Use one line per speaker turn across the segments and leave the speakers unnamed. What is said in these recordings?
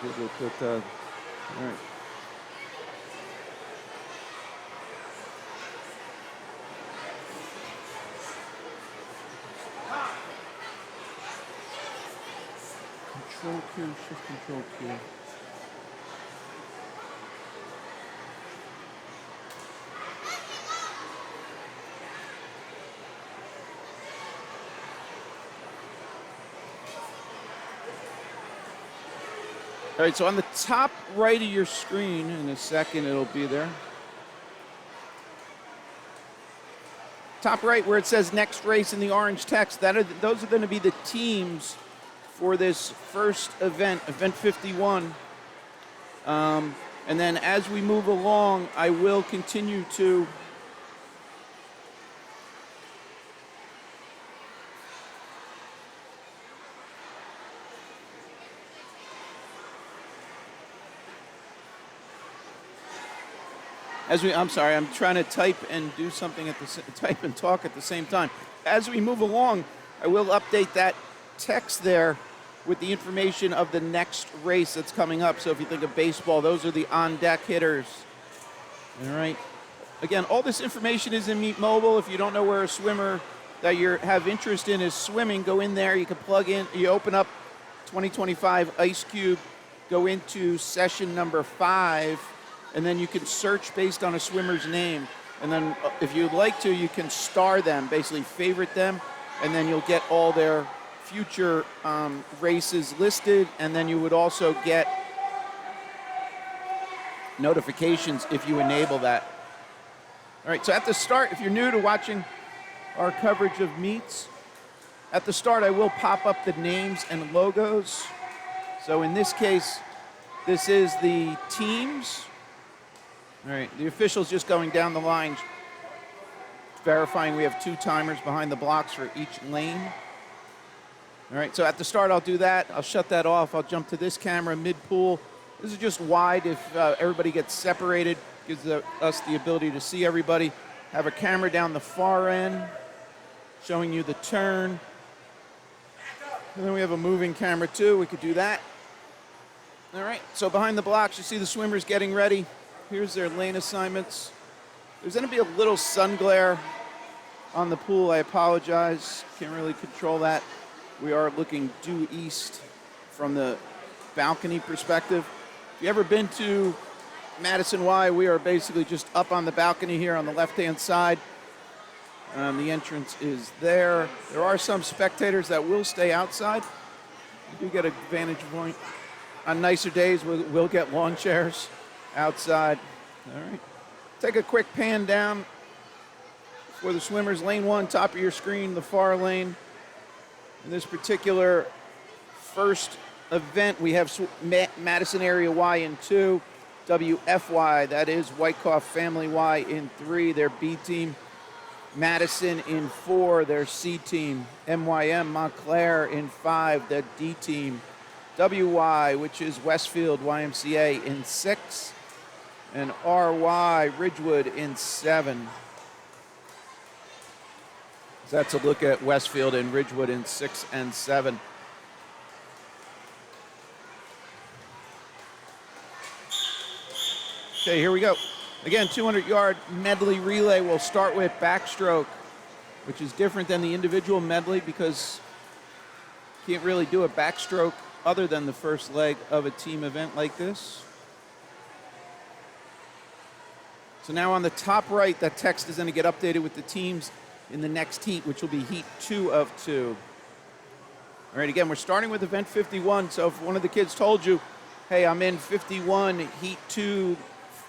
did it, but all right. Control Q, shift control Q. All right, so on the top right of your screen, in a second it'll be there. Top right where it says next race in the orange text, those are going to be the teams for this first event, Event 51. And then as we move along, I will continue to I'm sorry, I'm trying to type and do something type and talk at the same time. As we move along, I will update that text there with the information of the next race that's coming up. So if you think of baseball, those are the on-deck hitters. All right. Again, all this information is in Meet Mobile. If you don't know where a swimmer that you have interest in is swimming, go in there. You can plug in. You open up 2025 Ice Cube, go into session number 5, and then you can search based on a swimmer's name. And then if you'd like to, you can star them, basically favorite them, and then you'll get all their future races listed, and then you would also get notifications if you enable that. All right, so at the start, if you're new to watching our coverage of meets, at the start I will pop up the names and logos. So in this case, this is the teams. All right, the official's just going down the line, verifying we have 2 timers behind the blocks for each lane. All right, so at the start I'll do that. I'll shut that off. I'll jump to this camera, mid-pool. This is just wide if everybody gets separated. Gives us the ability to see everybody. Have a camera down the far end showing you the turn. And then we have a moving camera too. We could do that. All right, so behind the blocks you see the swimmers getting ready. Here's their lane assignments. There's going to be a little sun glare on the pool. I apologize. Can't really control that. We are looking due east from the balcony perspective. If you ever been to Madison Y, we are basically just up on the balcony here on the left-hand side. The entrance is there. There are some spectators that will stay outside. You do get a vantage point. On nicer days, we'll get lawn chairs outside. All right. Take a quick pan down for the swimmers. Lane 1, top of your screen, the far lane. In this particular first event, we have Madison Area Y in 2, WFY, that is Wyckoff Family Y in 3, their B team. Madison in 4, their C team. MYM Montclair in 5, their D team. WY, which is Westfield YMCA in 6, and RY Ridgewood in 7. So that's a look at Westfield and Ridgewood in 6 and 7. Okay, here we go. Again, 200-yard medley relay. We'll start with backstroke, which is different than the individual medley because you can't really do a backstroke other than the first leg of a team event like this. So now on the top right, that text is going to get updated with the teams in the next heat, which will be heat 2 of 2. All right, again, we're starting with event 51. So if one of the kids told you, hey, I'm in 51, heat 2,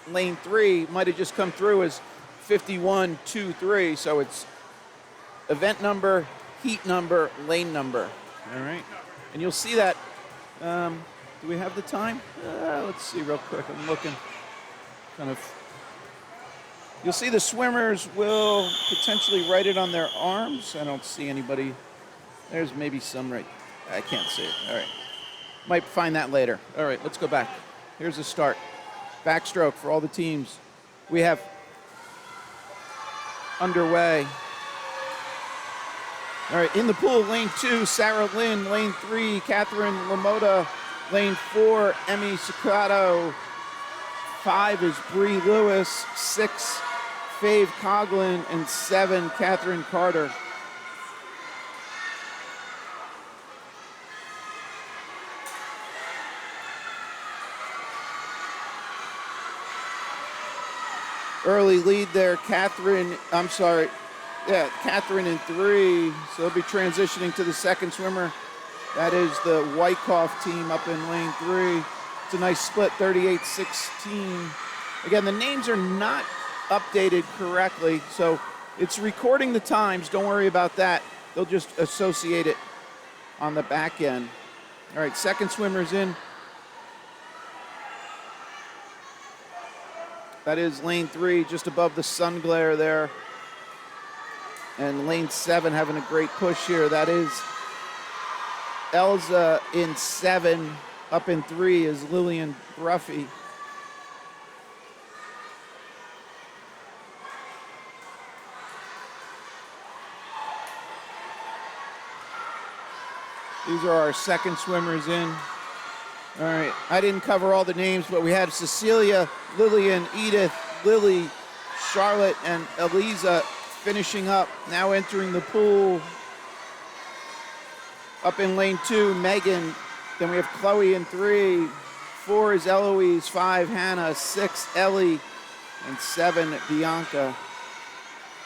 lane 3, might have just come through as 51, 2, 3. So it's event number, heat number, lane number. All right, and you'll see that. Do we have the time? Let's see real quick. I'm looking kind of. You'll see the swimmers will potentially write it on their arms. I don't see anybody. There's maybe some right. I can't see it. All right. Might find that later. All right, let's go back. Here's the start. Backstroke for all the teams. We have underway. All right, in the pool, lane 2, Sarah Lynn. Lane 3, Catherine Lamotta. Lane 4, Emmy Socrato. 5 is Bree Lewis. 6, Fave Coughlin. And 7, Catherine Carter. Early lead there, Catherine in 3. So they'll be transitioning to the second swimmer. That is the Wyckoff team up in lane 3. It's a nice split, 38-16. Again, the names are not updated correctly, so it's recording the times. Don't worry about that. They'll just associate it on the back end. All right, second swimmer's in. That is lane 3, just above the sun glare there. And lane 7 having a great push here. That is Elza in 7. Up in 3 is Lillian Bruffy. These are our second swimmers in. All right, I didn't cover all the names, but we had Cecilia, Lillian, Edith, Lily, Charlotte, and Eliza finishing up, now entering the pool. Up in lane 2, Megan. Then we have Chloe in 3. 4 is Eloise, 5, Hannah, 6, Ellie, and 7, Bianca.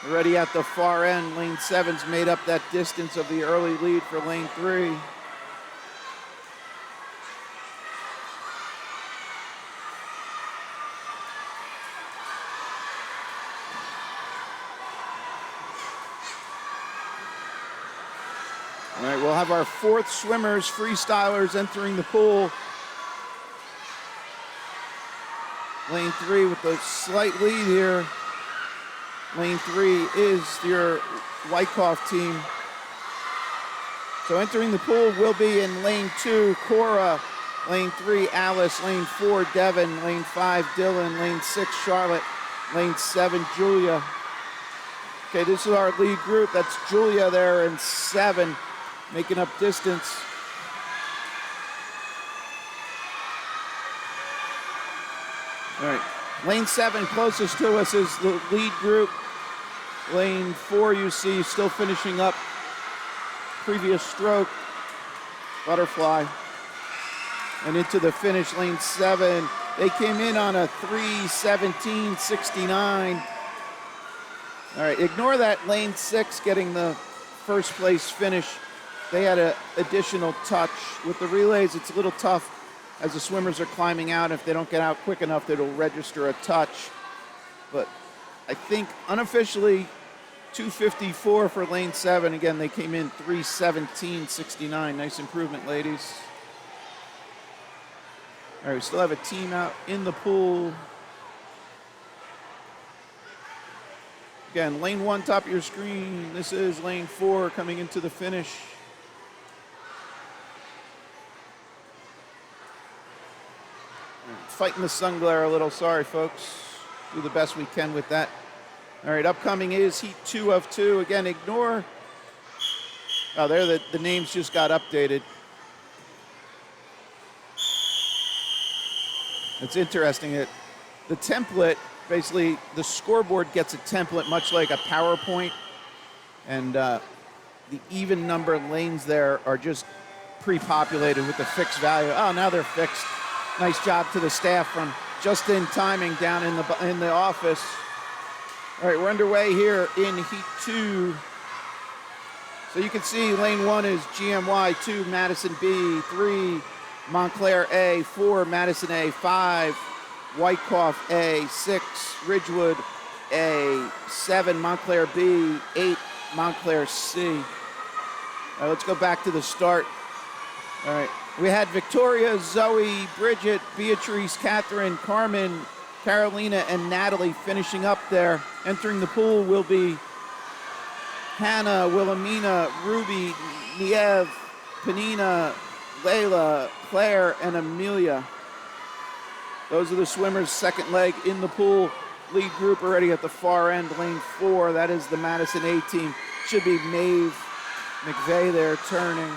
Already at the far end, lane 7's made up that distance of the early lead for lane 3. All right, we'll have our fourth swimmers, freestylers, entering the pool. Lane 3 with a slight lead here. Lane 3 is your Wyckoff team. So entering the pool will be in lane 2, Cora. Lane 3, Alice. Lane 4, Devin. Lane 5, Dylan. Lane 6, Charlotte. Lane 7, Julia. Okay, this is our lead group. That's Julia there in 7. Making up distance. All right, lane 7 closest to us is the lead group. Lane 4 you see still finishing up previous stroke, butterfly. And into the finish, lane 7. They came in on a 3:17.69. All right, ignore that lane 6 getting the first place finish. They had an additional touch. With the relays, it's a little tough as the swimmers are climbing out. If they don't get out quick enough, it'll register a touch. But I think unofficially, 2:54 for lane 7. Again, they came in 3:17.69. Nice improvement, ladies. All right, we still have a team out in the pool. Again, lane 1, top of your screen. This is lane 4 coming into the finish. Fighting the sun glare a little. Sorry, folks. Do the best we can with that. All right, upcoming is heat 2 of 2. Again, ignore. Oh, there the names just got updated. It's interesting that the template, basically the scoreboard gets a template much like a PowerPoint, and the even number lanes there are just pre-populated with the fixed value. Oh, now they're fixed. Nice job to the staff from just in timing down in the office. All right, we're underway here in heat 2. So you can see lane 1 is GMY, 2 Madison B, 3 Montclair A, 4 Madison A, 5 Wyckoff A, 6 Ridgewood A, 7 Montclair B, 8 Montclair C. All right, let's go back to the start. All right, we had Victoria, Zoe, Bridget, Beatrice, Catherine, Carmen, Carolina, and Natalie finishing up there. Entering the pool will be Hannah, Wilhelmina, Ruby, Niev, Panina, Layla, Claire, and Amelia. Those are the swimmers' second leg in the pool. Lead group already at the far end, lane 4. That is the Madison A team. Should be Maeve McVeigh there turning.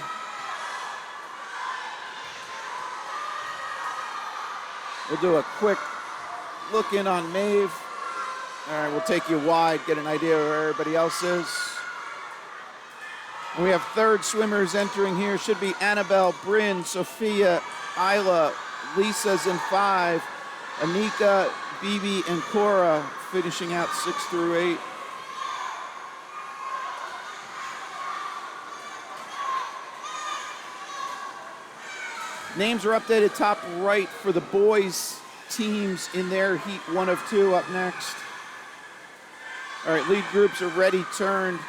We'll do a quick look in on Maeve. All right, we'll take you wide, get an idea of where everybody else is. And we have third swimmers entering here. Should be Annabelle, Bryn, Sophia, Isla, Lisa's in 5, Anika, Bibi, and Cora finishing out 6 through 8. Names are updated top right for the boys teams in their heat 1 of 2 up next. All right, lead groups are ready, turned,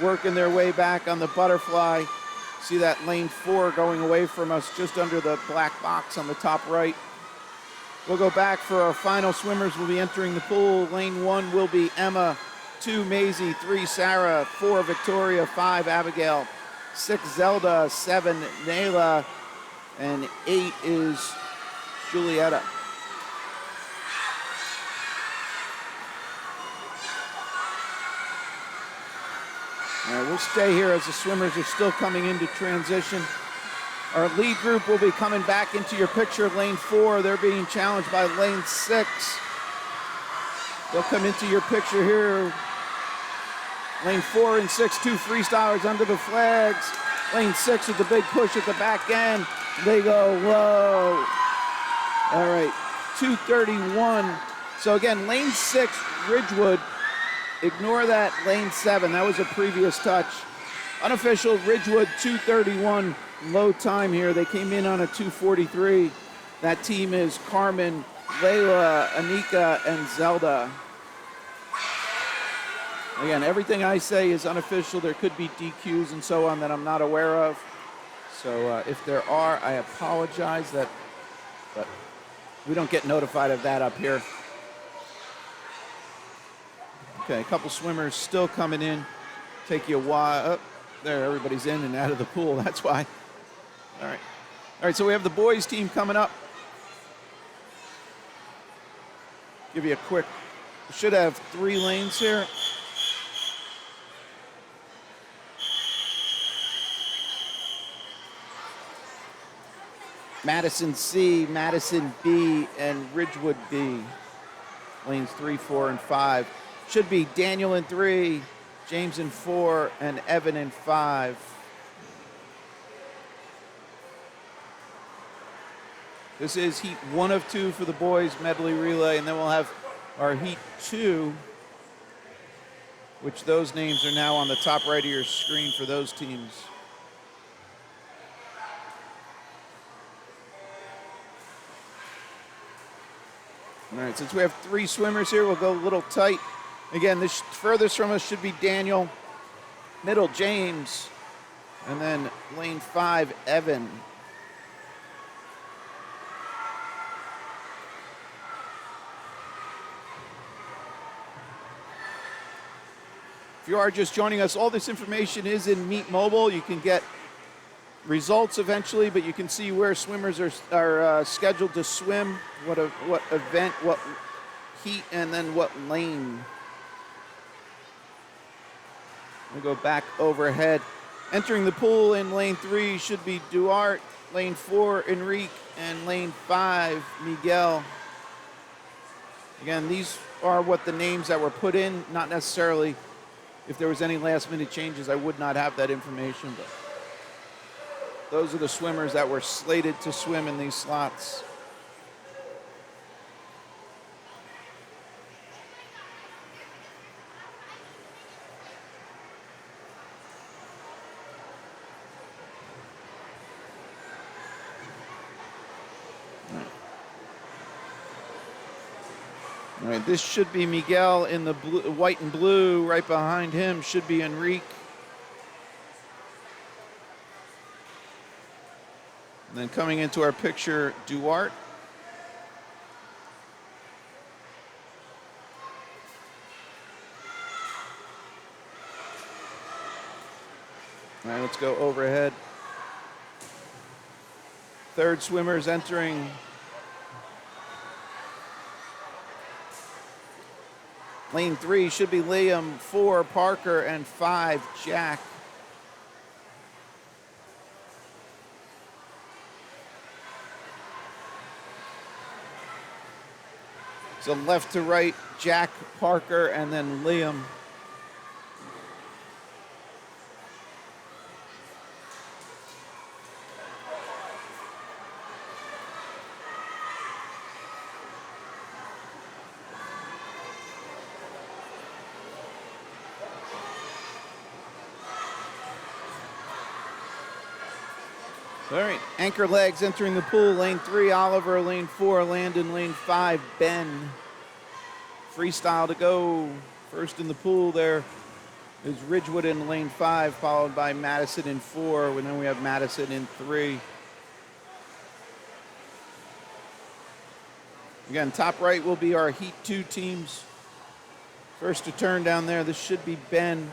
working their way back on the butterfly. See that lane 4 going away from us just under the black box on the top right. We'll go back for our final swimmers. We'll be entering the pool. Lane 1 will be Emma, 2 Maisie, 3 Sarah, 4 Victoria, 5 Abigail, 6 Zelda, 7 Nayla, and 8 is Julietta. All right, we'll stay here as the swimmers are still coming into transition. Our lead group will be coming back into your picture. Lane 4, they're being challenged by lane 6. They'll come into your picture here. Lane 4 and 6, 2 freestylers under the flags. Lane 6 with the big push at the back end. They go low. All right, 2:31. So again, lane 6, Ridgewood. Ignore that lane 7. That was a previous touch. Unofficial, Ridgewood 2:31 low time here. They came in on a 2:43. That team is Carmen, Layla, Anika, and Zelda. Again, everything I say is unofficial. There could be DQs and so on that I'm not aware of. So if there are, I apologize, but we don't get notified of that up here. Okay, a couple swimmers still coming in. Take you a while. Oh, there, everybody's in and out of the pool. That's why. All right, so we have the boys team coming up. Give you a quick, we should have 3 lanes here. Madison C, Madison B, and Ridgewood B. Lanes 3, 4, and 5. Should be Daniel in 3, James in 4, and Evan in 5. This is heat 1 of 2 for the boys medley relay, and then we'll have our heat 2, which those names are now on the top right of your screen for those teams. All right, since we have 3 swimmers here, we'll go a little tight. Again, this furthest from us should be Daniel, middle James, and then lane 5, Evan. If you are just joining us, all this information is in Meet Mobile. You can get results eventually, but you can see where swimmers are scheduled to swim, what event, what heat, and then what lane. We'll go back overhead. Entering the pool in lane 3 should be Duarte, lane 4, Enrique, and lane 5, Miguel. Again, these are what the names that were put in, not necessarily if there was any last minute changes, I would not have that information, but those are the swimmers that were slated to swim in these slots. All right, this should be Miguel in the blue, white and blue. Right behind him should be Enrique. And then coming into our picture, Duarte. All right, let's go overhead. Third swimmers entering. Lane 3 should be Liam, 4 Parker, and 5 Jack. So left to right, Jack, Parker, and then Liam. All right, anchor legs entering the pool. Lane 3, Oliver. Lane 4, Landon. Lane 5, Ben. Freestyle to go. First in the pool there is Ridgewood in lane 5, followed by Madison in 4. And then we have Madison in 3. Again, top right will be our Heat 2 teams. First to turn down there, this should be Ben.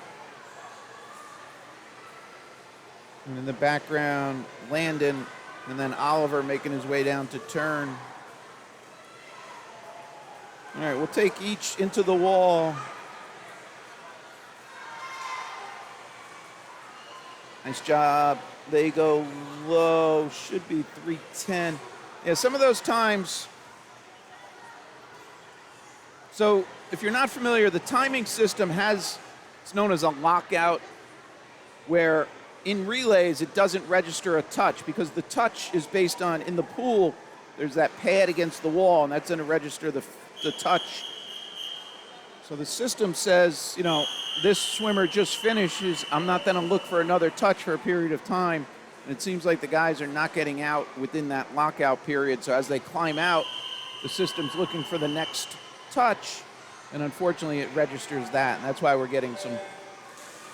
And in the background, Landon, and then Oliver making his way down to turn. All right, we'll take each into the wall. Nice job. They go low, should be 310. Yeah, some of those times. So if you're not familiar, the timing system it's known as a lockout, where in relays, it doesn't register a touch because the touch is based on, in the pool, there's that pad against the wall, and that's going to register the touch. So the system says, you know, this swimmer just finishes. I'm not going to look for another touch for a period of time. And it seems like the guys are not getting out within that lockout period. So as they climb out, the system's looking for the next touch. And unfortunately, it registers that. And that's why we're getting some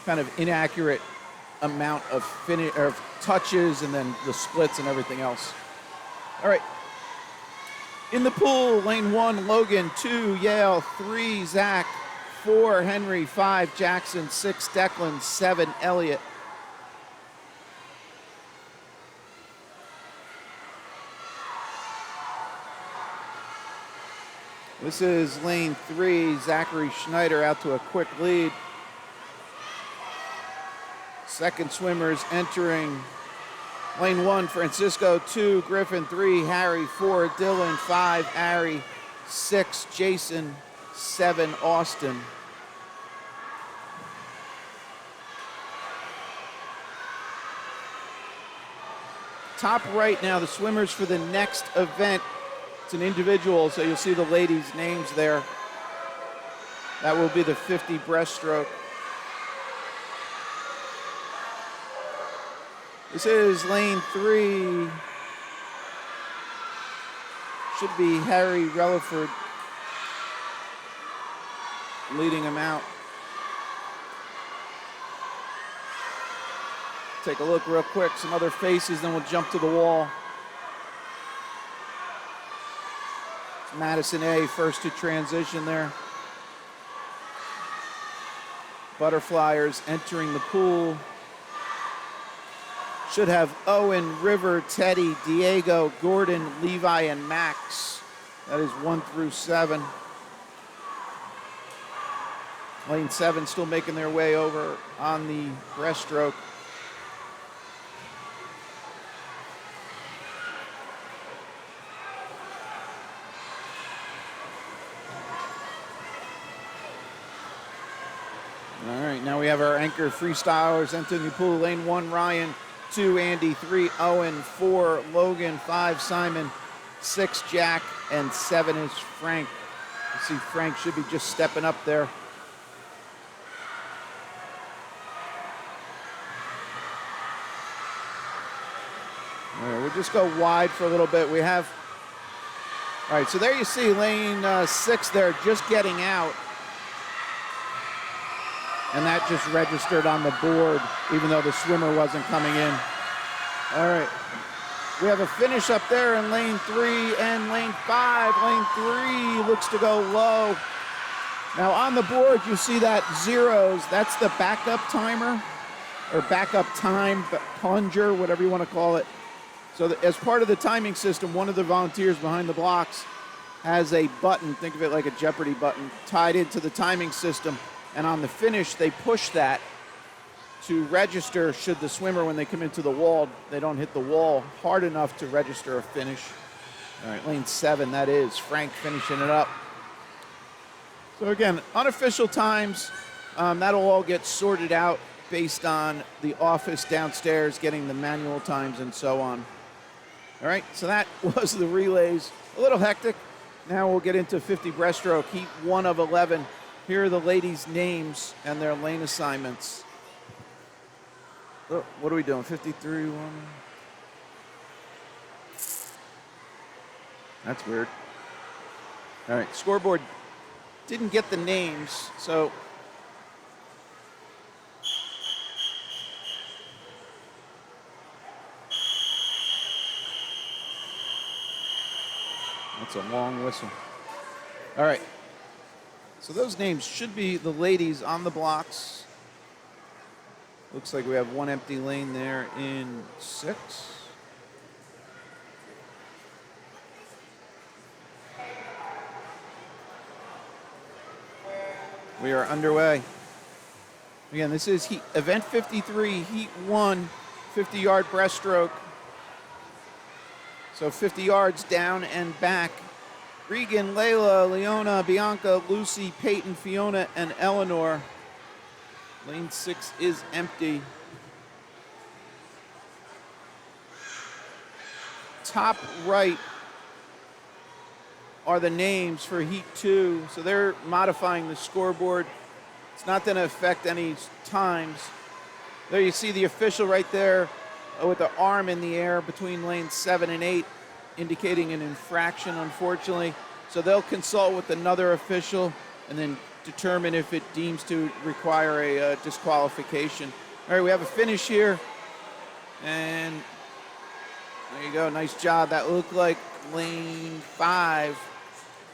kind of inaccurate amount of touches and then the splits and everything else. All right. In the pool, lane 1, Logan. 2, Yale. 3, Zach. 4, Henry. 5, Jackson. 6, Declan. 7, Elliott. This is lane 3, Zachary Schneider out to a quick lead. Second swimmers entering lane 1, Francisco. 2, Griffin. 3, Harry. 4, Dylan. 5, Ari. 6, Jason. 7, Austin. Top right now, the swimmers for the next event. It's an individual, so you'll see the ladies' names there. That will be the 50 breaststroke. This is lane 3. Should be Harry Relaford leading him out. Take a look real quick, some other faces, then we'll jump to the wall. It's Madison A, first to transition there. Butterflyers entering the pool. Should have Owen, River, Teddy, Diego, Gordon, Levi, and Max. That is 1 through 7. Lane 7 still making their way over on the breaststroke. All right, now we have our anchor freestylers entering the pool. Lane 1, Ryan. 2, Andy. 3, Owen. 4, Logan. 5, Simon. 6, Jack. And 7 is Frank. You see Frank should be just stepping up there. All right, we'll just go wide for a little bit. We have, all right, so there you see lane 6 there just getting out. And that just registered on the board, even though the swimmer wasn't coming in. All right. We have a finish up there in lane 3 and lane 5. Lane 3 looks to go low. Now on the board, you see that zeros. That's the backup timer, or backup time, plunger, whatever you want to call it. So as part of the timing system, one of the volunteers behind the blocks has a button, think of it like a Jeopardy button, tied into the timing system. And on the finish, they push that to register should the swimmer, when they come into the wall, they don't hit the wall hard enough to register a finish. All right, lane 7, that is Frank finishing it up. So again, unofficial times, that'll all get sorted out based on the office downstairs getting the manual times and so on. All right, so that was the relays. A little hectic. Now we'll get into 50 breaststroke, heat 1 of 11. Here are the ladies' names and their lane assignments. Oh, what are we doing? 53, 1. That's weird. All right, scoreboard didn't get the names, so that's a long whistle. All right, so those names should be the ladies on the blocks. Looks like we have one empty lane there in 6. We are underway. Again, this is event 53, heat 1, 50-yard breaststroke. So 50 yards down and back. Regan, Layla, Leona, Bianca, Lucy, Peyton, Fiona, and Eleanor. Lane 6 is empty. Top right are the names for heat 2. So they're modifying the scoreboard. It's not going to affect any times. There you see the official right there with the arm in the air between lanes 7 and 8, indicating an infraction, unfortunately. So they'll consult with another official and then determine if it deems to require a disqualification. All right, we have a finish here. And there you go, nice job. That looked like lane 5,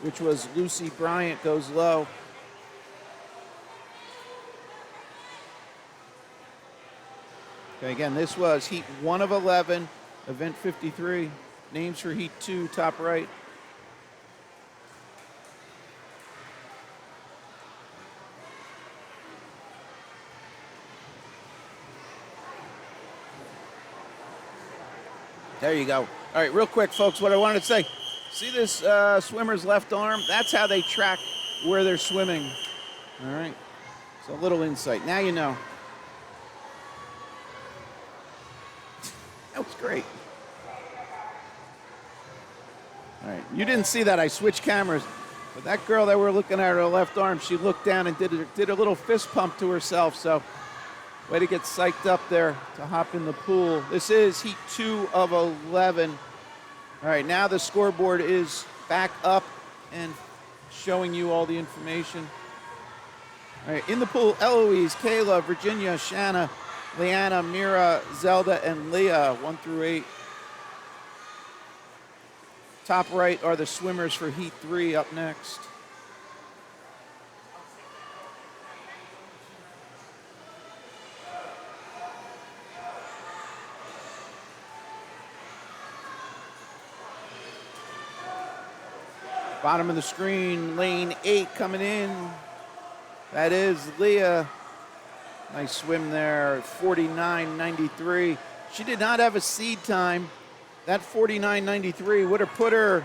which was Lucy Bryant, goes low. Okay, again, this was heat 1 of 11, event 53. Names for heat 2, top right. There you go. All right, real quick, folks, what I wanted to say. See this swimmer's left arm? That's how they track where they're swimming. All right, so a little insight. Now you know. That was great. All right, you didn't see that. I switched cameras. But that girl that we're looking at, her left arm, she looked down and did a little fist pump to herself. So way to get psyched up there to hop in the pool. This is heat 2 of 11. All right, now the scoreboard is back up and showing you all the information. All right, in the pool, Eloise, Kayla, Virginia, Shanna, Leanna, Mira, Zelda, and Leah, 1 through 8. Top right are the swimmers for heat 3 up next. Bottom of the screen, lane 8 coming in. That is Leah. Nice swim there, 49.93. She did not have a seed time. That 49.93 would have put her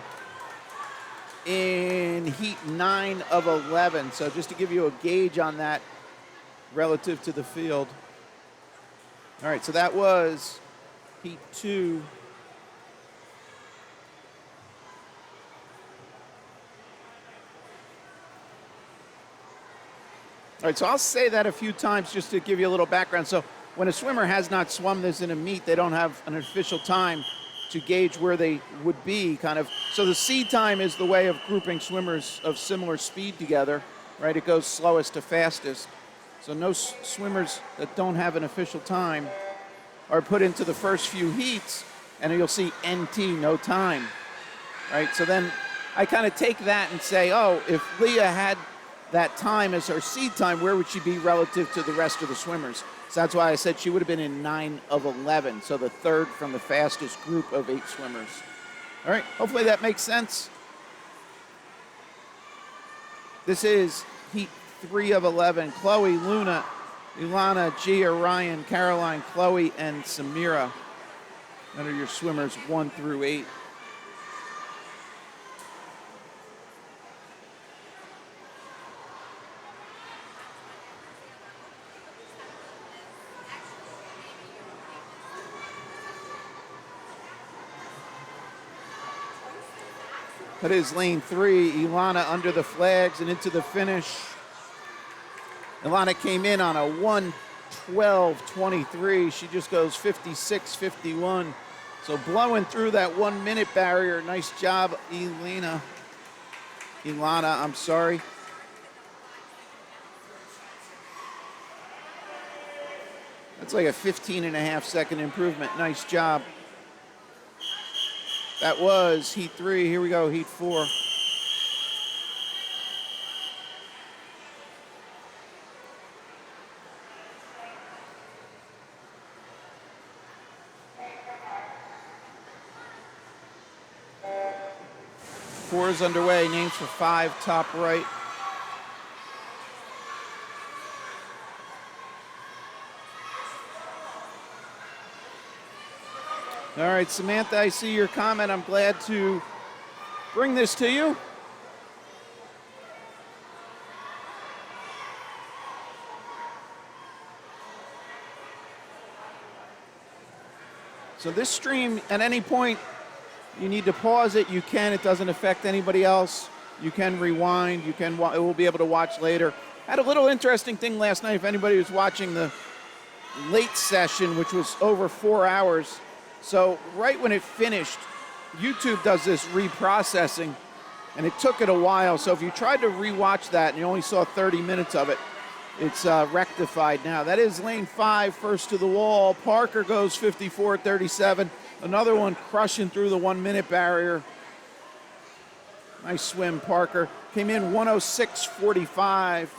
in heat 9 of 11. So just to give you a gauge on that relative to the field. All right, so that was heat 2. All right, so I'll say that a few times just to give you a little background. So when a swimmer has not swum this in a meet, they don't have an official time to gauge where they would be, kind of. So the seed time is the way of grouping swimmers of similar speed together, right? It goes slowest to fastest. So no swimmers that don't have an official time are put into the first few heats, and you'll see NT, no time, right? So then I kind of take that and say, oh, if Leah had that time as her seed time, where would she be relative to the rest of the swimmers? So that's why I said she would have been in 9 of 11, so the third from the fastest group of 8 swimmers. All right, hopefully that makes sense. This is heat 3 of 11. Chloe, Luna, Ilana, Gia, Ryan, Caroline, Chloe, and Samira. That are your swimmers 1 through 8. That is lane 3. Ilana under the flags and into the finish. Ilana came in on a 1:12.23. She just goes 56.51. So blowing through that 1 minute barrier. Nice job, Ilana, I'm sorry. That's like a 15.5 second improvement. Nice job. That was heat 3. Here we go, heat 4. Four is underway. Names for 5, top right. All right, Samantha, I see your comment. I'm glad to bring this to you. So this stream, at any point, you need to pause it. You can. It doesn't affect anybody else. You can rewind. You can. It will be able to watch later. Had a little interesting thing last night. If anybody was watching the late session, which was over 4 hours, so right when it finished, YouTube does this reprocessing, and it took it a while. So if you tried to rewatch that and you only saw 30 minutes of it, it's rectified now. That is lane 5, first to the wall. Parker goes 54.37. Another one crushing through the 1 minute barrier. Nice swim, Parker. Came in 106.45.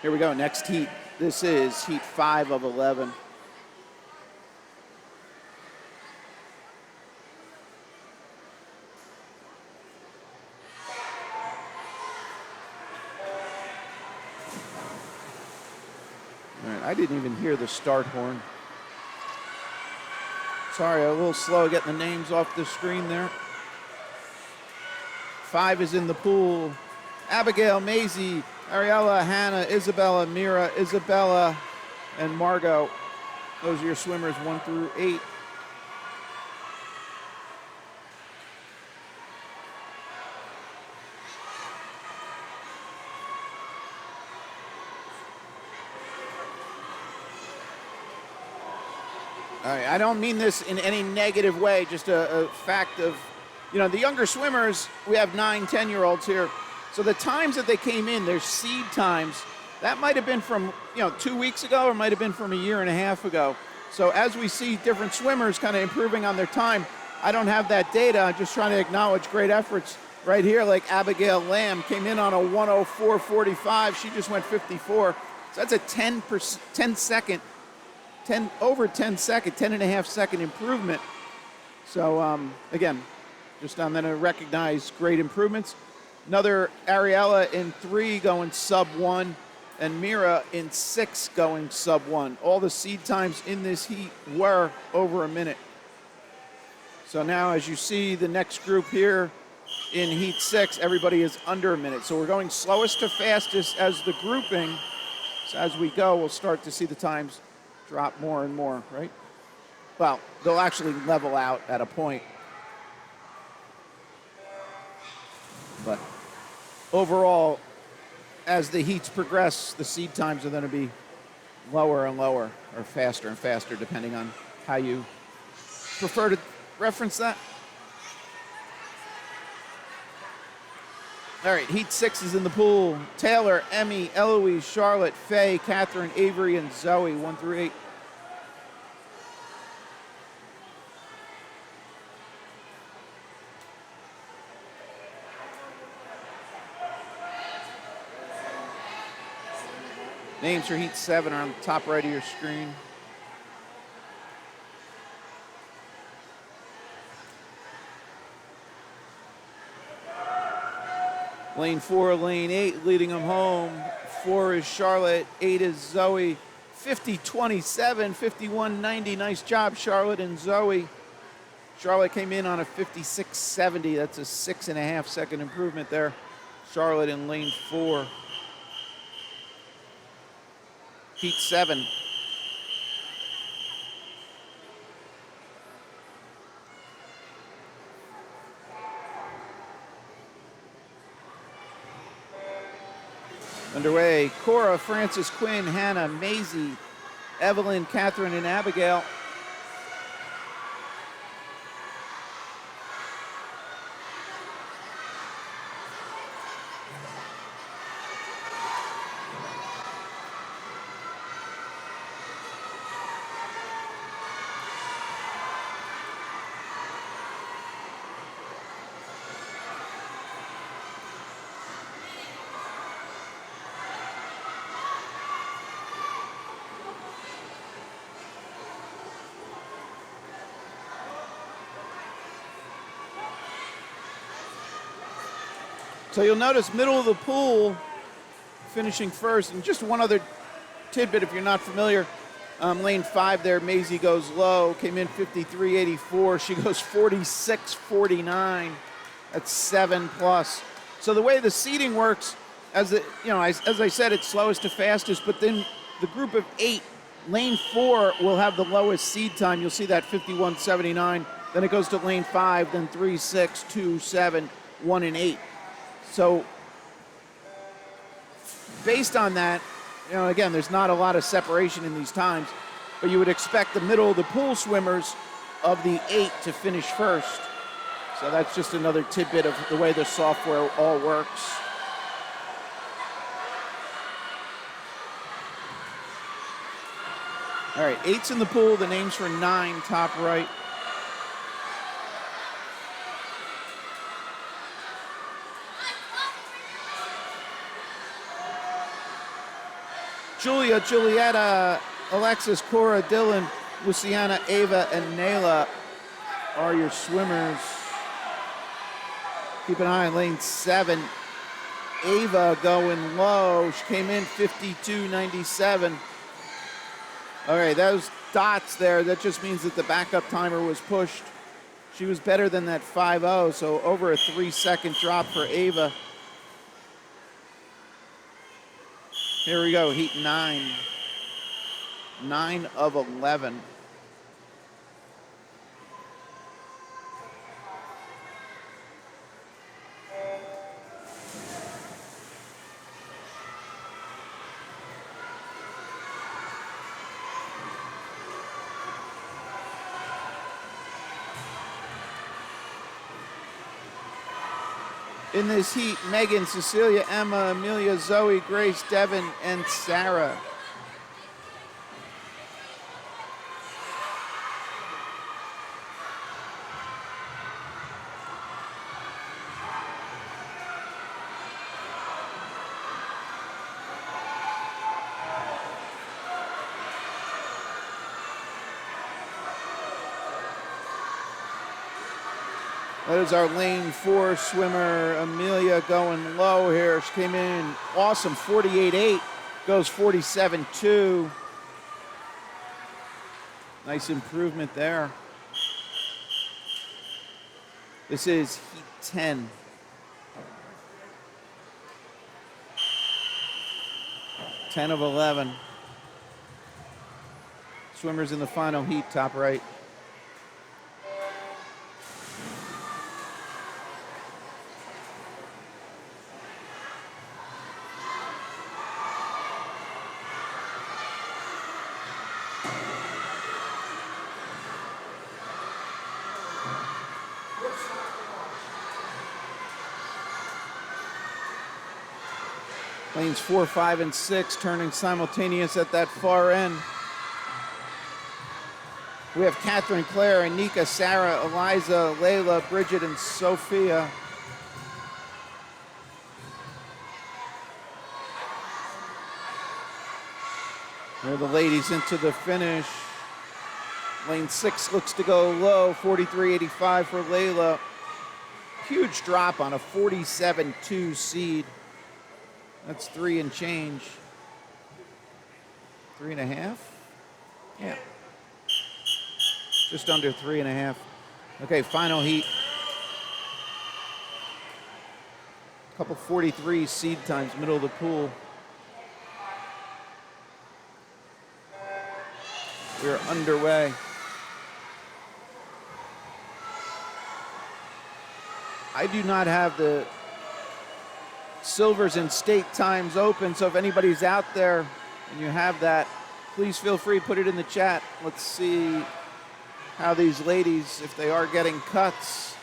Here we go, next heat. This is heat 5 of 11. All right, I didn't even hear the start horn. Sorry, a little slow getting the names off the screen there. 5 is in the pool. Abigail, Maisie, Ariella, Hannah, Isabella, Mira, Isabella, and Margot. Those are your swimmers 1 through 8. All right, I don't mean this in any negative way, just a fact of, the younger swimmers, we have 9, 10-year-olds here. So the times that they came in, their seed times, that might have been from, 2 weeks ago or might have been from a year and a half ago. So as we see different swimmers kind of improving on their time, I don't have that data. I'm just trying to acknowledge great efforts right here, like Abigail Lamb came in on a 1:04.45. She just went 54. So that's a 10 second, 10 and a half second improvement. So again, just I'm going to recognize great improvements. Another Ariella in 3 going sub 1, and Mira in 6 going sub 1. All the seed times in this heat were over a minute. So now as you see the next group here in heat 6, everybody is under a minute. So we're going slowest to fastest as the grouping. So as we go, we'll start to see the times drop more and more, right? Well, they'll actually level out at a point. But overall, as the heats progress, the seed times are going to be lower and lower, or faster and faster, depending on how you prefer to reference that. All right, heat 6 is in the pool. Taylor, Emmy, Eloise, Charlotte, Faye, Catherine, Avery, and Zoe, 1 through 8. Names for heat 7 are on the top right of your screen. Lane 4, lane 8, leading them home. 4 is Charlotte, 8 is Zoe. 50.27, 51.90. Nice job, Charlotte and Zoe. Charlotte came in on a 56.70. That's a 6.5 second improvement there. Charlotte in lane 4. Heat 7. Underway, Cora, Frances, Quinn, Hannah, Maisie, Evelyn, Catherine, and Abigail. So you'll notice middle of the pool finishing first. And just one other tidbit if you're not familiar. Lane 5 there, Maisie goes low, came in 53.84. She goes 46.49. That's 7 plus. So the way the seating works, as I said, it's slowest to fastest, but then the group of 8, lane 4 will have the lowest seed time. You'll see that 51.79. Then it goes to lane 5, then 3, 6, 2, 7, 1, and 8. So based on that, again, there's not a lot of separation in these times, but you would expect the middle of the pool swimmers of the 8 to finish first. So that's just another tidbit of the way the software all works. All right, 8's in the pool, the names for 9, top right. Julia, Julietta, Alexis, Cora, Dylan, Luciana, Ava, and Nayla are your swimmers. Keep an eye on lane 7. Ava going low. She came in 52.97. All right, those dots there, that just means that the backup timer was pushed. She was better than that 5.0, so over a 3-second drop for Ava. Here we go, heat 9. 9 of 11. In this heat, Megan, Cecilia, Emma, Amelia, Zoe, Grace, Devin, and Sarah. That is our lane 4 swimmer, Amelia, going low here. She came in awesome, 48.8, goes 47.2. Nice improvement there. This is heat 10. Ten of 11. Swimmers in the final heat, top right. Lanes 4, 5, and 6 turning simultaneous at that far end. We have Catherine, Claire, Anika, Sarah, Eliza, Layla, Bridget, and Sophia. There are the ladies into the finish. Lane 6 looks to go low, 43.85 for Layla. Huge drop on a 47.2 seed. That's 3 and change. 3.5? Yeah. Just under 3.5. Okay, final heat. Couple 43 seed times, middle of the pool. We're underway. I do not have the silvers and state times open. So if anybody's out there and you have that, please feel free to put it in the chat. Let's see how these ladies, if they are getting cuts.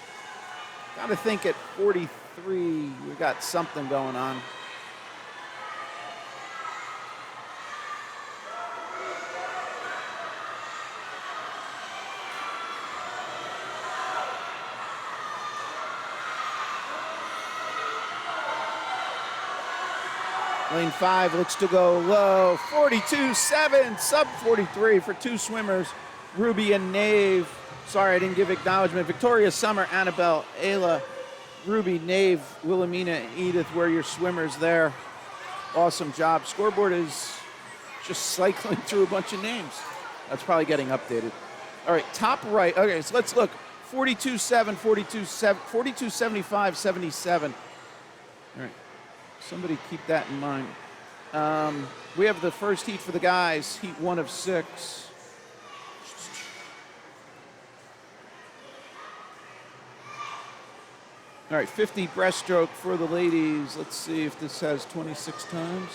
Gotta think at 43, we got something going on. Lane 5 looks to go low. 42.7, sub 43 for two swimmers, Ruby and Nave. Sorry, I didn't give acknowledgement. Victoria, Summer, Annabelle, Ayla, Ruby, Nave, Wilhelmina, and Edith were your swimmers there. Awesome job. Scoreboard is just cycling through a bunch of names. That's probably getting updated. All right, top right. Okay, so let's look. 42.7, 42.75, 77. All right. Somebody keep that in mind. We have the first heat for the guys, heat 1 of 6. All right, 50 breaststroke for the ladies. Let's see if this has 26 times.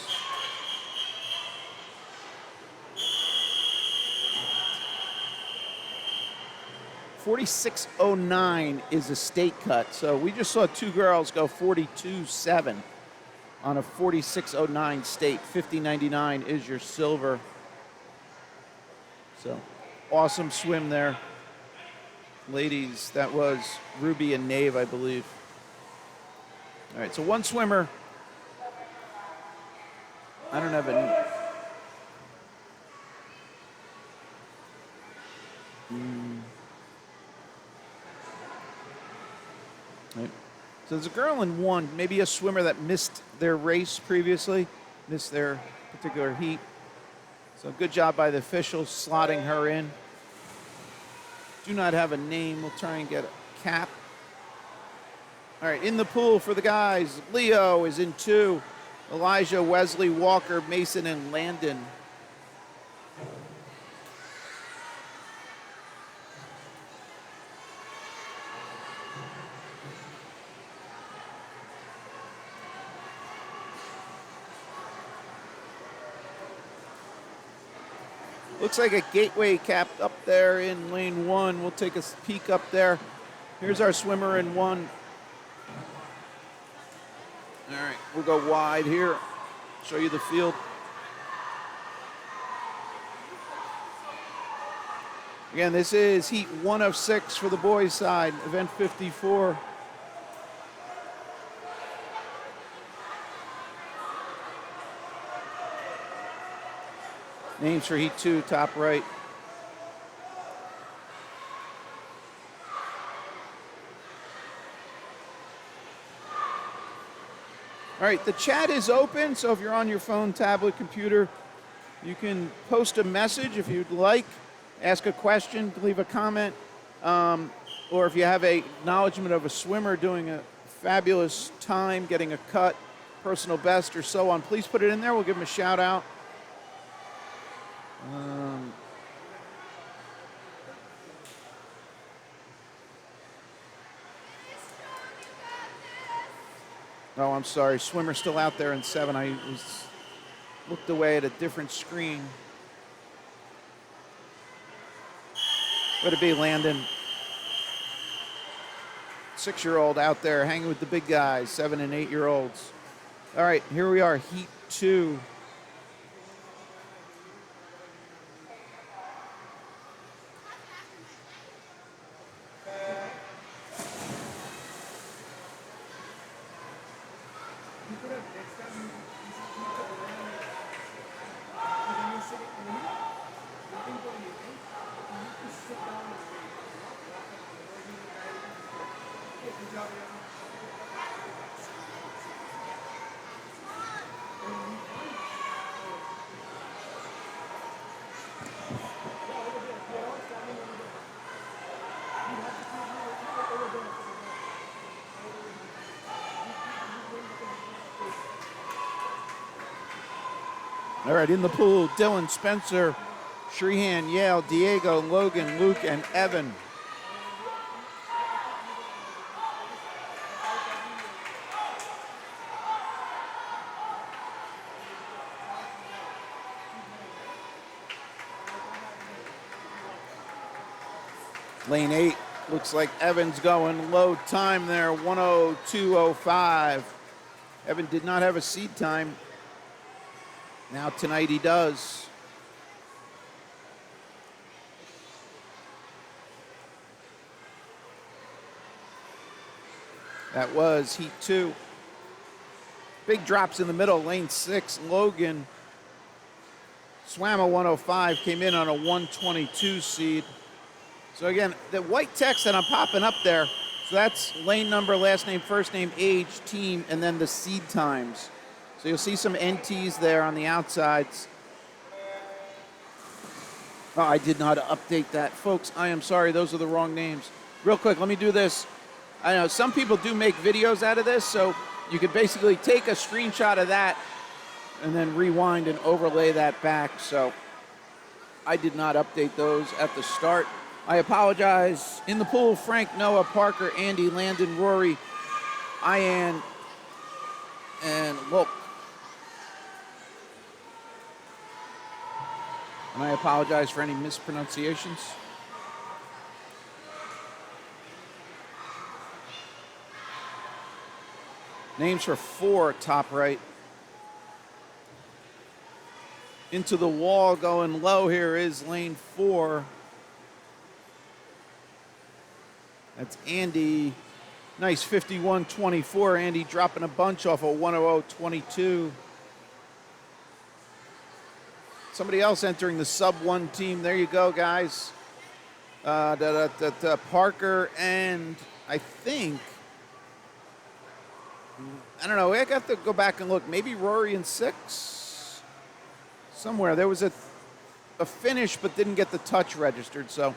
.4609 is a state cut. So we just saw two girls go 42.7. On a 46.09 state. 50.99 is your silver. So awesome swim there. Ladies, that was Ruby and Nave, I believe. All right, so one swimmer. I don't have any. Right. So there's a girl in 1, maybe a swimmer that missed their race previously, missed their particular heat. So good job by the officials slotting her in. Do not have a name. We'll try and get a cap. All right, in the pool for the guys, Leo is in 2. Elijah, Wesley, Walker, Mason, and Landon. Looks like a gateway cap up there in lane 1. We'll take a peek up there. Here's our swimmer in 1. All right, we'll go wide here. Show you the field. Again, this is heat 1 of 6 for the boys side, event 54. Names for heat 2, top right. All right, the chat is open, so if you're on your phone, tablet, computer, you can post a message if you'd like, ask a question, leave a comment, or if you have a acknowledgement of a swimmer doing a fabulous time, getting a cut, personal best, or so on, please put it in there. We'll give them a shout out. Oh, I'm sorry. Swimmer's still out there in 7. I looked away at a different screen. Way to be, Landon. 6-year-old out there hanging with the big guys, 7- and 8-year-olds. All right, here we are, heat 2. All right, in the pool, Dylan, Spencer, Shreehan, Yale, Diego, Logan, Luke, and Evan. Lane 8, looks like Evan's going low time there, 1:02:05. Evan did not have a seed time. Now tonight he does. That was heat 2. Big drops in the middle. Lane 6, Logan swam a 1:05, came in on a 1:22 seed. So again, the white text that I'm popping up there, so that's lane number, last name, first name, age, team, and then the seed times. So you'll see some NTs there on the outsides. Oh, I did not update that. Folks, I am sorry. Those are the wrong names. Real quick, let me do this. I know some people do make videos out of this, so you could basically take a screenshot of that and then rewind and overlay that back. So I did not update those at the start. I apologize. In the pool, Frank, Noah, Parker, Andy, Landon, Rory, Ian, and Wilk. And I apologize for any mispronunciations. Names for 4, top right. Into the wall, going low here is lane 4. That's Andy. Nice 51.24. Andy dropping a bunch off a 1:00:22. Somebody else entering the sub 1 team. There you go, guys. Parker and I think, I don't know, I got to go back and look. Maybe Rory in 6? Somewhere. There was a finish but didn't get the touch registered, so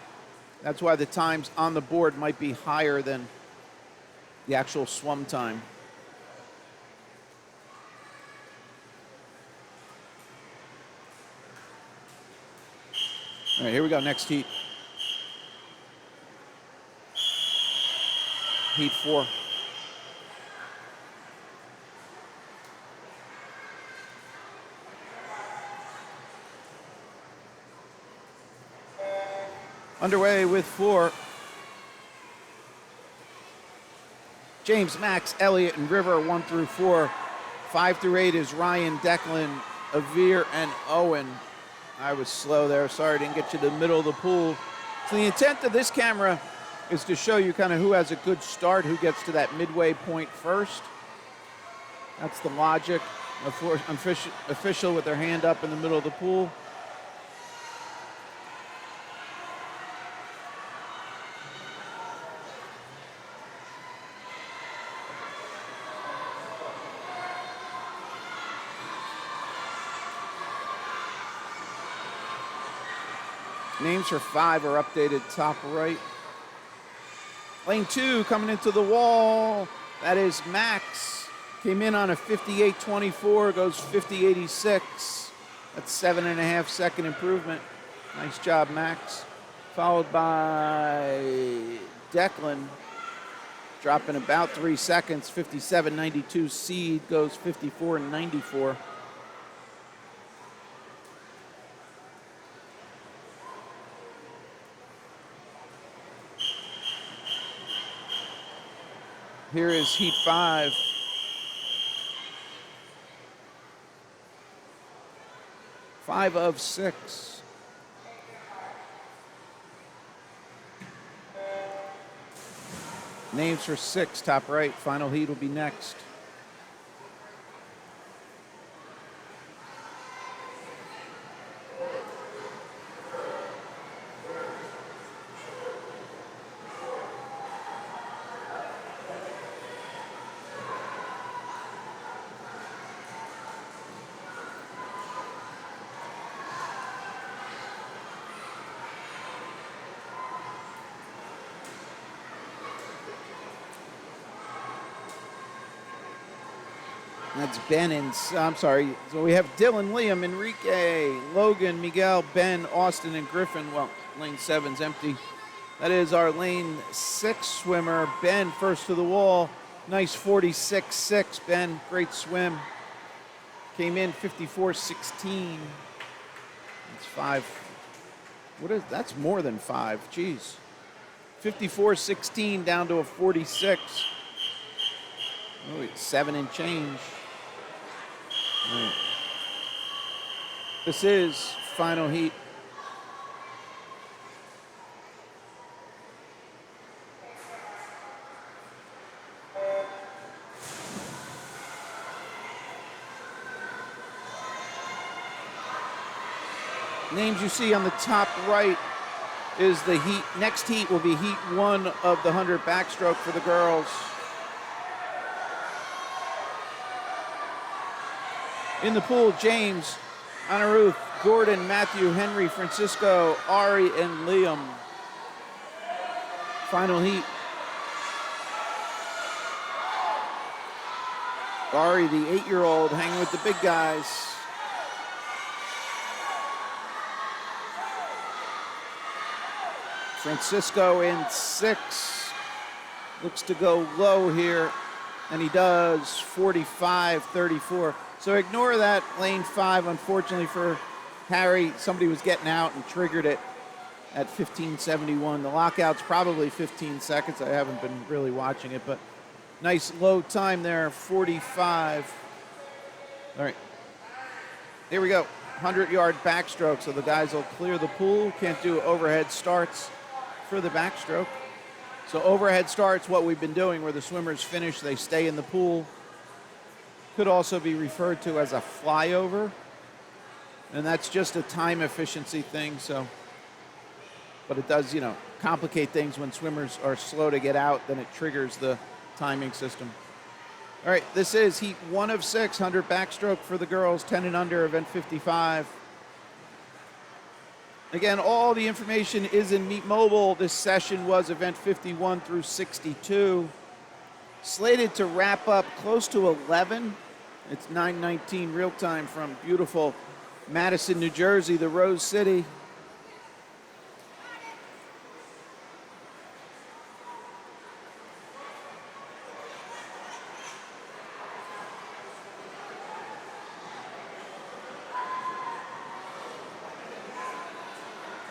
that's why the times on the board might be higher than the actual swum time. All right, here we go, next heat. Heat 4. Underway with 4. James, Max, Elliott, and River, 1 through 4. 5 through 8 is Ryan, Declan, Avir, and Owen. I was slow there. Sorry, I didn't get you to the middle of the pool. So the intent of this camera is to show you kind of who has a good start, who gets to that midway point first. That's the logic. Official with their hand up in the middle of the pool. Names for 5 are updated top right. Lane 2 coming into the wall. That is Max. Came in on a 58.24, goes 50.86. That's 7.5 second improvement. Nice job, Max. Followed by Declan, dropping about 3 seconds. 57.92 seed, goes 54.94. Here is heat 5. Five of 6. Names for 6, top right. Final heat will be next. That's Ben and, I'm sorry, so we have Dylan, Liam, Enrique, Logan, Miguel, Ben, Austin, and Griffin. Well, lane 7's empty. That is our lane 6 swimmer, Ben, first to the wall. Nice 46.6, Ben, great swim. Came in 54.16. That's 5. What is, that's more than 5, jeez. 54-16 down to a 46. Oh, it's 7 and change. Right. This is final heat. Names you see on the top right is the heat. Next heat will be heat 1 of the 100 backstroke for the girls. In the pool, James, Anna Ruth, Gordon, Matthew, Henry, Francisco, Ari, and Liam. Final heat. Ari, the 8-year-old, hanging with the big guys. Francisco in 6. Looks to go low here, and he does, 45-34. So ignore that lane 5, unfortunately for Harry. Somebody was getting out and triggered it at 15:71. The lockout's probably 15 seconds. I haven't been really watching it, but nice low time there, 45. All right, here we go, 100-yard backstroke. So the guys will clear the pool. Can't do overhead starts for the backstroke. So overhead starts, what we've been doing, where the swimmers finish, they stay in the pool. Could also be referred to as a flyover, and that's just a time efficiency thing. So, but it does, complicate things when swimmers are slow to get out. Then it triggers the timing system. All right, this is heat 1 of 6, 100 backstroke for the girls, 10 and under, event 55. Again, all the information is in Meet Mobile. This session was event 51 through 62. Slated to wrap up close to 11. It's 9:19 real time from beautiful Madison, New Jersey, the Rose City.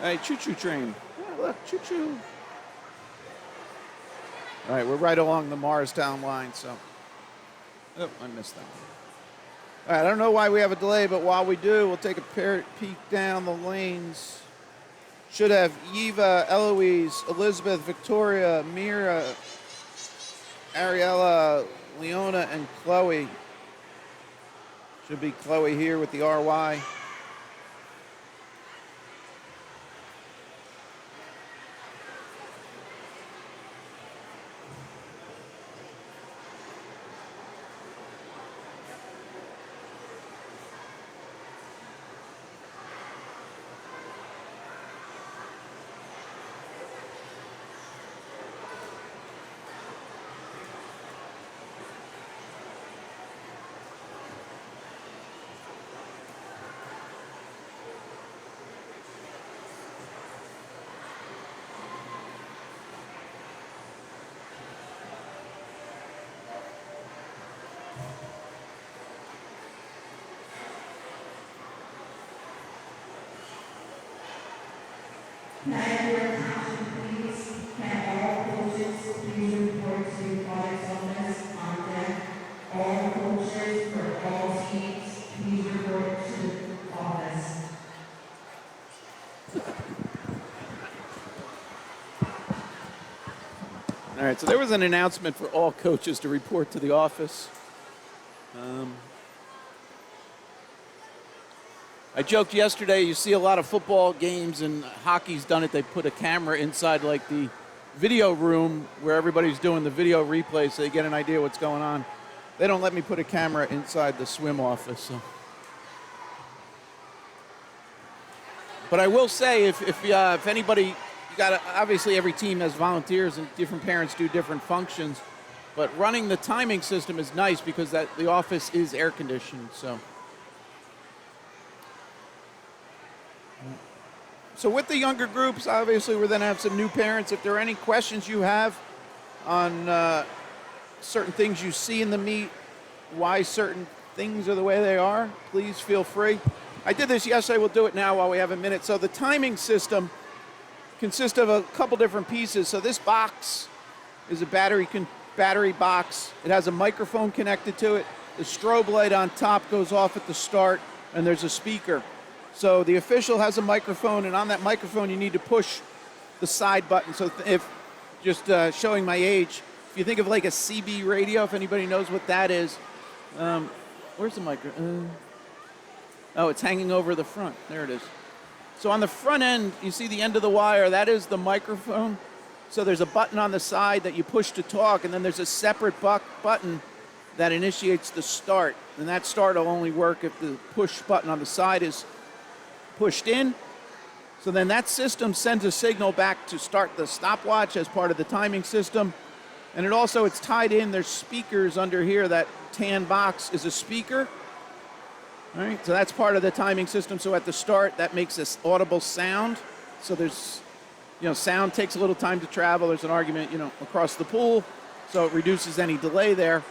Hey, choo-choo train. Yeah, look, choo-choo. All right, we're right along the Morristown line, so. Oh, I missed that one. All right, I don't know why we have a delay, but while we do, we'll take a peek down the lanes. Should have Eva, Eloise, Elizabeth, Victoria, Mira, Ariella, Leona, and Chloe. Should be Chloe here with the RY.
Can I have your attention, please? Can all coaches please report to Product's office on deck? All coaches for all teams, please report to the office.
All right, so there was an announcement for all coaches to report to the office. I joked yesterday, you see a lot of football games, and hockey's done it. They put a camera inside like the video room where everybody's doing the video replay so they get an idea what's going on. They don't let me put a camera inside the swim office. So. But I will say, if anybody, you got obviously every team has volunteers and different parents do different functions, but running the timing system is nice because the office is air conditioned. So with the younger groups, obviously we're going to have some new parents. If there are any questions you have on certain things you see in the meet, why certain things are the way they are, please feel free. I did this yesterday, we'll do it now while we have a minute. So the timing system consist of a couple different pieces. So this box is a battery box. It has a microphone connected to it. The strobe light on top goes off at the start, and there's a speaker. So the official has a microphone, and on that microphone you need to push the side button. So if, just showing my age, if you think of like a CB radio, if anybody knows what that is, where's the microphone? Oh, it's hanging over the front. There it is. So on the front end, you see the end of the wire, that is the microphone. So there's a button on the side that you push to talk, and then there's a separate button that initiates the start. And that start will only work if the push button on the side is pushed in. So then that system sends a signal back to start the stopwatch as part of the timing system. And it's tied in, there's speakers under here. That tan box is a speaker. All right, so that's part of the timing system. So at the start, that makes this audible sound. So there's, sound takes a little time to travel. There's an argument, across the pool. So it reduces any delay there.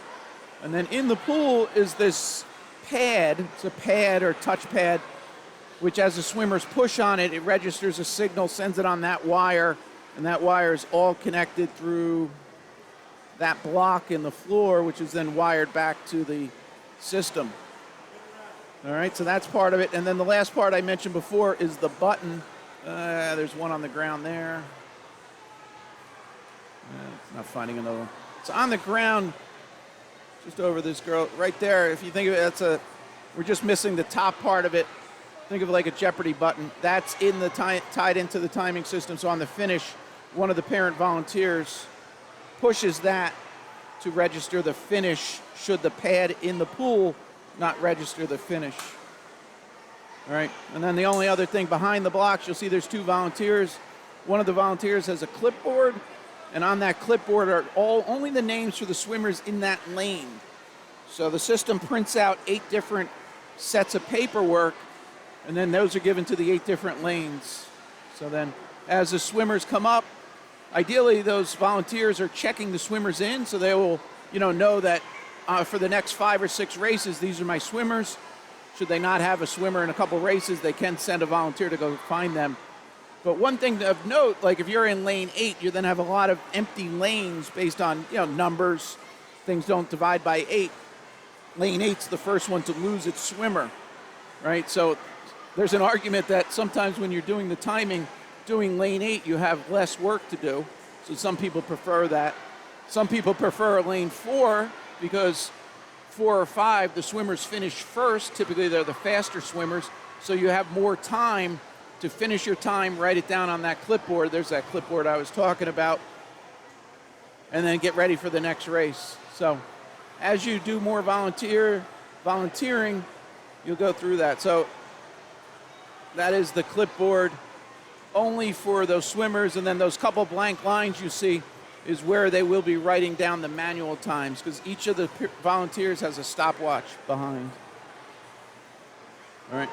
And then in the pool is this pad. It's a pad or touch pad, which as the swimmers push on it, it registers a signal, sends it on that wire, and that wire is all connected through that block in the floor, which is then wired back to the system. All right, so that's part of it. And then the last part I mentioned before is the button. There's one on the ground there. It's not finding another one. So on the ground, just over this girl, right there, if you think of it, we're just missing the top part of it. Think of it like a Jeopardy button. That's in the tied into the timing system. So on the finish, one of the parent volunteers pushes that to register the finish should the pad in the pool not register the finish. All right, and then the only other thing behind the blocks, you'll see there's two volunteers. One of the volunteers has a clipboard, and on that clipboard are only the names for the swimmers in that lane. So the system prints out 8 different sets of paperwork, and then those are given to the 8 different lanes. So then as the swimmers come up, ideally those volunteers are checking the swimmers in, so they will know that for the next 5 or 6 races, these are my swimmers. Should they not have a swimmer in a couple races, they can send a volunteer to go find them. But one thing of note, like if you're in lane 8, you then have a lot of empty lanes based on numbers. Things don't divide by 8. Lane 8's the first one to lose its swimmer, right? So there's an argument that sometimes when you're doing the timing, doing lane 8, you have less work to do. So some people prefer that. Some people prefer lane 4 because 4 or 5, the swimmers finish first. Typically, they're the faster swimmers, so you have more time to finish your time, write it down on that clipboard. There's that clipboard I was talking about, and then get ready for the next race. So as you do more volunteering, you'll go through that. So that is the clipboard only for those swimmers, and then those couple blank lines you see is where they will be writing down the manual times, because each of the volunteers has a stopwatch behind. All right.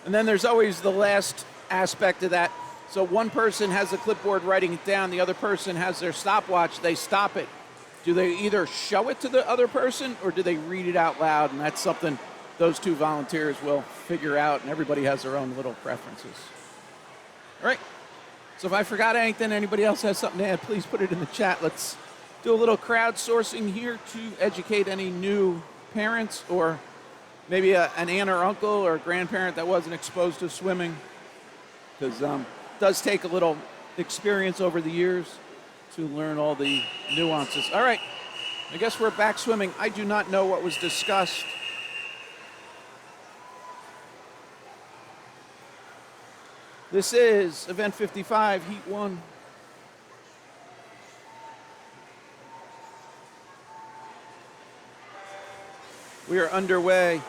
And then there's always the last aspect of that. So one person has a clipboard writing it down, the other person has their stopwatch, they stop it. Do they either show it to the other person or do they read it out loud? And that's something those 2 volunteers will figure out, and everybody has their own little preferences. All right. So if I forgot anything, anybody else has something to add, please put it in the chat. Let's do a little crowdsourcing here to educate any new parents or maybe an aunt or uncle or grandparent that wasn't exposed to swimming, because it does take a little experience over the years to learn all the nuances. All right, I guess we're back swimming. I do not know what was discussed. This is Event 55, Heat 1. We are underway.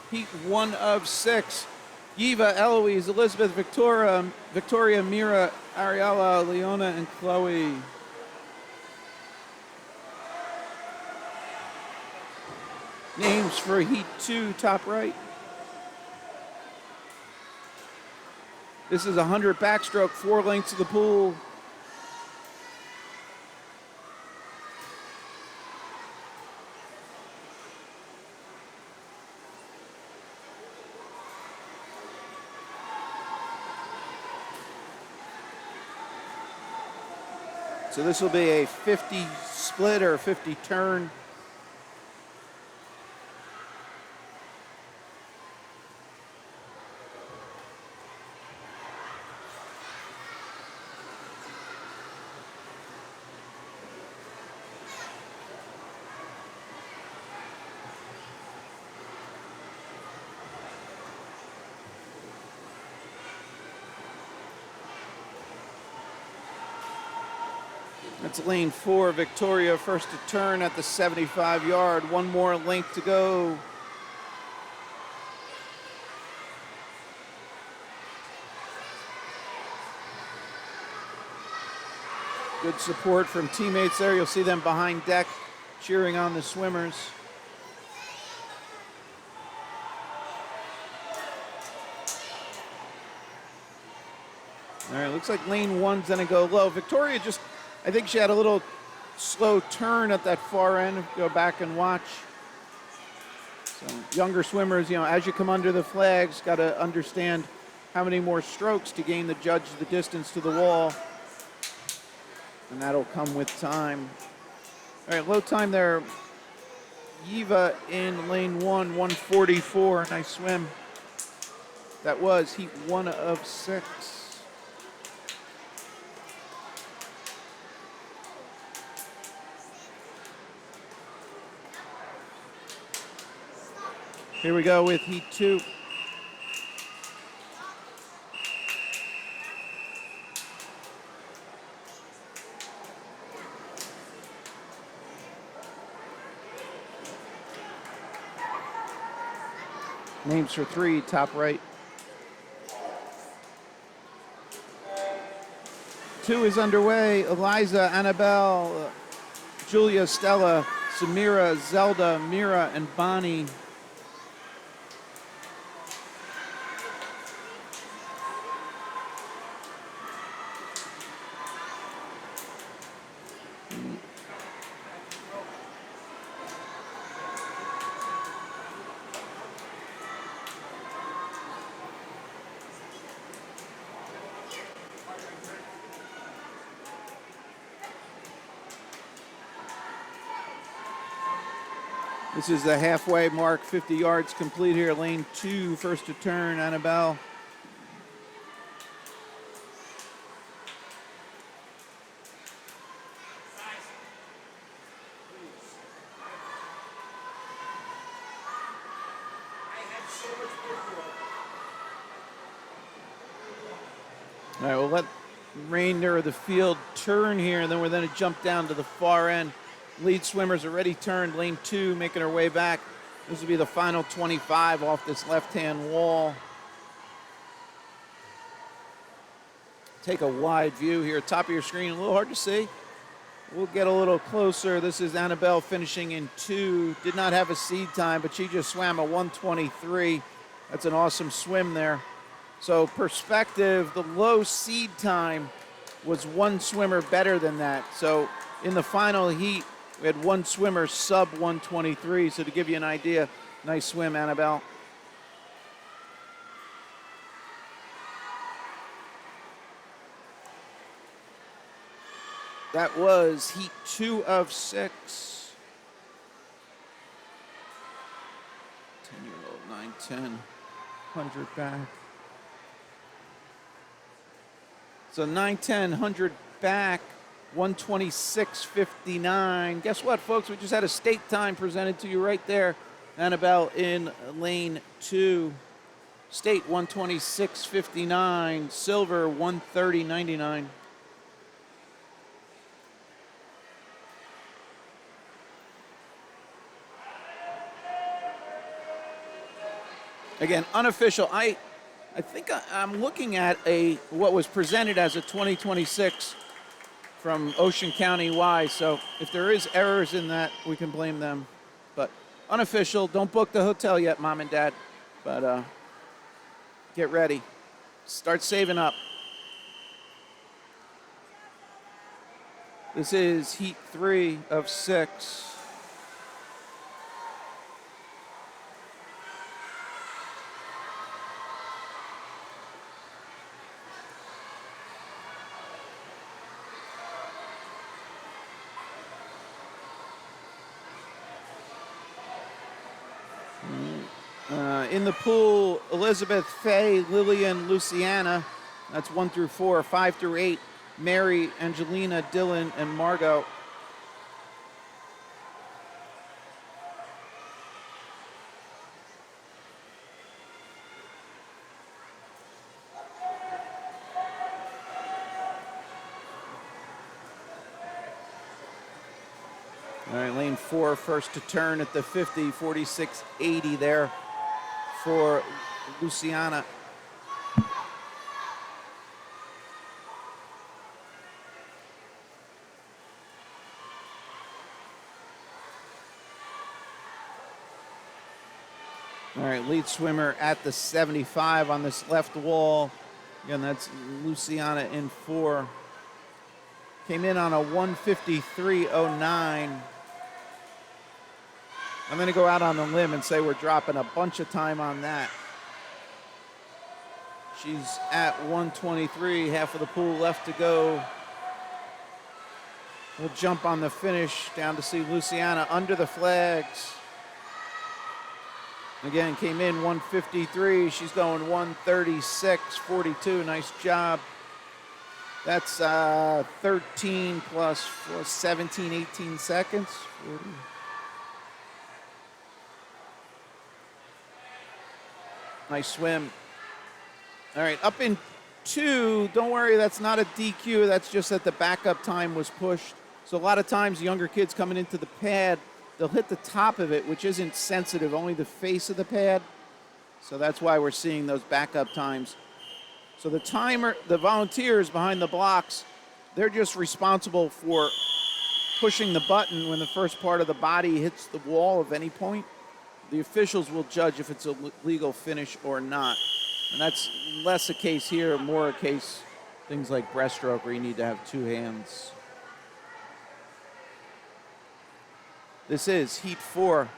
Heat 1 of 6. Yiva, Eloise, Elizabeth, Victoria, Mira, Ariella, Leona, and Chloe. Names for Heat 2, top right. This is 100 backstroke, 4 lengths of the pool. So this will be a 50 split or 50 turn. That's lane 4, Victoria, first to turn at the 75-yard. One more length to go. Good support from teammates there. You'll see them behind deck cheering on the swimmers. All right, looks like lane 1's gonna go low. Victoria just, I think she had a little slow turn at that far end. Go back and watch. So younger swimmers, you know, as you come under the flags, got to understand how many more strokes to gain the judge the distance to the wall. And that'll come with time. All right, low time there. Yiva in lane 1, 1:44. Nice swim. That was heat 1 of 6. Here we go with heat 2. Names for 3, top right. 2 is underway. Eliza, Annabelle, Julia, Stella, Samira, Zelda, Mira, and Bonnie. This is the halfway mark, 50 yards complete here. Lane 2, first to turn, Annabelle. All right, we'll let remainder of the field turn here, and then we're going to jump down to the far end. Lead swimmers already turned, lane 2, making her way back. This will be the final 25 off this left-hand wall. Take a wide view here, top of your screen, a little hard to see. We'll get a little closer. This is Annabelle finishing in 2. Did not have a seed time, but she just swam a 1:23. That's an awesome swim there. So perspective, the low seed time was one swimmer better than that. So in the final heat, we had one swimmer sub 1:23. So to give you an idea, nice swim, Annabelle. That was heat 2 of 6. 10-year-old, 9:10, 100 back. So 9:10, 100 back, 1:26.59. Guess what, folks? We just had a state time presented to you right there. Annabelle in lane 2. State 1:26.59. Silver 1:30.99. Again, unofficial. I think I'm looking at what was presented as a 2026 from Ocean County Y. So if there is errors in that, we can blame them. But unofficial. Don't book the hotel yet, Mom and Dad. But get ready. Start saving up. This is heat 3 of 6. In the pool, Elizabeth, Faye, Lillian, Luciana. That's 1 through 4. 5 through 8, Mary, Angelina, Dylan, and Margot. All right, lane 4, first to turn at the 50, 46.80 there for Luciana. All right, lead swimmer at the 75 on this left wall. Again, that's Luciana in 4. Came in on a 1:53.09. I'm going to go out on a limb and say we're dropping a bunch of time on that. She's at 1:23, half of the pool left to go. We'll jump on the finish down to see Luciana under the flags. Again, came in 1:53. She's going 1:36.42. Nice job. That's 13 plus 17, 18 seconds. 40. Nice swim. All right, up in 2. Don't worry, that's not a DQ. That's just that the backup time was pushed. So a lot of times, younger kids coming into the pad, they'll hit the top of it, which isn't sensitive, only the face of the pad. So that's why we're seeing those backup times. So the timer, the volunteers behind the blocks, they're just responsible for pushing the button when the first part of the body hits the wall of any point. The officials will judge if it's a legal finish or not. And that's less a case here, more a case, things like breaststroke where you need to have 2 hands. This is heat 4.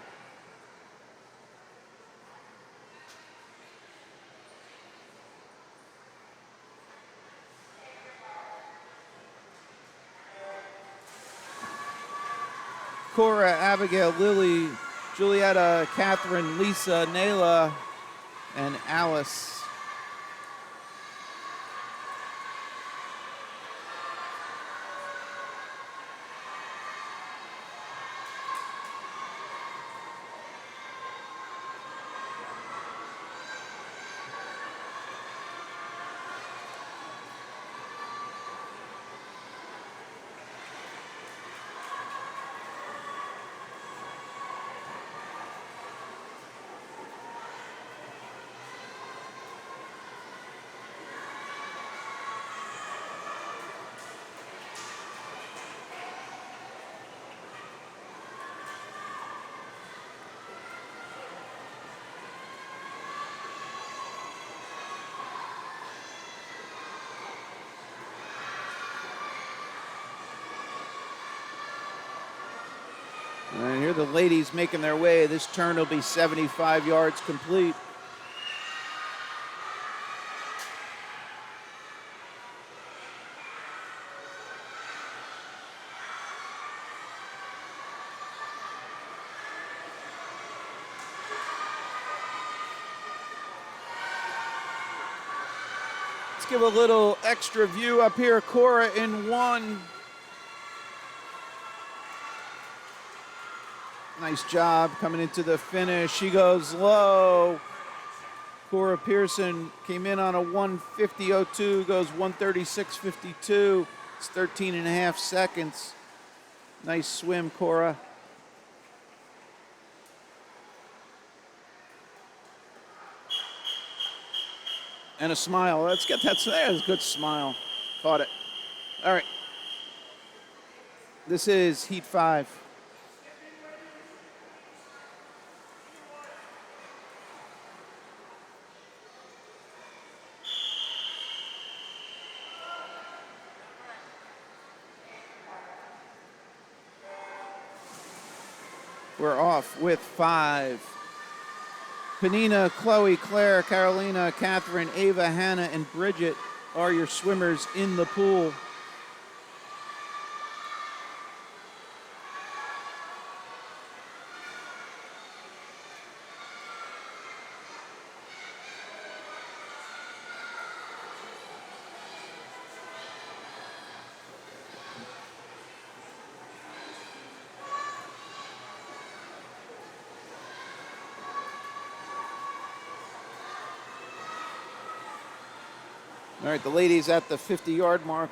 Cora, Abigail, Lily, Julietta, Catherine, Lisa, Nayla, and Alice. And here the ladies making their way. This turn will be 75 yards complete. Let's give a little extra view up here. Cora in 1. Nice job coming into the finish. She goes low. Cora Pearson came in on a 1:50.02, goes 1:36.52. It's 13 and a half seconds. Nice swim, Cora. And a smile. Let's get that. There's a good smile. Caught it. All right. This is heat 5. We're off with 5. Panina, Chloe, Claire, Carolina, Catherine, Ava, Hannah, and Bridget are your swimmers in the pool. All right, the ladies at the 50-yard mark.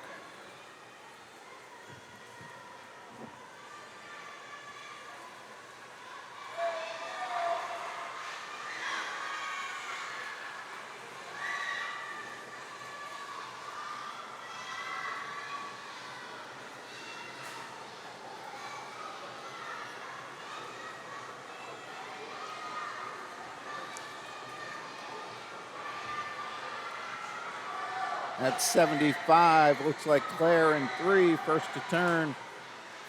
At 75, looks like Claire in 3, first to turn,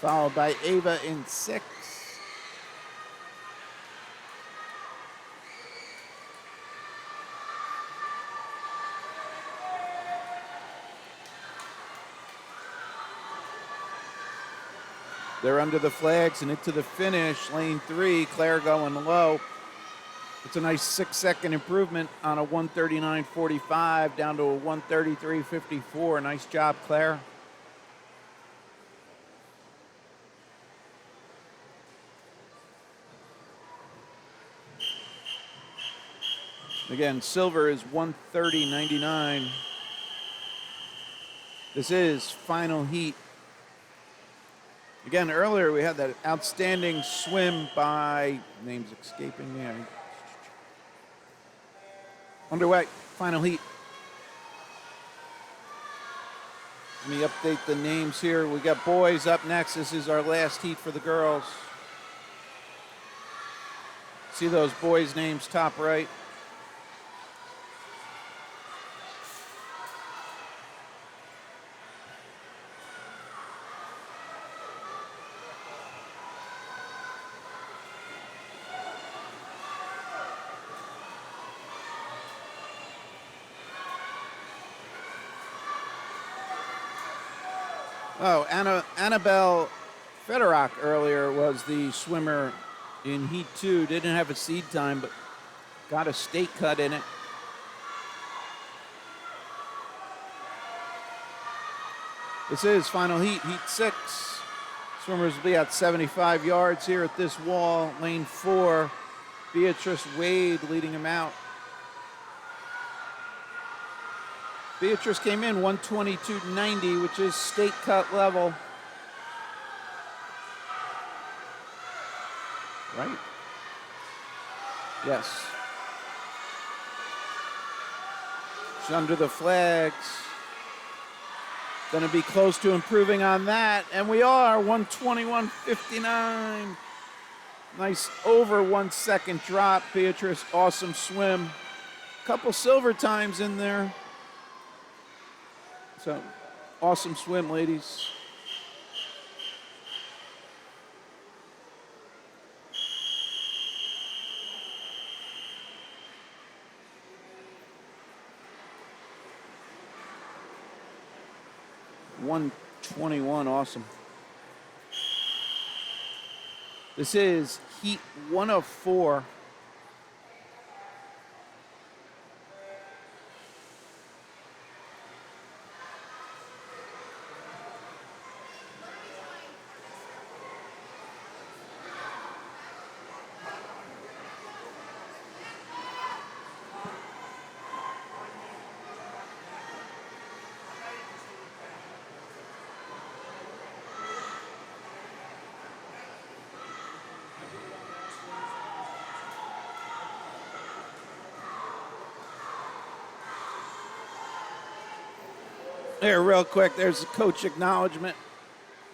followed by Ava in 6. They're under the flags and into the finish. Lane 3, Claire going low. It's a nice 6-second improvement on a 139.45 down to a 133.54. Nice job, Claire. Again, silver is 130.99. This is final heat. Again, earlier we had that outstanding swim by, name's escaping me. Underway, final heat. Let me update the names here. We got boys up next. This is our last heat for the girls. See those boys' names top right? Oh, Annabelle Federock earlier was the swimmer in Heat 2. Didn't have a seed time, but got a state cut in it. This is final heat, Heat 6. Swimmers will be at 75 yards here at this wall. Lane 4, Beatrice Wade leading them out. Beatrice came in 122.90, which is state cut level. Right? Yes. She's under the flags. Going to be close to improving on that, and we are 121.59. Nice over 1 second drop. Beatrice, awesome swim. Couple silver times in there. So, awesome swim, ladies. .121, awesome. This is Heat 1 of 4. Here, real quick, there's a coach acknowledgement.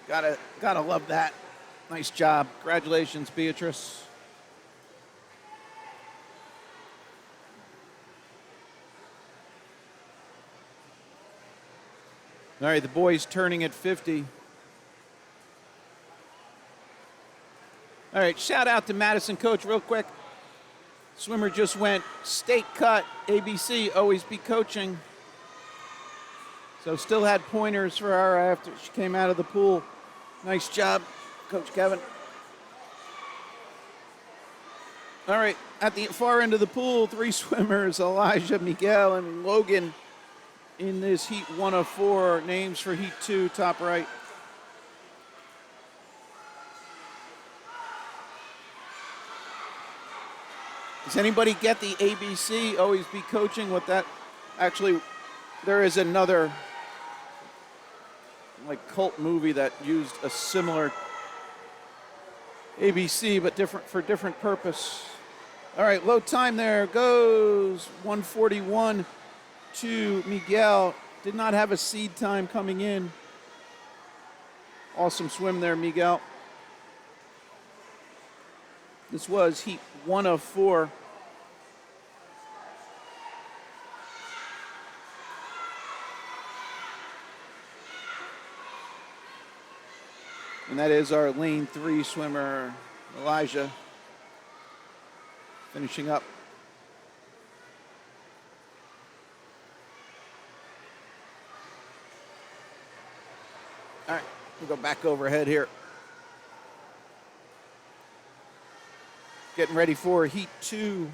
Gotta love that. Nice job. Congratulations, Beatrice. All right, the boys turning at 50. All right, shout out to Madison coach real quick. Swimmer just went state cut, ABC, always be coaching. So still had pointers for her after she came out of the pool. Nice job, Coach Kevin. All right, at the far end of the pool, 3 swimmers, Elijah, Miguel, and Logan in this Heat 1 of 4. Names for Heat 2, top right. Does anybody get the ABC, always be coaching, what that actually There is another like cult movie that used a similar ABC, but different for different purpose. All right, low time there goes 141 to Miguel. Did not have a seed time coming in. Awesome swim there, Miguel. This was heat 1 of 4. And that is our lane 3 swimmer, Elijah, finishing up. All right, we'll go back overhead here. Getting ready for heat 2.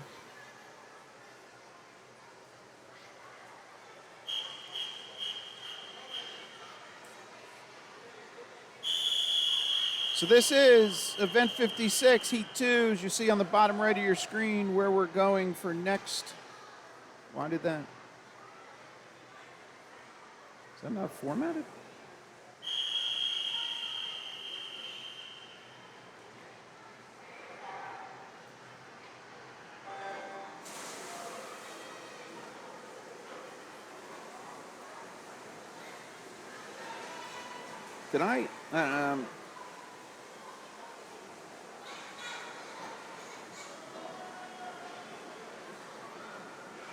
So this is event 56, heat 2, as you see on the bottom right of your screen where we're going for next. Why did that? Is that not formatted? Did I?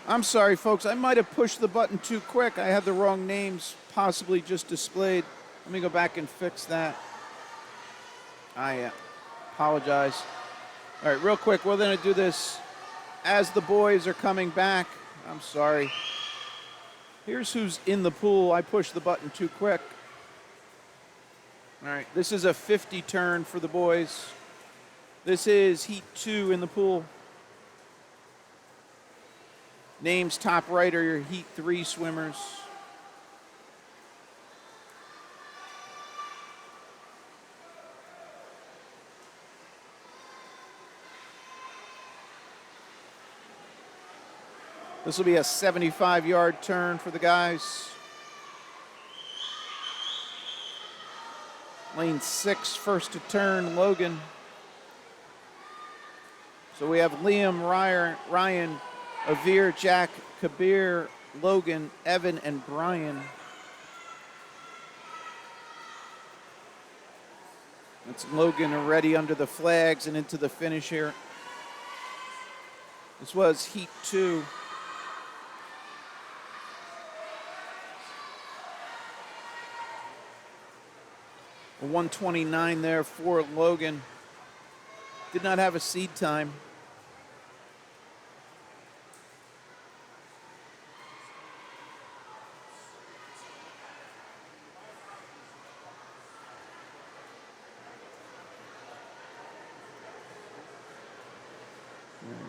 I'm sorry, folks. I might have pushed the button too quick. I had the wrong names possibly just displayed. Let me go back and fix that. I apologize. All right, real quick. We're going to do this as the boys are coming back. I'm sorry. Here's who's in the pool. I pushed the button too quick. All right, this is a 50 turn for the boys. This is heat 2 in the pool. Names top right are your heat 3 swimmers. This will be a 75-yard turn for the guys. Lane 6, first to turn, Logan. So we have Liam, Ryan, Avir, Jack, Kabir, Logan, Evan, and Brian. That's Logan already under the flags and into the finish here. This was heat 2. A 129 there for Logan. Did not have a seed time.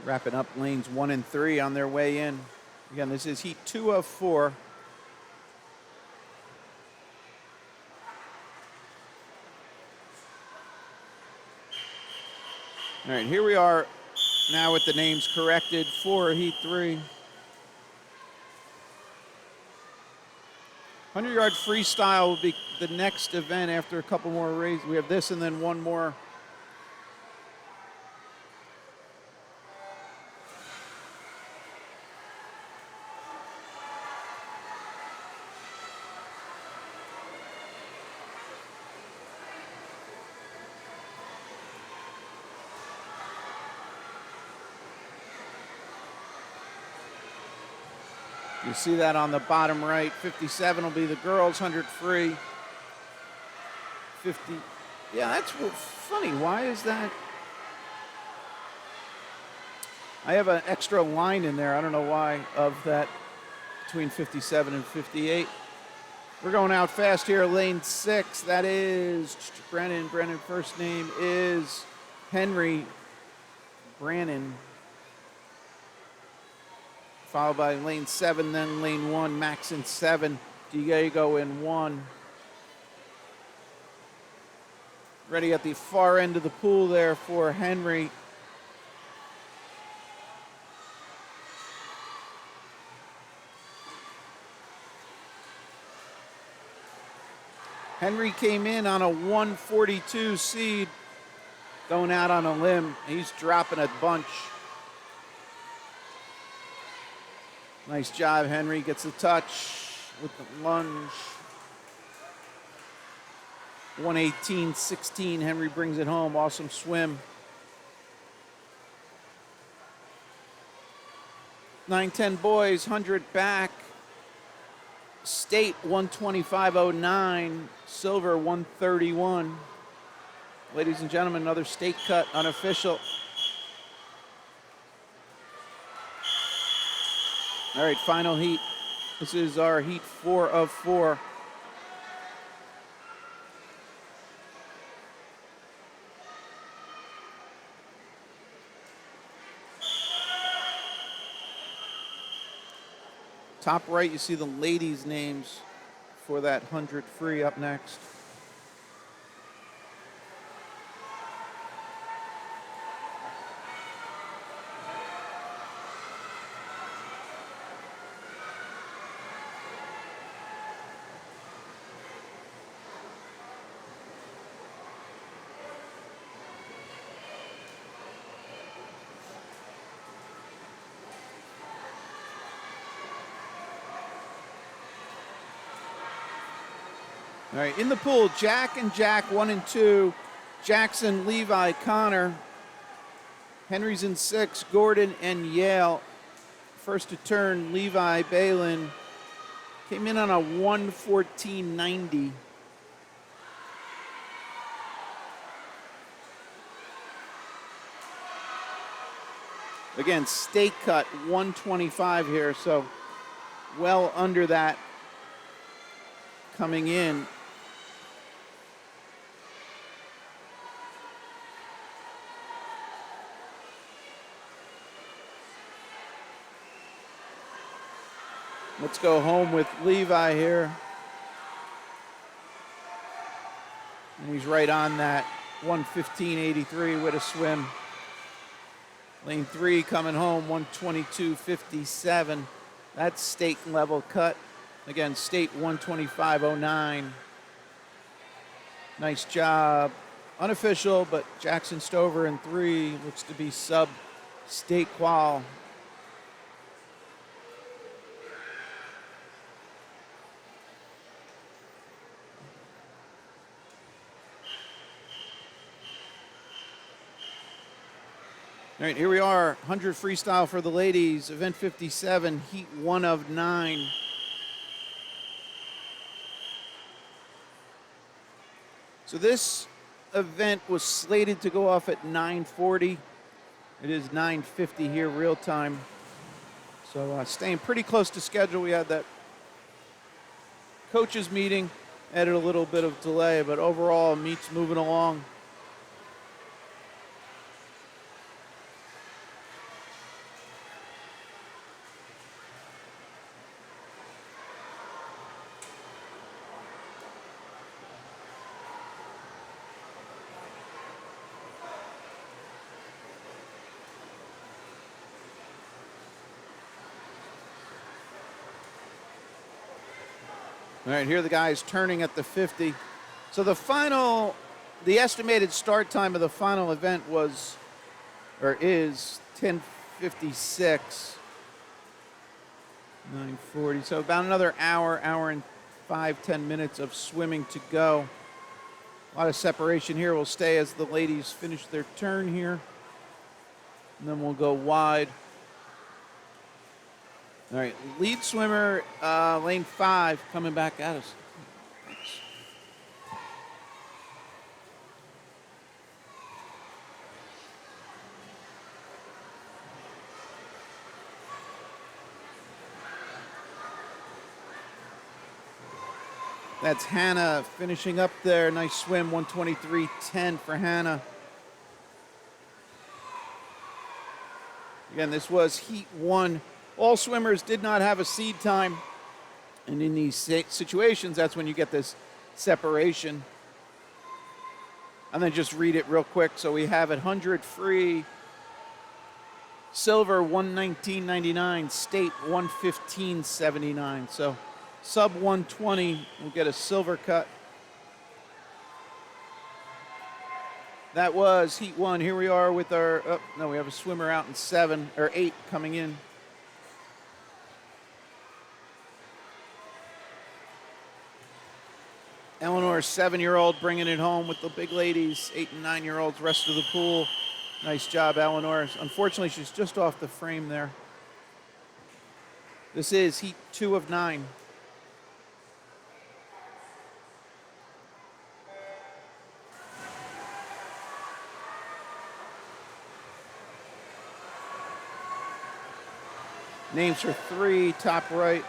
Wrapping up lanes 1 and 3 on their way in. Again, this is heat 2 of 4. All right, here we are now with the names corrected for heat 3. 100-yard freestyle will be the next event after a couple more races. We have this and then one more. You see that on the bottom right. 57 will be the girls' 100 free. 50. Yeah, that's funny. Why is that? I have an extra line in there. I don't know why of that between 57 and 58. We're going out fast here. Lane 6. That is Brennan. Brennan first name is Henry Brannon. Followed by lane 7, then lane 1, Max in 7, Diego in 1. Ready at the far end of the pool there for Henry. Henry came in on a 142 seed, going out on a limb. He's dropping a bunch. Nice job, Henry. Gets a touch with the lunge. 118.16. Henry brings it home. Awesome swim. 9-10 boys, 100 back. State 125.09. Silver 131. Ladies and gentlemen, another state cut, unofficial. All right, final heat. This is our heat 4 of 4. Top right, you see the ladies' names for that 100 free up next. All right, in the pool, Jack and Jack, 1 and 2. Jackson, Levi, Connor. Henry's in 6, Gordon and Yale. First to turn, Levi, Balin. Came in on a 114.90. Again, state cut, 125 here, so well under that coming in. Let's go home with Levi here. And he's right on that 115.83 with a swim. Lane 3 coming home, 122.57. That's state level cut. Again, state 125.09. Nice job. Unofficial, but Jackson Stover in 3 looks to be sub state qual. All right, here we are, 100 freestyle for the ladies, event 57, heat 1 of 9. So this event was slated to go off at 9:40. It is 9:50 here, real time. So staying pretty close to schedule. We had that coaches meeting, added a little bit of delay, but overall, meet's moving along. All right, here are the guys turning at the 50. So the estimated start time of the final event is 10:56. 9:40. So about another hour and 5-10 minutes of swimming to go. A lot of separation here. We'll stay as the ladies finish their turn here. And then we'll go wide. All right, lead swimmer, lane 5, coming back at us. Thanks. That's Hannah finishing up there. Nice swim, 123.10 for Hannah. Again, this was heat 1. All swimmers did not have a seed time. And in these situations, that's when you get this separation. And then just read it real quick. So we have it 100 free, silver 119.99, state 115.79. So sub 120 will get a silver cut. That was heat 1. Here we are with our, oh, no, we have a swimmer out in 7 or 8 coming in. Eleanor, 7-year-old, bringing it home with the big ladies. 8 and 9-year-olds, rest of the pool. Nice job, Eleanor. Unfortunately, she's just off the frame there. This is heat 2 of 9. Names for 3, top right.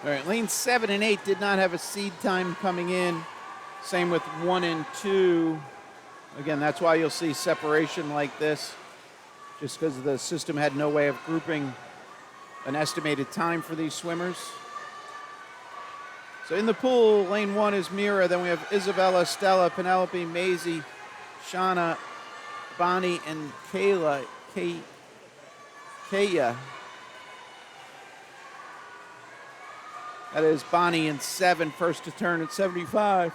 All right, lanes 7 and 8 did not have a seed time coming in. Same with 1 and 2. Again, that's why you'll see separation like this, just because the system had no way of grouping an estimated time for these swimmers. So in the pool, lane 1 is Mira. Then we have Isabella, Stella, Penelope, Maisie, Shauna, Bonnie, and Kaya. That is Bonnie in 7, first to turn at 75.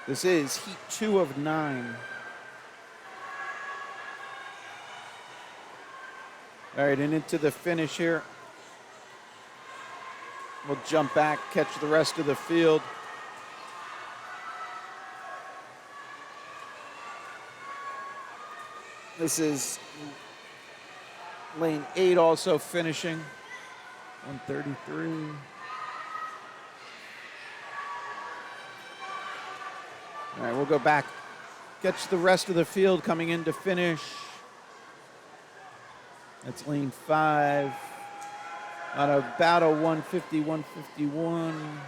This is heat 2 of 9. All right, and into the finish here. We'll jump back, catch the rest of the field. This is lane 8 also finishing. 133. All right, we'll go back, catch the rest of the field coming in to finish. That's lane 5. On about a 150, 151.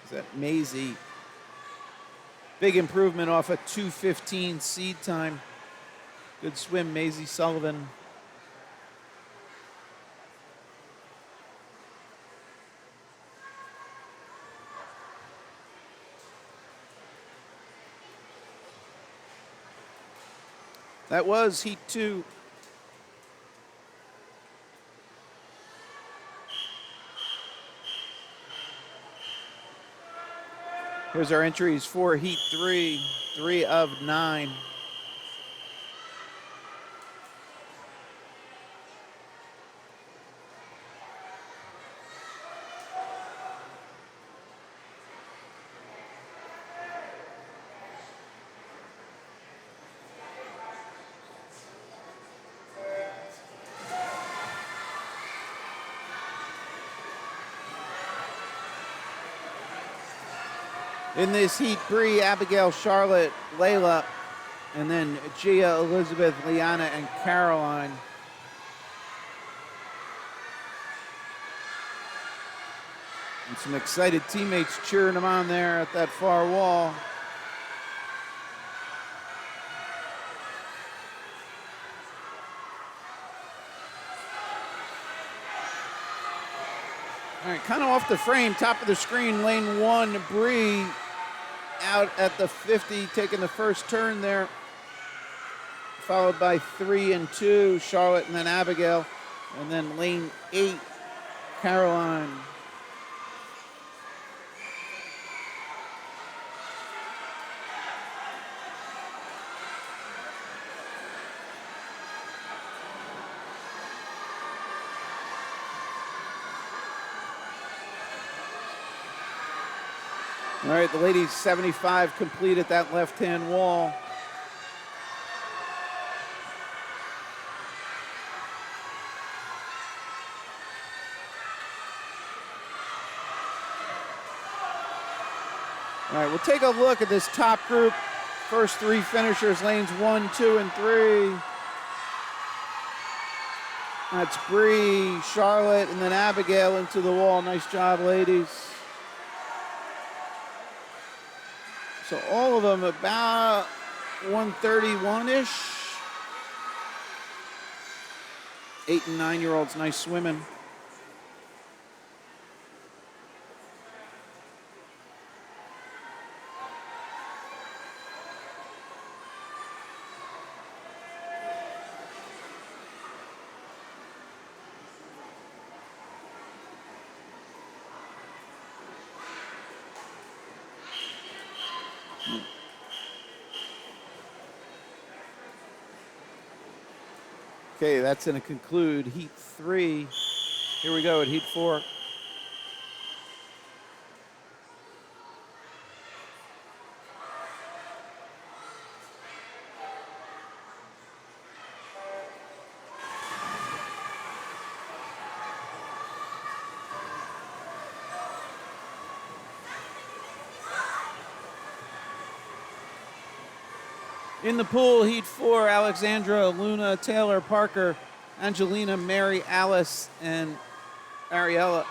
Is that Maisie? Big improvement off a 2:15 seed time. Good swim, Maisie Sullivan. That was heat 2. Here's our entries for heat 3, 3 of 9. In this heat, Bree, Abigail, Charlotte, Layla, and then Gia, Elizabeth, Liana, and Caroline. And some excited teammates cheering them on there at that far wall. All right, kind of off the frame, top of the screen, lane 1, Bree out at the 50, taking the first turn there, followed by 3 and 2, Charlotte and then Abigail, and then lane 8, Caroline. All right, the ladies 75 complete at that left-hand wall. All right, we'll take a look at this top group. First 3 finishers, lanes 1, 2, and 3. That's Bree, Charlotte, and then Abigail into the wall. Nice job, ladies. So all of them about 131-ish. 8 and 9-year-olds, nice swimming. Okay, that's going to conclude heat 3. Here we go at heat 4. In the pool, heat 4, Alexandra, Luna, Taylor, Parker, Angelina, Mary, Alice, and Ariella.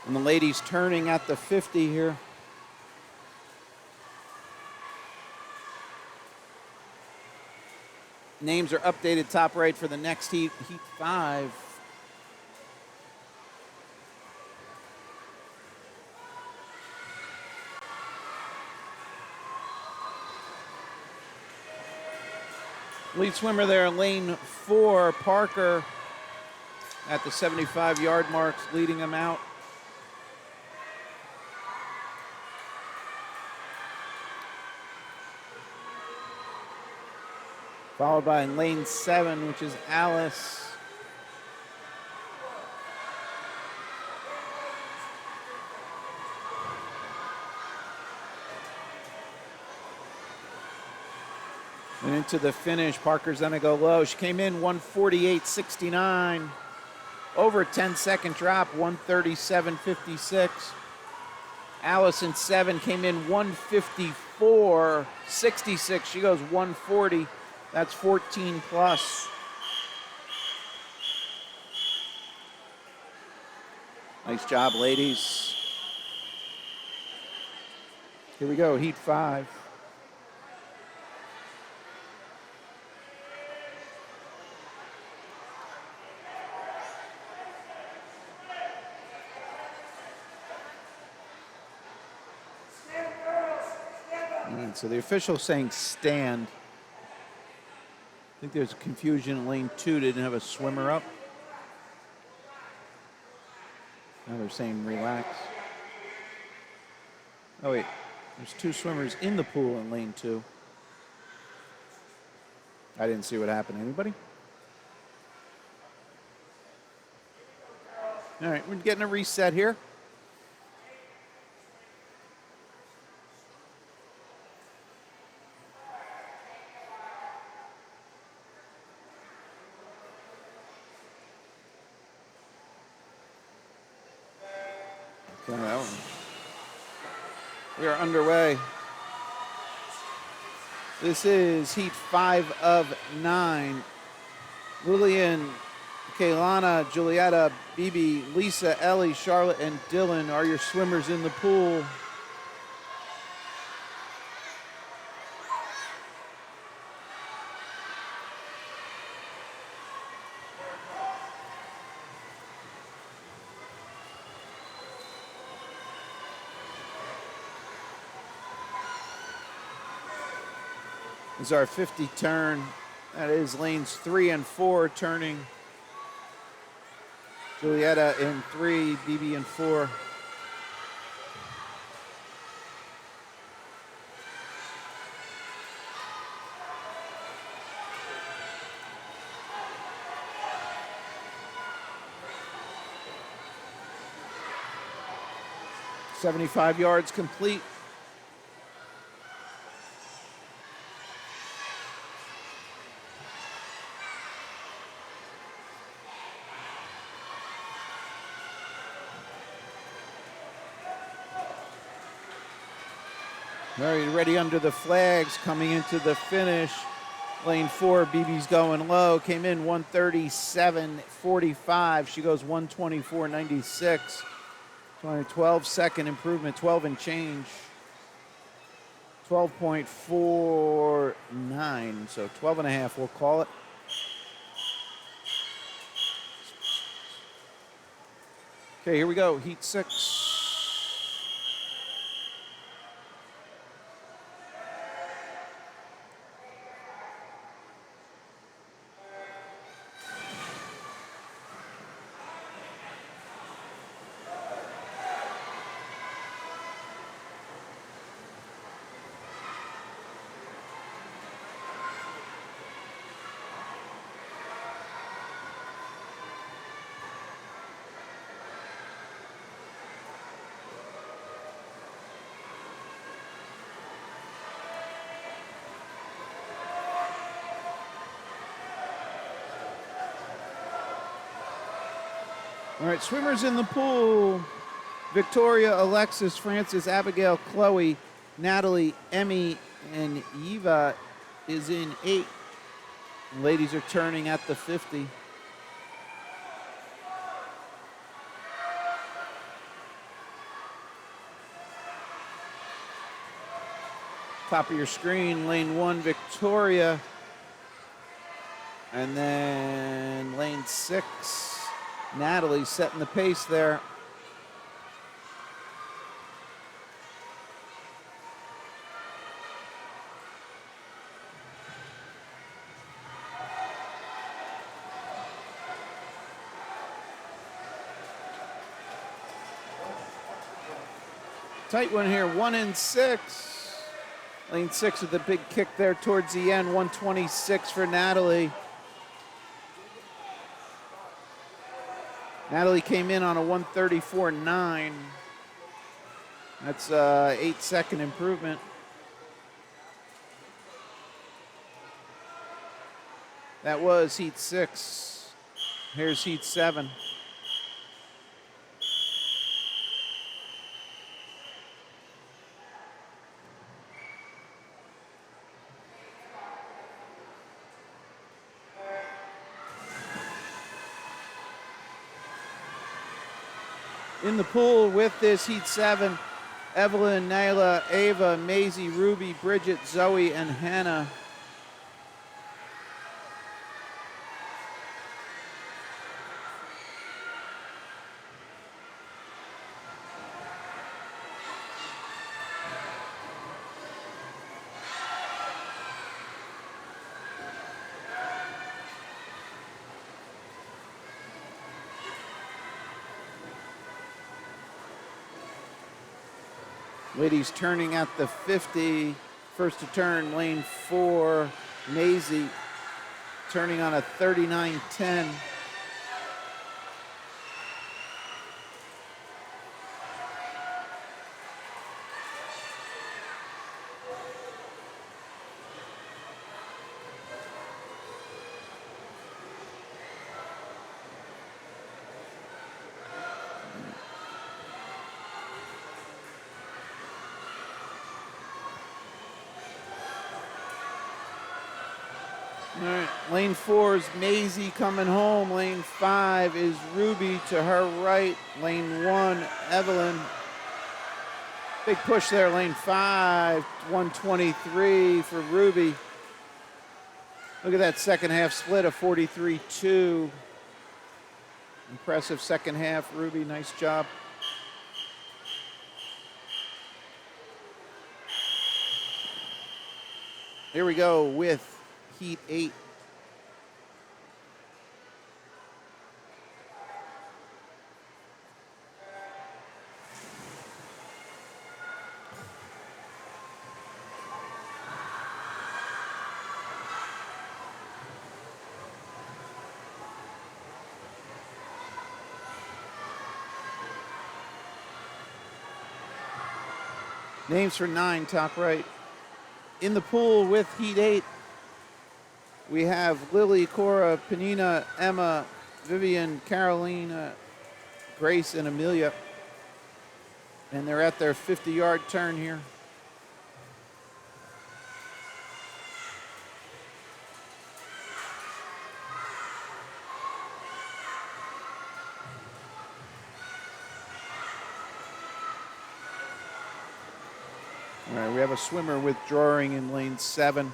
And the ladies turning at the 50 here. Names are updated top right for the next heat, heat 5. Lead swimmer there, lane 4, Parker, at the 75-yard marks, leading them out. Followed by lane 7, which is Alice. And into the finish, Parker's gonna go low. She came in 148.69. Over a 10-second drop, 137.56. Alice in 7 came in 154.66. She goes 140. That's 14 plus. Nice job, ladies. Here we go, heat 5. So the official's saying stand. I think there's confusion in lane 2, didn't have a swimmer up. Now they're saying relax. Oh wait, there's 2 swimmers in the pool in lane 2. I didn't see what happened. Anybody? All right, we're getting a reset here. We are underway. This is heat 5 of 9. Lillian, Kaylana, Julietta, Bibi, Lisa, Ellie, Charlotte, and Dylan are your swimmers in the pool. This is our 50 turn. That is lanes 3 and 4 turning. Julietta in 3, Bibi in 4. "75 yards complete." Very ready under the flags coming into the finish. Lane 4, BB's going low. Came in 137.45. She goes 124.96. 12-second improvement, 12 and change. 12.49, so 12 and a half, we'll call it. Okay, here we go, heat 6. All right, swimmers in the pool. Victoria, Alexis, Frances, Abigail, Chloe, Natalie, Emmy, and Eva is in 8. Ladies are turning at the 50. Top of your screen, lane 1, Victoria. And then lane 6. Natalie setting the pace there. Tight one here, 1 and 6. Lane 6 with a big kick there towards the end, 126 for Natalie. Natalie came in on a 134.9. That's a 8-second improvement. That was heat 6. Here's heat 7. In the pool with this heat 7, Evelyn, Naila, Ava, Maisie, Ruby, Bridget, Zoe, and Hannah. Ladies turning at the 50. First to turn, lane 4, Maisie, turning on a 39.10. All right, lane 4 is Maisie coming home. Lane 5 is Ruby to her right. Lane 1, Evelyn. Big push there, lane 5, 123 for Ruby. Look at that second half split of 43-2. Impressive second half, Ruby, nice job. Here we go with heat 8. Names for 9, top right. In the pool with heat 8. We have Lily, Cora, Panina, Emma, Vivian, Carolina, Grace, and Amelia. And they're at their 50-yard turn here. All right, we have a swimmer withdrawing in lane 7.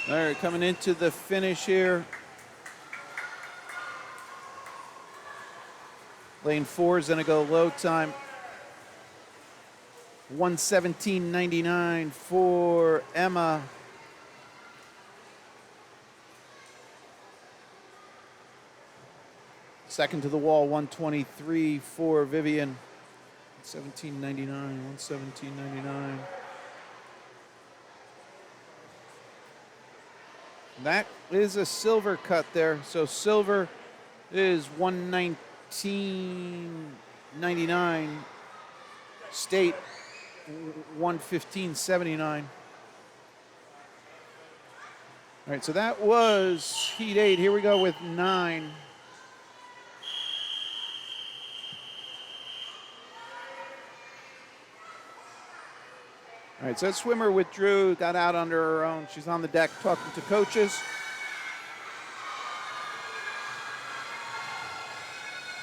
All right, coming into the finish here. Lane 4 is going to go low time. 1:17.99 for Emma. Second to the wall, 1:23 for Vivian. 1:17.99, 1:17.99. That is a silver cut there. So silver is 119.99. State 115.79. All right, so that was heat 8. Here we go with 9. All right, so that swimmer withdrew, got out under her own. She's on the deck talking to coaches.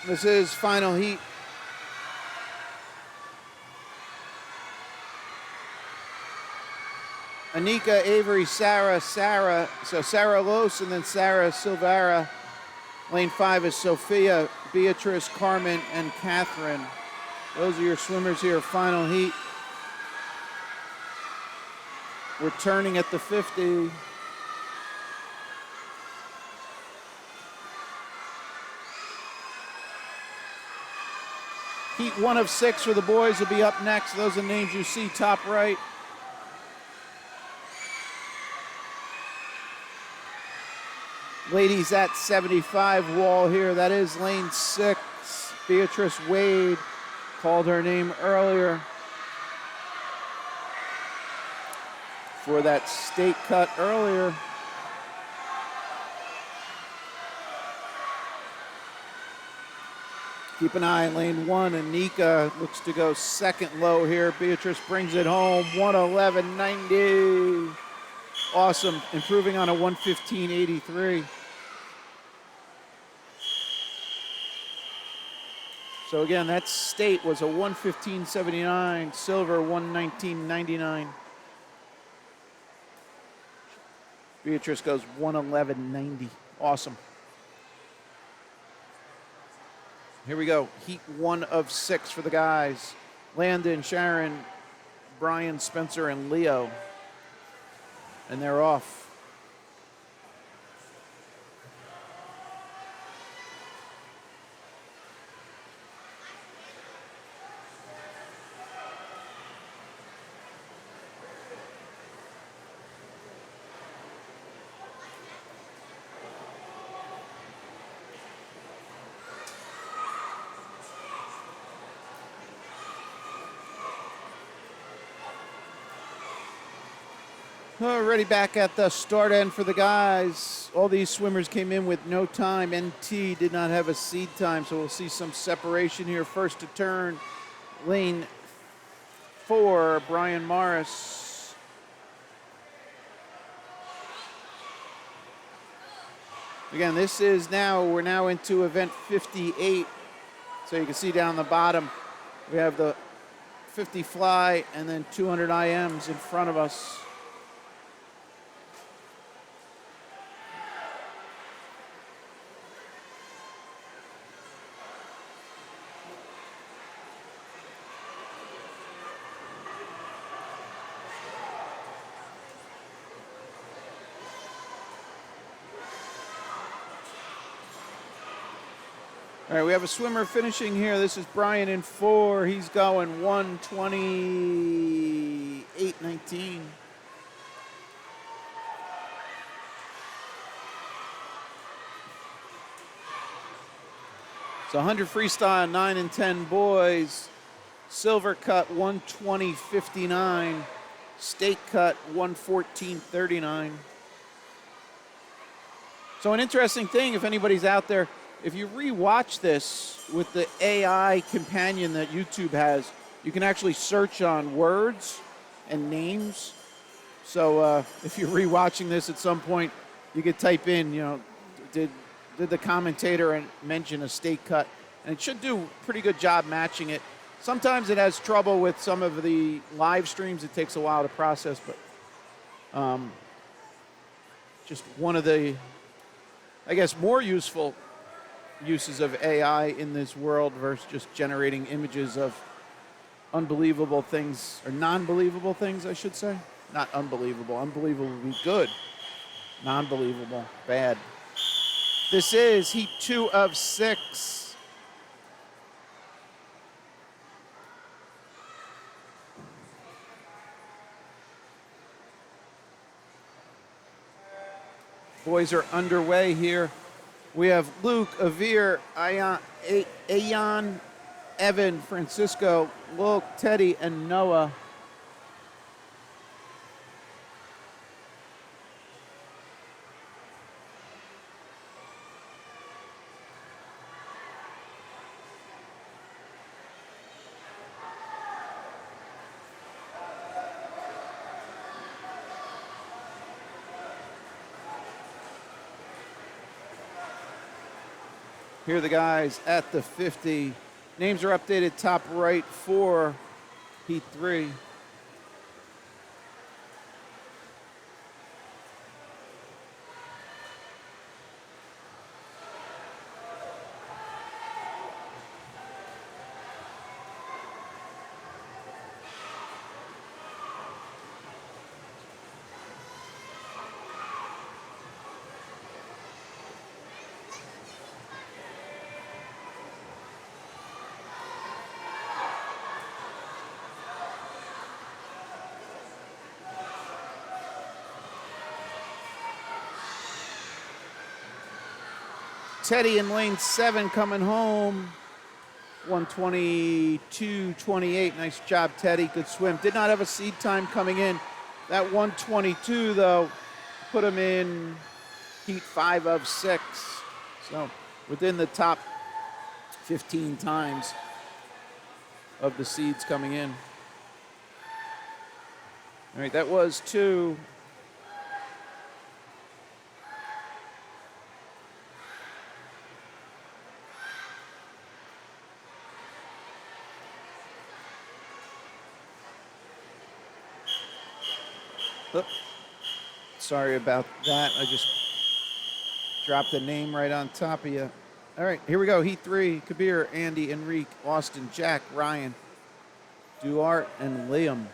This is final heat. Anika, Avery, Sarah. So Sarah Los and then Sarah Silvera. Lane 5 is Sophia, Beatrice, Carmen, and Catherine. Those are your swimmers here, final heat. Returning at the 50. Heat 1 of 6 for the boys will be up next. Those are the names you see top right. Ladies at 75 wall here. That is lane 6. Beatrice Wade called her name earlier for that state cut earlier. Keep an eye on lane 1. Anika looks to go second low here. Beatrice brings it home, 111.90. Awesome, improving on a 115.83. So again, that state was a 115.79, silver 119.99. Beatrice goes 111.90. Awesome. Here we go. Heat 1 of 6 for the guys. Landon, Sharon, Brian, Spencer, and Leo. And they're off. Already back at the start end for the guys. All these swimmers came in with no time. NT did not have a seed time, so we'll see some separation here. First to turn, lane 4, Brian Morris. Again, this is we're now into event 58. So you can see down the bottom, we have the 50 fly and then 200 IMs in front of us. All right, we have a swimmer finishing here. This is Brian in 4. He's going 1:28.19. So 100 freestyle, 9 and 10 boys. Silver cut 1:20.59. State cut 1:14.39. So an interesting thing, if anybody's out there, if you rewatch this with the AI companion that YouTube has, you can actually search on words and names. So if you're rewatching this at some point, you could type in, did the commentator mention a steak cut? And it should do a pretty good job matching it. Sometimes it has trouble with some of the live streams. It takes a while to process, but just one of the, I guess, more useful uses of AI in this world versus just generating images of unbelievable things, or non-believable things, I should say. Not unbelievable. Unbelievable would be good. Non-believable, bad. This is Heat 2 of 6. Boys are underway here. We have Luke, Avir, Ayan, Evan, Francisco, Luke, Teddy, and Noah. Here are the guys at the 50. Names are updated top right for Heat 3. Teddy in lane 7 coming home. 122.28. Nice job, Teddy. Good swim. Did not have a seed time coming in. That 122, though, put him in Heat 5 of 6. So within the top 15 times of the seeds coming in. All right, that was 2. Oh, sorry about that. I just dropped the name right on top of you. All right, here we go. Heat 3. Kabir, Andy, Enrique, Austin, Jack, Ryan, Duarte, and Liam.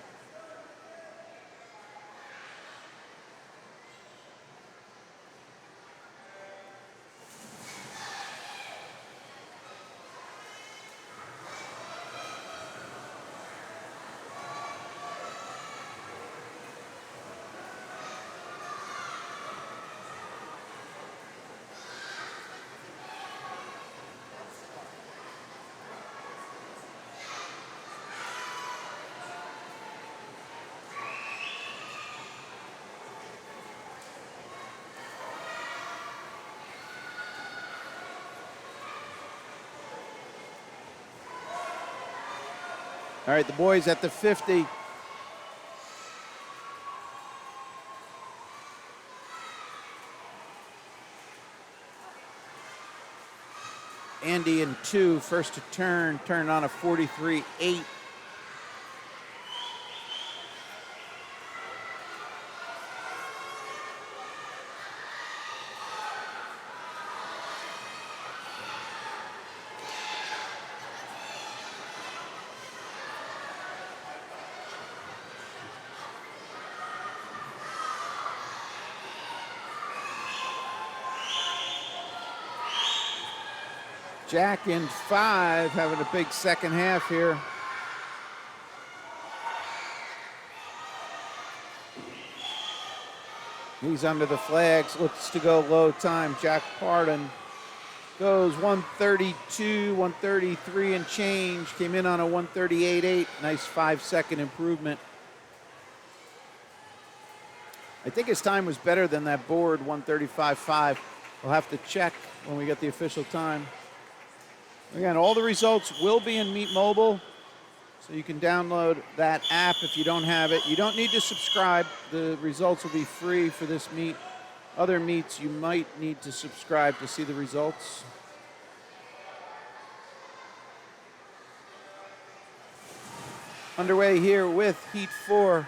All right, the boys at the 50. Andy in 2, first to turn on a 43.8. Jack in 5, having a big second half here. He's under the flags, looks to go low time. Jack Pardon goes 132, 133 and change. Came in on a 138.8. Nice 5-second improvement. I think his time was better than that board, 135.5. We'll have to check when we get the official time. Again, all the results will be in Meet Mobile, So you can download that app if you don't have it. You don't need to subscribe. The results will be free for this meet. Other meets, you might need to subscribe to see the results. Underway here with Heat 4.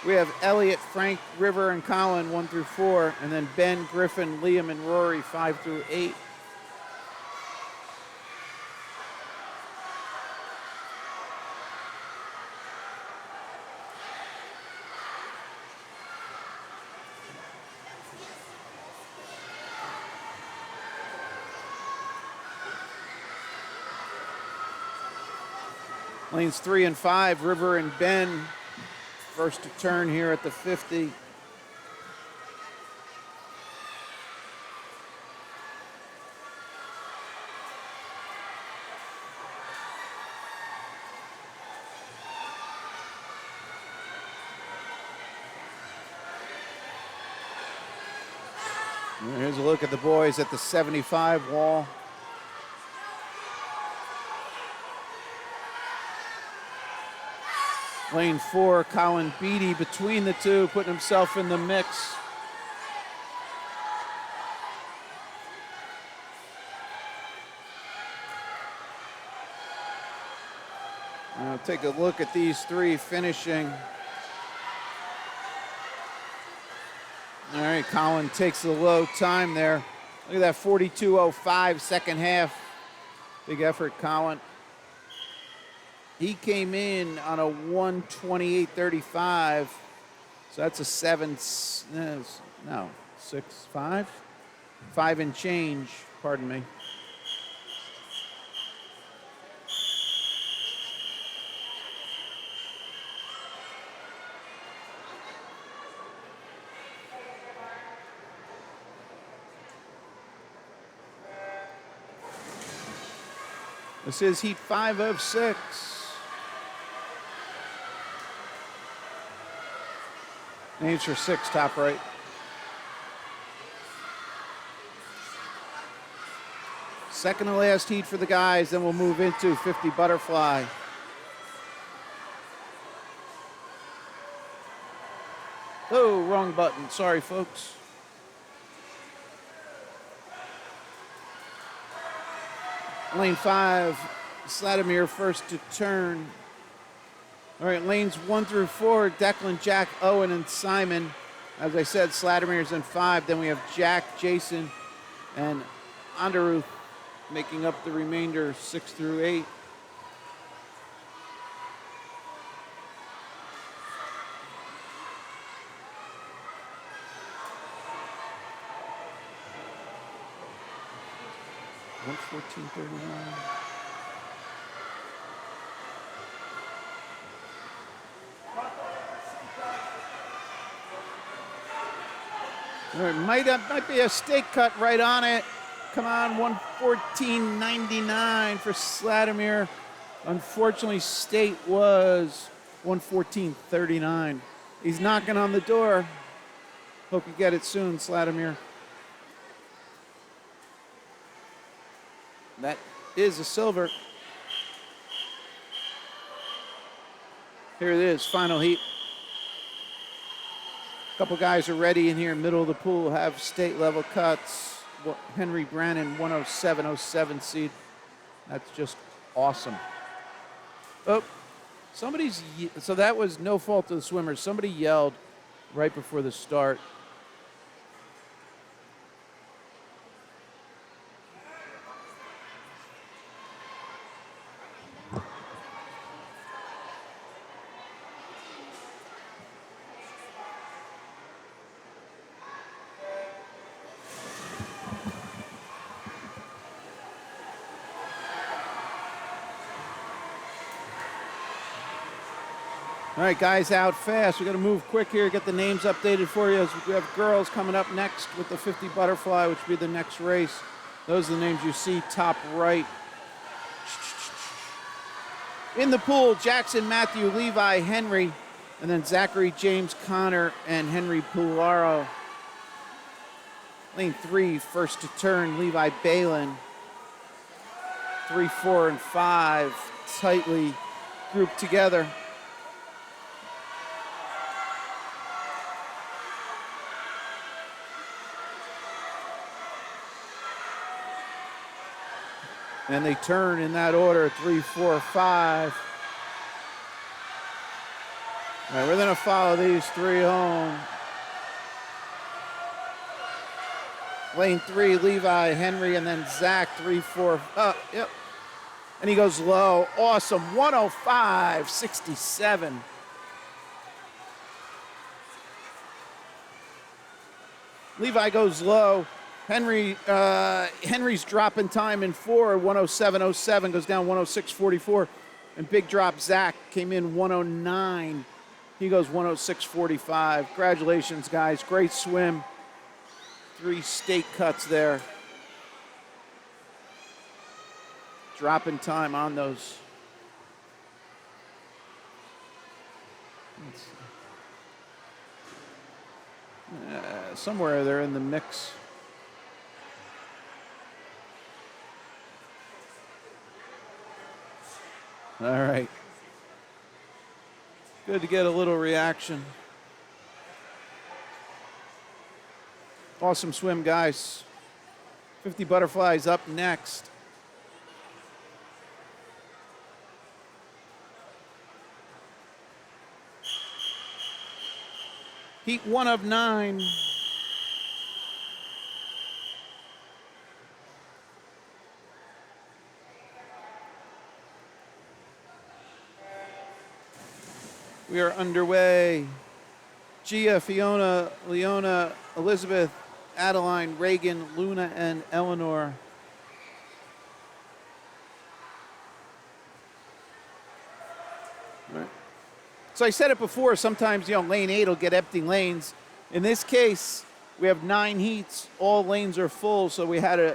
We have Elliot, Frank, River, and Colin, 1 through 4, and then Ben, Griffin, Liam, and Rory, 5 through 8. Lanes 3 and 5, River and Ben, first to turn here at the 50. And here's a look at the boys at the 75 wall. Lane 4, Colin Beatty between the two, putting himself in the mix. Now take a look at these three finishing. All right, Colin takes the low time there. Look at that 42.05 second half. Big effort, Colin. He came in on a 1:28.35, so that's a 6, 5 and change, pardon me. This is Heat 5 of 6. Names for 6, top right. Second to last heat for the guys, then we'll move into 50 butterfly. Oh, wrong button. Sorry, folks. Lane 5, Sladimir first to turn. All right, lanes 1 through 4, Declan, Jack, Owen, and Simon. As I said, Sladimir's in 5. Then we have Jack, Jason, and Anderuth making up the remainder, 6 through 8. $114.39. All right, might be a stake cut right on it. Come on, 114.99 for Sladimir. Unfortunately, state was 114.39. He's knocking on the door. Hope you get it soon, Sladimir. That is a silver. Here it is, final heat. A couple guys are ready in here, middle of the pool, have state level cuts. Henry Brannon, 107.07 seed. That's just awesome. Oh, so that was no fault of the swimmers. Somebody yelled right before the start. All right, guys, out fast. We got to move quick here, get the names updated for you. As we have girls coming up next with the 50 butterfly, which will be the next race. Those are the names you see top right. In the pool, Jackson, Matthew, Levi, Henry, and then Zachary, James, Connor, and Henry Pularo. Lane 3, first to turn, Levi Balin. 3, 4, and 5. tightly grouped together. And they turn in that order, 3, 4, 5. All right, we're gonna follow these 3 home. Lane 3, Levi, Henry, and then Zach, 3, 4, yep. And he goes low, awesome, 105.67. Levi goes low. Henry's dropping time in 4, 107.07, goes down 106.44. And big drop, Zach came in 109. He goes 106.45. Congratulations, guys. Great swim. 3 state cuts there. Dropping time on those. Somewhere they're in the mix. All right. Good to get a little reaction. Awesome swim, guys. 50 butterflies up next. Heat 1 of 9. We are underway. Gia, Fiona, Leona, Elizabeth, Adeline, Reagan, Luna, and Eleanor. All right. So I said it before, sometimes, lane 8 will get empty lanes. In this case, we have 9 heats. All lanes are full, so we had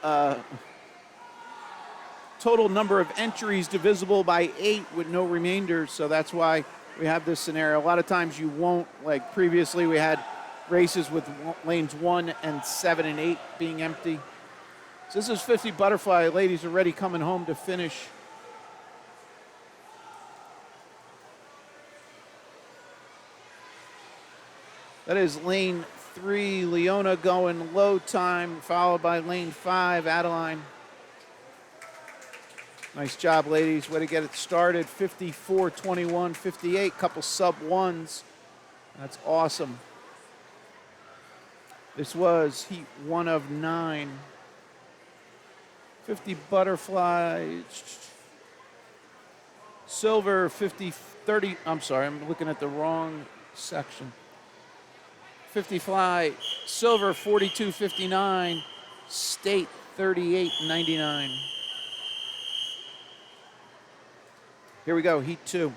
a total number of entries divisible by 8 with no remainders, so that's why we have this scenario. A lot of times you won't, like previously we had races with lanes 1 and 7 and 8 being empty. So this is 50 butterfly. Ladies are ready coming home to finish. That is lane 3, Leona going low time, followed by lane 5, Adeline. Nice job, ladies. Way to get it started. 54-21, 58, couple sub-1s. That's awesome. This was heat 1 of 9. 50 butterflies. Silver 50-30. I'm sorry, I'm looking at the wrong section. 50 fly. Silver 42.59. State 38.99. Here we go, heat 2.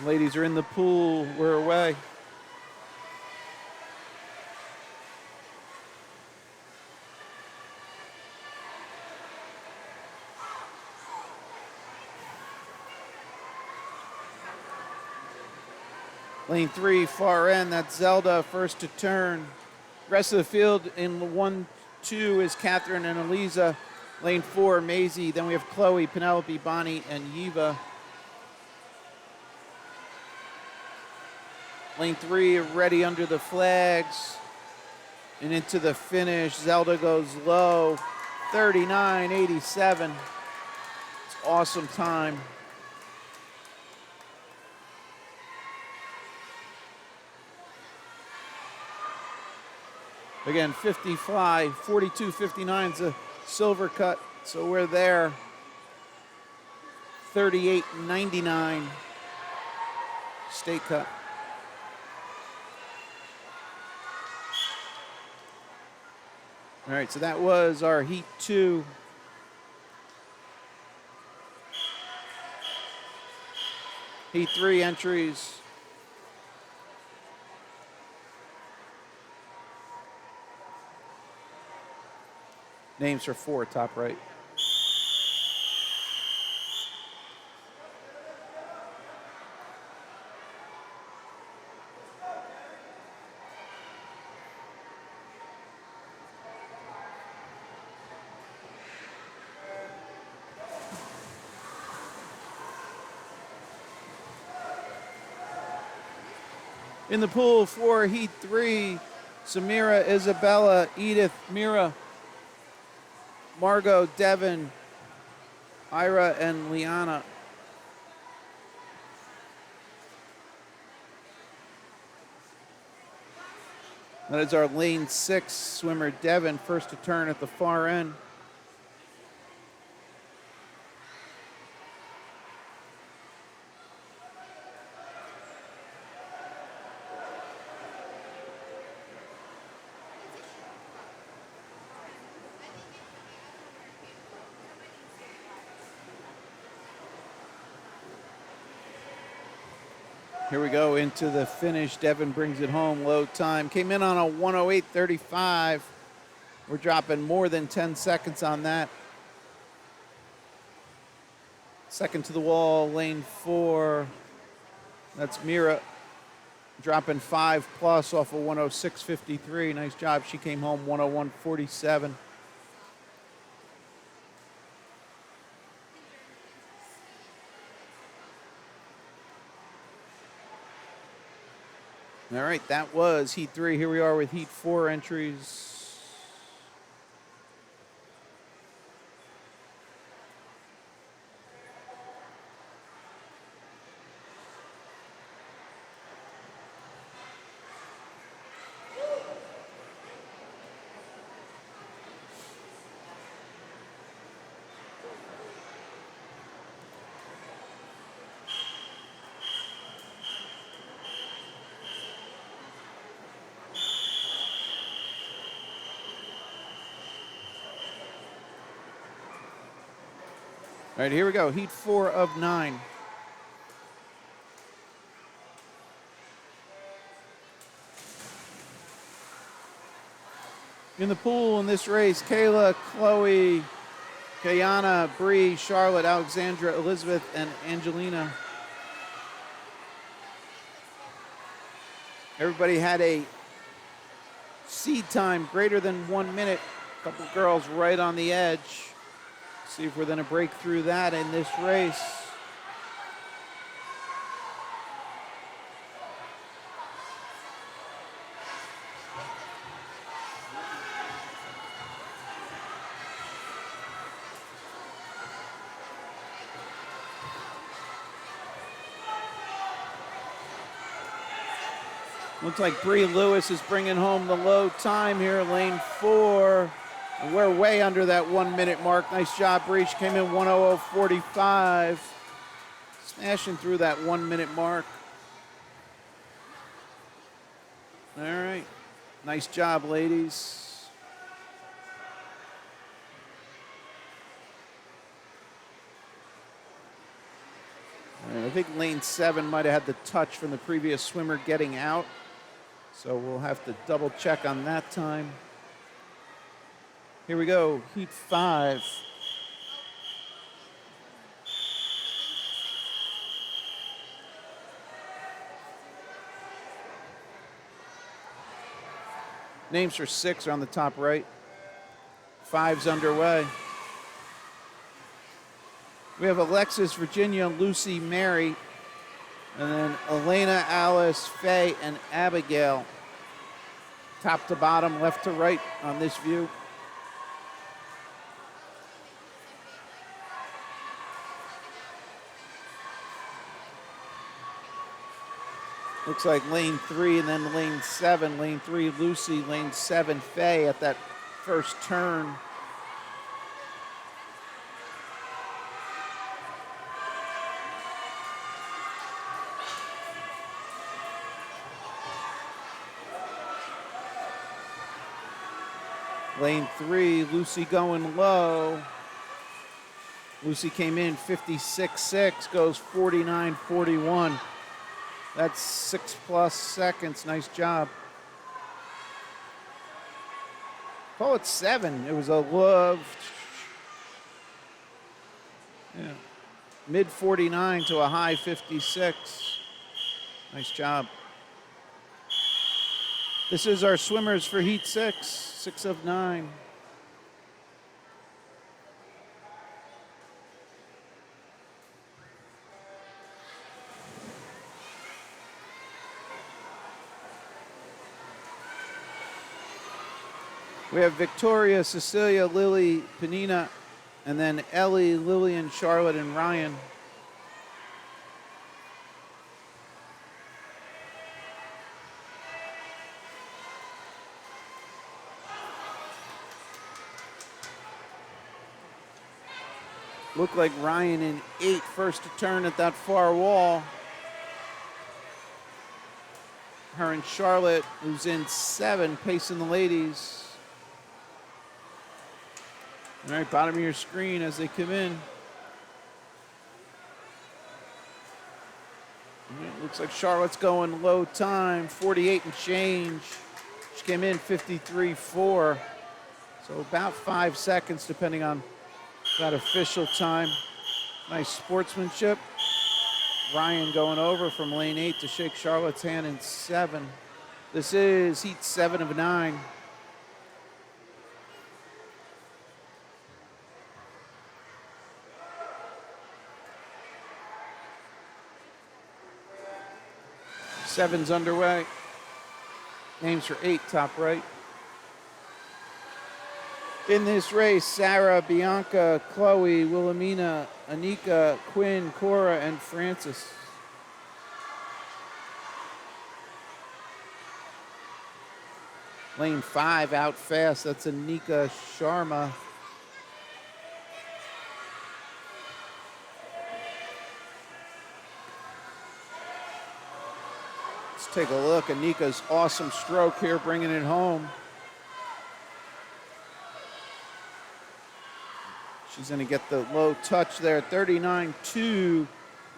Ladies are in the pool, we're away. Lane 3, far end, that's Zelda, first to turn. Rest of the field in 1, 2 is Catherine and Eliza. Lane 4, Maisie. Then we have Chloe, Penelope, Bonnie, and Yiva. Lane 3, ready under the flags. And into the finish, Zelda goes low, 39.87. It's awesome time. Again, 50 fly, 42.59 is a silver cut, so we're there. 38.99 state cut. All right, so that was our heat 2. Heat 3 entries. Names for 4, top right. In the pool for Heat 3, Samira, Isabella, Edith, Mira, Margot, Devin, Ira, and Liana. That is our lane 6 swimmer, Devin, first to turn at the far end. Here we go into the finish. Devin brings it home, low time. Came in on a 108.35. We're dropping more than 10 seconds on that. Second to the wall, lane 4. That's Mira dropping 5 plus off of 106.53. Nice job. She came home 101.47. All right, that was Heat 3. Here we are with Heat 4 entries. All right, here we go. Heat 4 of 9. In the pool in this race, Kayla, Chloe, Kayana, Bree, Charlotte, Alexandra, Elizabeth, and Angelina. Everybody had a seed time greater than 1 minute. A couple girls right on the edge. See if we're going to break through that in this race. Looks like Bree Lewis is bringing home the low time here, lane 4. And we're way under that 1 minute mark. Nice job, Bree. She came in 100.45. Smashing through that 1 minute mark. All right. Nice job, ladies. All right, I think lane 7 might have had the touch from the previous swimmer getting out. So we'll have to double check on that time. Here we go, Heat 5. Names for 6 are on the top right. 5's underway. We have Alexis, Virginia, Lucy, Mary, and then Elena, Alice, Faye, and Abigail. Top to bottom, left to right on this view. Looks like lane 3 and then lane 7. Lane 3, Lucy. Lane 7, Faye at that first turn. Lane 3, Lucy going low. Lucy came in 56.6, goes 49.41. That's 6 plus seconds. Nice job. Call it 7. It was a love. Yeah. Mid 49 to a high 56. Nice job. This is our swimmers for Heat 6, 6 of 9. We have Victoria, Cecilia, Lily, Panina, and then Ellie, Lillian, Charlotte, and Ryan. Looked like Ryan in 8, first to turn at that far wall. Her and Charlotte, who's in 7, pacing the ladies. All right, bottom of your screen as they come in. It looks like Charlotte's going low time, 48 and change. She came in 53.4. So about 5 seconds, depending on that official time. Nice sportsmanship. Ryan going over from lane 8 to shake Charlotte's hand in 7. This is heat 7 of 9. Seven's underway. Names for 8, top right. In this race, Sarah, Bianca, Chloe, Wilhelmina, Anika, Quinn, Cora, and Francis. Lane 5 out fast. That's Anika Sharma. Let's take a look. Anika's awesome stroke here, bringing it home. She's going to get the low touch there. 39.2.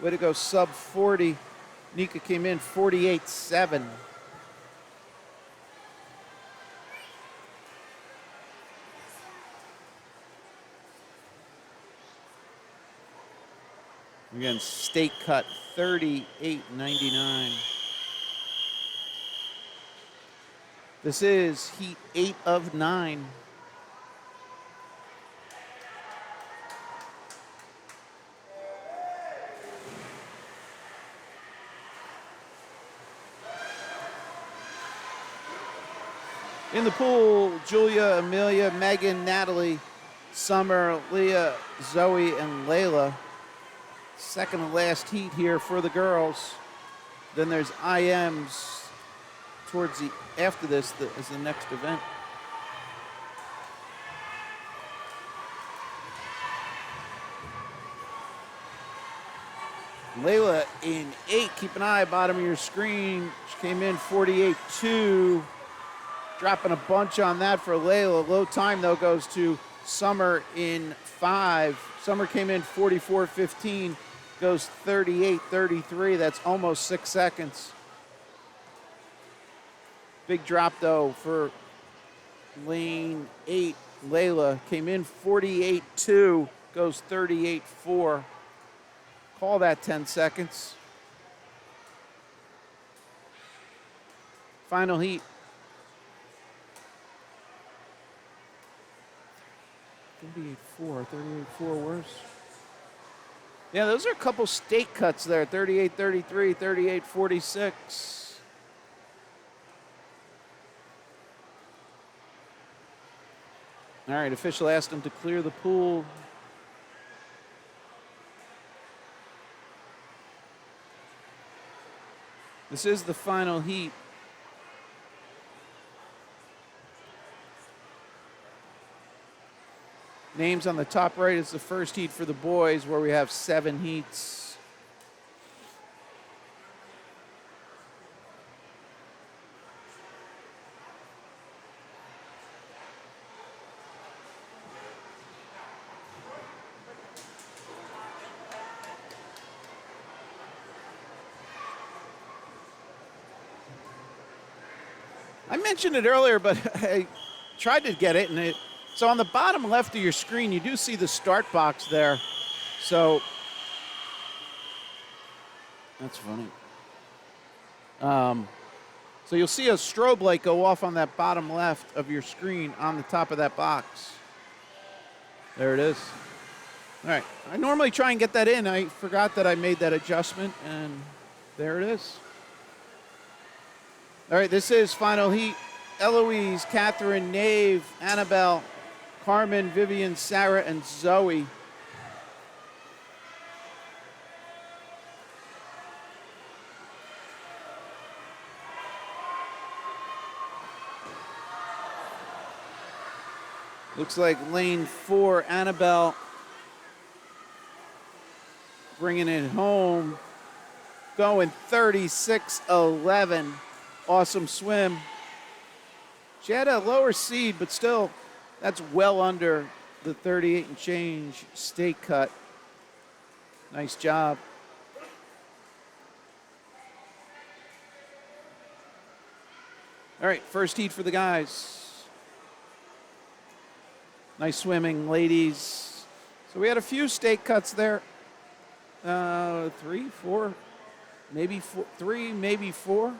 Way to go, sub 40. Nika came in 48.7. Again, state cut 38.99. This is heat 8 of 9. In the pool, Julia, Amelia, Megan, Natalie, Summer, Leah, Zoe, and Layla. Second to last heat here for the girls. Then there's IMs towards the after this is the next event. Layla in 8. Keep an eye bottom of your screen. She came in 48.2. Dropping a bunch on that for Layla. Low time, though, goes to Summer in 5. Summer came in 44.15, goes 38.33. That's almost 6 seconds. Big drop, though, for lane 8. Layla came in 48.2, goes 38.4. Call that 10 seconds. Final heat. 38.4, 38.4 worse. Yeah, those are a couple state cuts there. 38.33, 38.46. All right, official asked him to clear the pool. This is the final heat. Names on the top right is the first heat for the boys, where we have 7 heats. I mentioned it earlier, but I tried to get it, so on the bottom left of your screen, you do see the start box there. So that's funny. So you'll see a strobe light go off on that bottom left of your screen on the top of that box. There it is. All right. I normally try and get that in. I forgot that I made that adjustment, and there it is. All right, this is final heat. Eloise, Catherine, Nave, Annabelle, Carmen, Vivian, Sarah, and Zoe. Looks like lane 4, Annabelle bringing it home, going 36:11. Awesome swim. She had a lower seed, but still, that's well under the 38 and change stake cut. Nice job. All right, first heat for the guys. Nice swimming, ladies. So we had a few stake cuts there. 3, 4, maybe 4, 3, maybe 4. All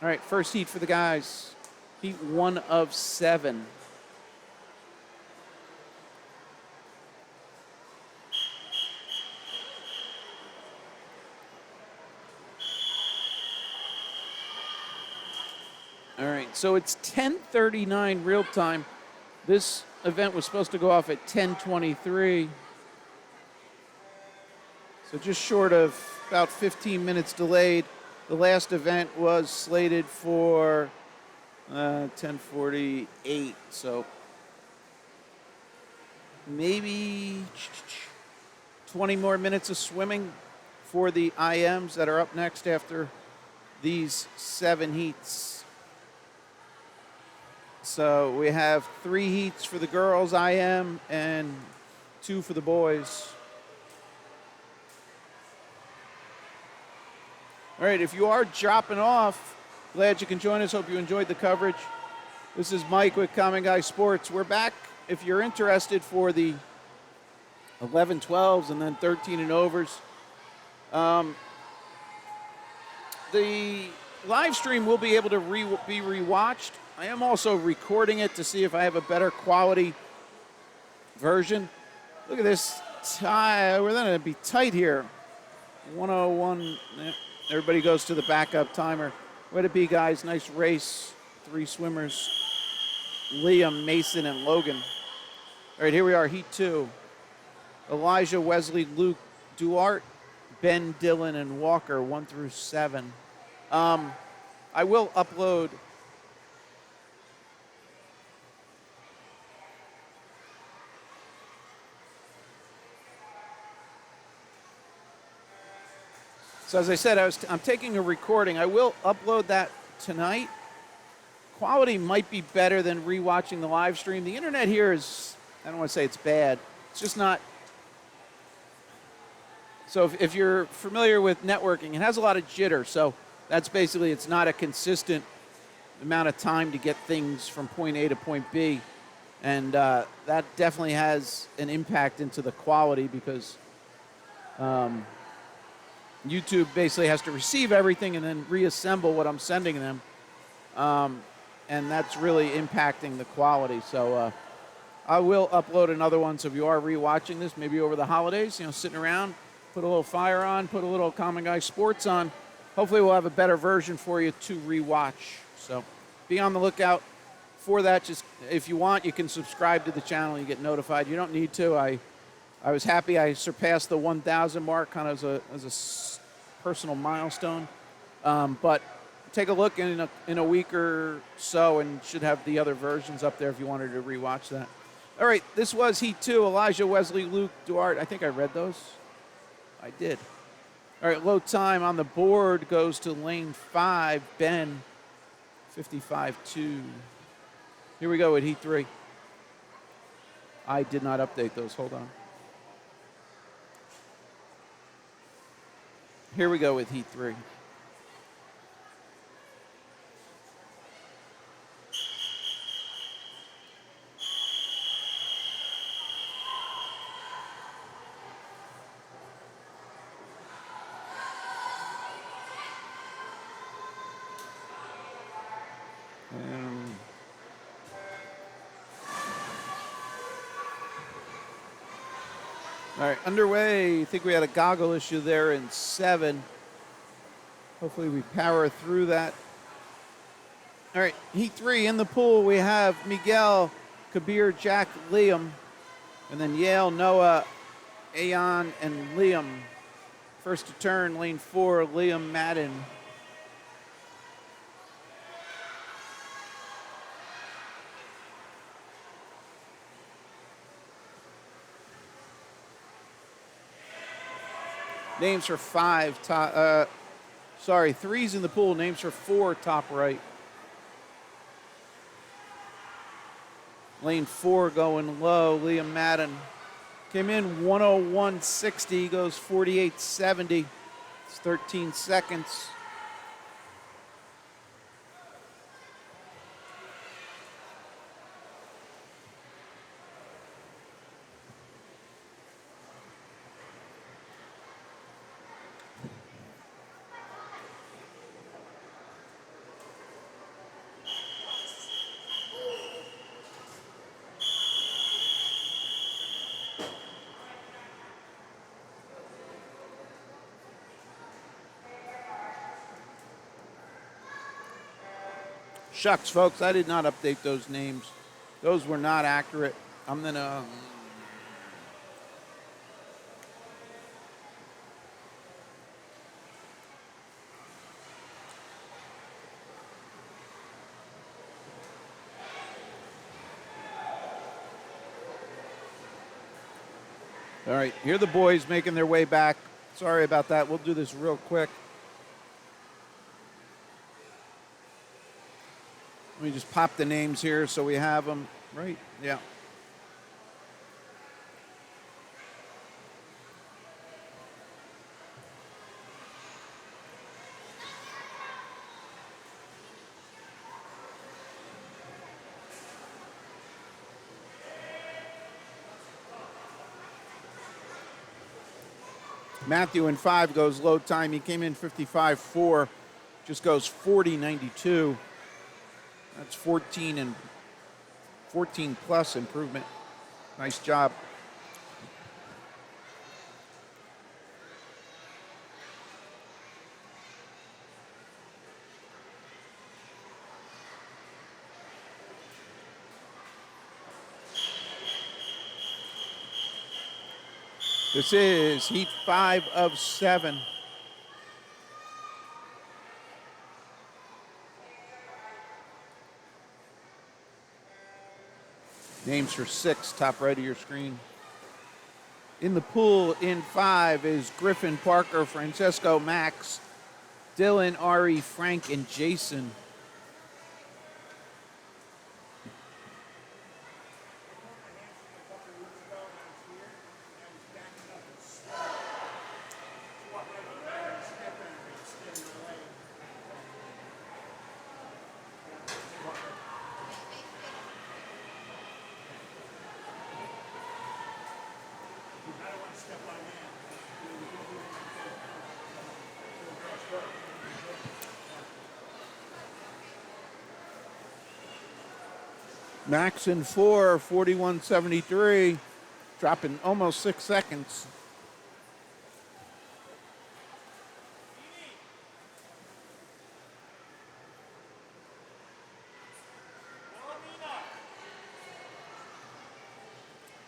right, first heat for the guys. Heat 1 of 7. All right, so it's 10:39 real time. This event was supposed to go off at 10:23. So just short of about 15 minutes delayed. The last event was slated for 10:48. So maybe 20 more minutes of swimming for the IMs that are up next after these 7 heats. So we have 3 heats for the girls, IM, and 2 for the boys. All right, if you are dropping off, glad you can join us. Hope you enjoyed the coverage. This is Mike with Common Guy Sports. We're back, if you're interested, for the 11-12s and then 13 and overs. The live stream will be able to be rewatched. I am also recording it to see if I have a better quality version. Look at this tie. We're going to be tight here. 101. Everybody goes to the backup timer. Way to be, guys. Nice race. 3 swimmers. Liam, Mason, and Logan. All right, here we are, Heat 2. Elijah, Wesley, Luke, Duarte, Ben, Dylan, and Walker, 1 through 7. I will upload So as I said, I'm taking a recording. I will upload that tonight. Quality might be better than rewatching the live stream. The internet here is, I don't want to say it's bad. It's just not. So if you're familiar with networking, it has a lot of jitter. So that's basically, it's not a consistent amount of time to get things from point A to point B. And that definitely has an impact into the quality because YouTube basically has to receive everything and then reassemble what I'm sending them. And that's really impacting the quality. So I will upload another one. So if you are rewatching this, maybe over the holidays, sitting around, put a little fire on, put a little Common Guy Sports on. Hopefully we'll have a better version for you to rewatch. So be on the lookout for that. Just if you want, you can subscribe to the channel. You get notified. You don't need to. I was happy I surpassed the 1,000 mark kind of as a personal milestone. But take a look in a week or so and should have the other versions up there if you wanted to rewatch that. All right, this was Heat 2. Elijah, Wesley, Luke, Duarte. I think I read those. I did. All right, low time on the board goes to lane 5, Ben, 55.2. Here we go with Heat 3. I did not update those. Hold on. Here we go with Heat 3. All right, underway. I think we had a goggle issue there in 7. Hopefully we power through that. All right, Heat 3 in the pool, we have Miguel, Kabir, Jack, Liam, and then Yale, Noah, Ayon, and Liam. First to turn, lane 4, Liam Madden. Names for 5, threes in the pool, names for 4, top right. Lane 4 going low, Liam Madden. Came in 101.60, goes 48.70. It's 13 seconds. Shucks, folks, I did not update those names. Those were not accurate. I'm going to... All right, here are the boys making their way back. Sorry about that. We'll do this real quick. Let me just pop the names here so we have them. Right, yeah. Matthew in 5 goes low time. He came in 55.4, just goes 40.92. That's 14 plus improvement. Nice job. This is Heat 5 of 7. Names for 6, top right of your screen. In the pool in 5 is Griffin, Parker, Francesco, Max, Dylan, Ari, Frank, and Jason. Max in 4, 41.73, dropping almost 6 seconds.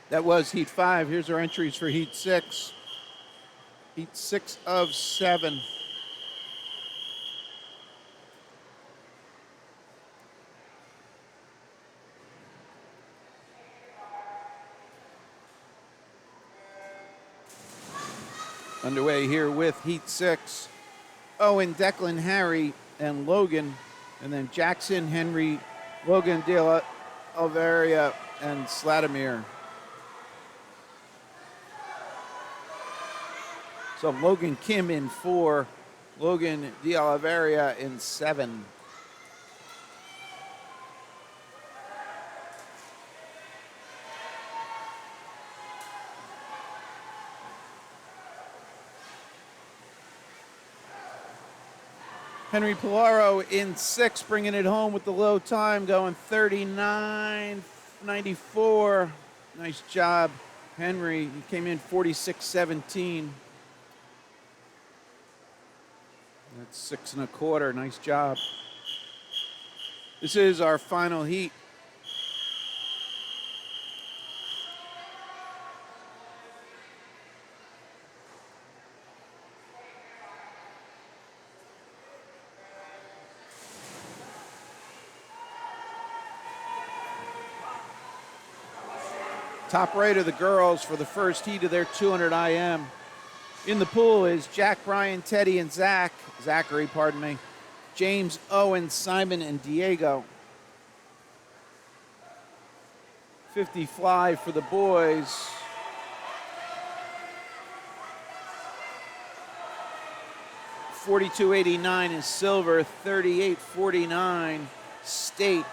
That was Heat 5. Here's our entries for Heat 6. Heat 6 of 7. Underway here with Heat 6. Owen, Declan, Harry, and Logan. And then Jackson, Henry, Logan, De La Alvaria, and Sladimir. So Logan Kim in 4. Logan De Alvaria in 7. Henry Pilaro in 6, bringing it home with the low time, going 39.94. Nice job, Henry. He came in 46.17. That's 6 1/4. Nice job. This is our final heat. Top right are the girls for the first heat of their 200 IM. In the pool is Jack, Brian, Teddy, and Zachary, pardon me. James, Owen, Simon, and Diego. 50 fly for the boys. $42.89 is silver, $38.49 state.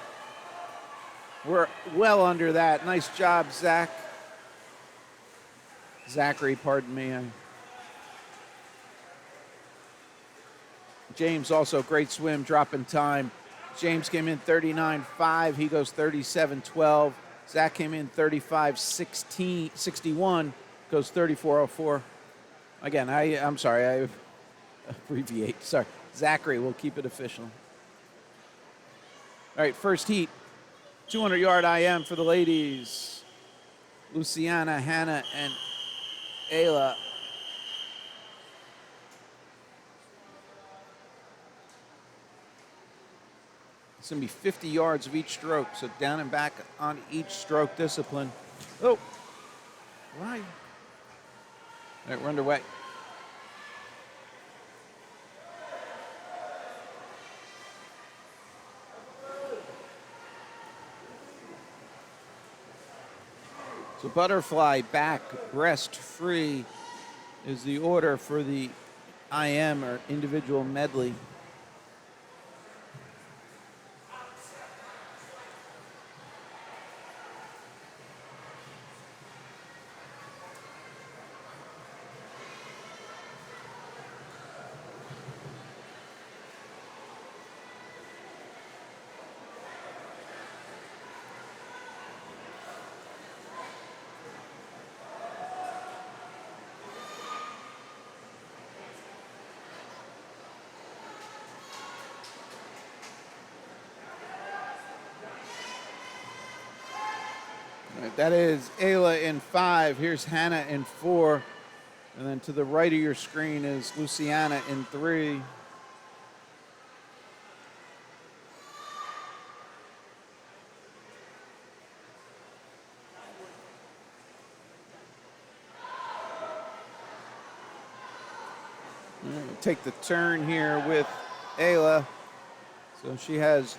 We're well under that. Nice job, Zachary, pardon me. James also great swim, dropping time. James came in 39.5. He goes 37.12. Zach came in 35.61. Goes 34.04. Again, I'm sorry, I abbreviate. Sorry. Zachary, we'll keep it official. All right, first heat. 200-yard IM for the ladies. Luciana, Hannah, and Ayla. It's going to be 50 yards of each stroke, so down and back on each stroke discipline. Oh, why? All right, we're underway. So butterfly, back, breast, free is the order for the IM, or individual medley. That is Ayla in 5. Here's Hannah in 4. And then to the right of your screen is Luciana in 3. We'll take the turn here with Ayla. So she has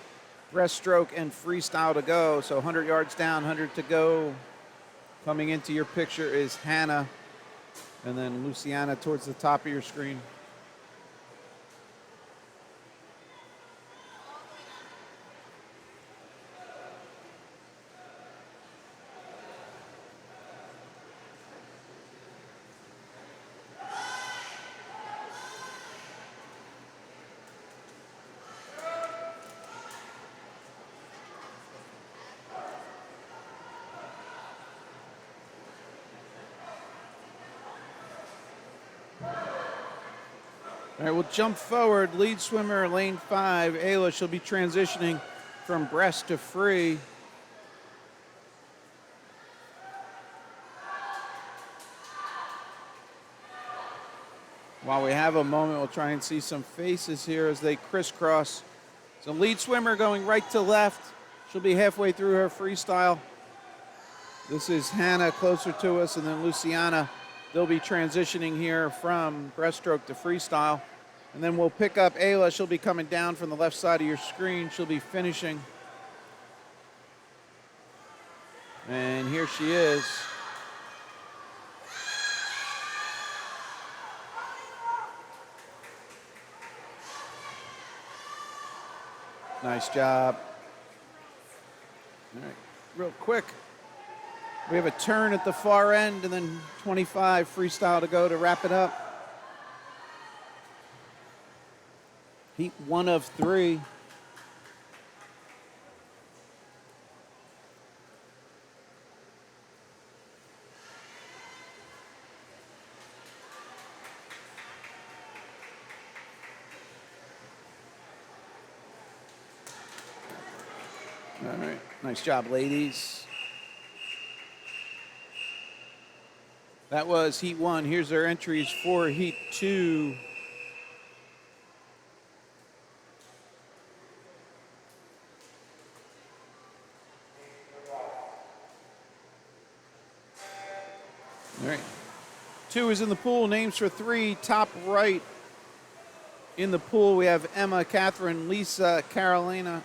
breaststroke and freestyle to go. So 100 yards down, 100 to go. Coming into your picture is Hannah. And then Luciana towards the top of your screen. All right, we'll jump forward. Lead swimmer, lane 5, Ayla. She'll be transitioning from breast to free. While we have a moment, we'll try and see some faces here as they crisscross. So lead swimmer going right to left. She'll be halfway through her freestyle. This is Hannah closer to us, and then Luciana. They'll be transitioning here from breaststroke to freestyle. And then we'll pick up Ayla. She'll be coming down from the left side of your screen. She'll be finishing. And here she is. Nice job. All right, real quick. We have a turn at the far end and then 25 freestyle to go to wrap it up. Heat 1 of 3. All right. Nice job, ladies. That was heat 1. Here's our entries for heat 2. All right. 2 is in the pool. Names for 3. Top right in the pool, we have Emma, Catherine, Lisa, Carolina.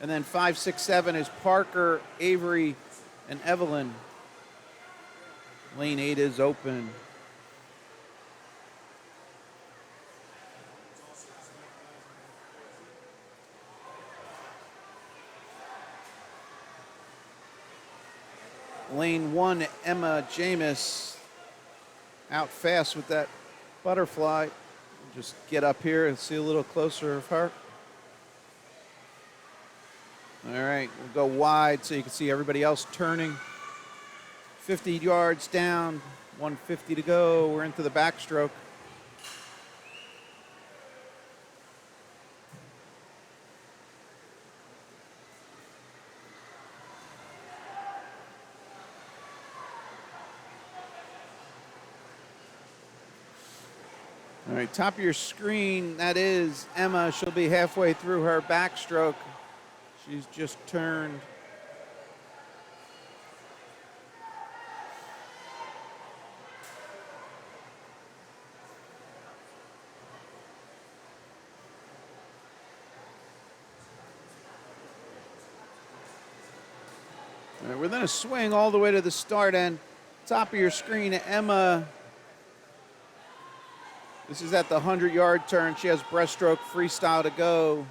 And then 5, 6, 7 is Parker, Avery, and Evelyn. Lane 8 is open. Lane 1, Emma Jamis, out fast with that butterfly. Just get up here and see a little closer of her. All right, we'll go wide so you can see everybody else turning. 50 yards down, 150 to go. We're into the backstroke. All right, top of your screen, that is Emma. She'll be halfway through her backstroke. She's just turned. All right, we're going to swing all the way to the start end. Top of your screen, Emma. This is at the 100-yard turn. She has breaststroke freestyle to go.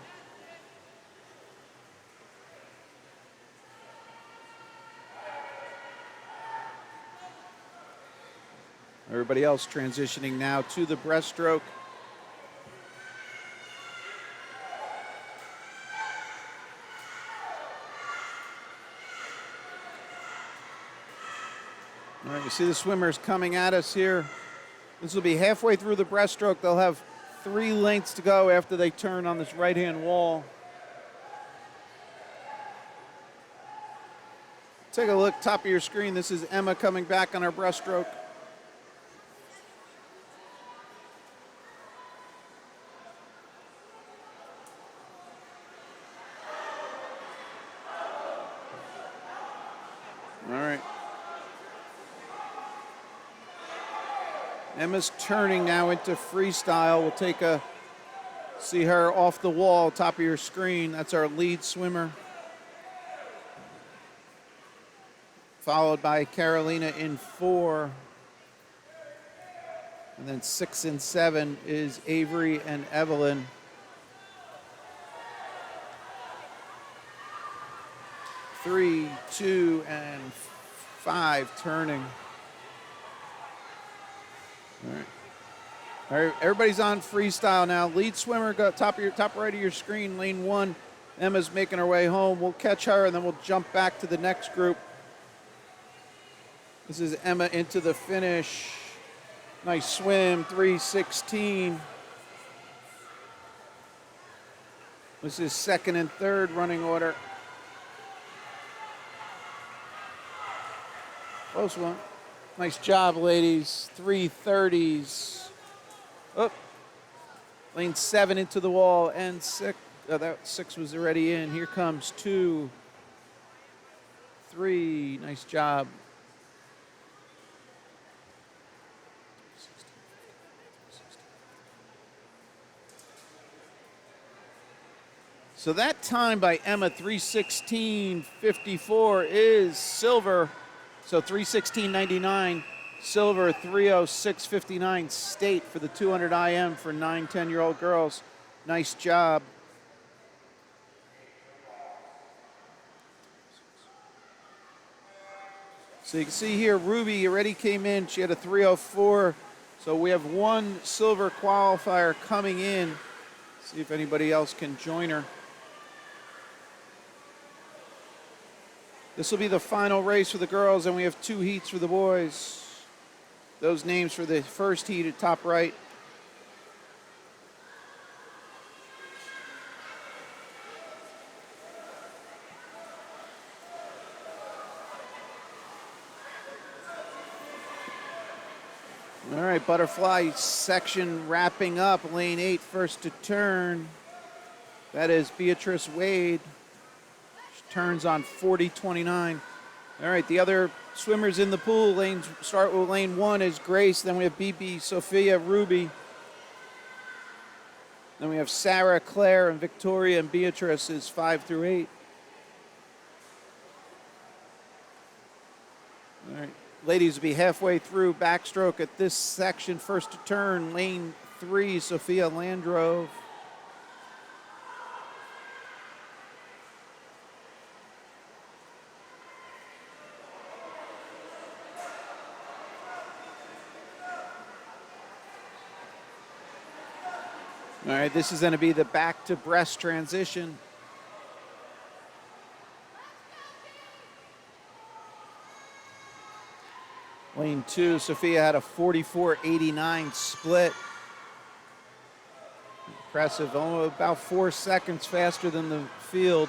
Everybody else transitioning now to the breaststroke. All right, you see the swimmers coming at us here. This will be halfway through the breaststroke. They'll have 3 lengths to go after they turn on this right-hand wall. Take a look, top of your screen. This is Emma coming back on her breaststroke. All right. Emma's turning now into freestyle. We'll take a, see her off the wall, top of your screen. That's our lead swimmer. Followed by Carolina in 4. And then 6 and 7 is Avery and Evelyn. Three, 2, and 5 turning. All right, everybody's on freestyle now. Lead swimmer, go top right of your screen, lane 1. Emma's making her way home. We'll catch her and then we'll jump back to the next group. This is Emma into the finish. Nice swim, 3:16. This is second and third running order. Close one. Nice job, ladies. 3:30s. Oh, lane 7 into the wall and 6. Oh, that 6 was already in. Here comes 2, 3. Nice job. So that time by Emma, 3:16.54, is silver. So 3:16.99, silver, 3:06.59 state for the 200 IM for 9, 10-year-old girls. Nice job. So you can see here, Ruby already came in. She had a 3:04. So we have 1 silver qualifier coming in. See if anybody else can join her. This will be the final race for the girls, and we have 2 heats for the boys. Those names for the first heat at top right. All right, butterfly section wrapping up. Lane 8, first to turn. That is Beatrice Wade. She turns on 40.29. All right, the other swimmers in the pool, lanes start with lane 1 is Grace. Then we have BB, Sophia, Ruby. Then we have Sarah, Claire, and Victoria, and Beatrice is 5 through 8. All right, ladies will be halfway through backstroke at this section. First to turn, lane 3, Sophia Landrove. All right, this is going to be the back to breast transition. Lane 2, Sophia had a 44.89 split. Impressive, only about 4 seconds faster than the field.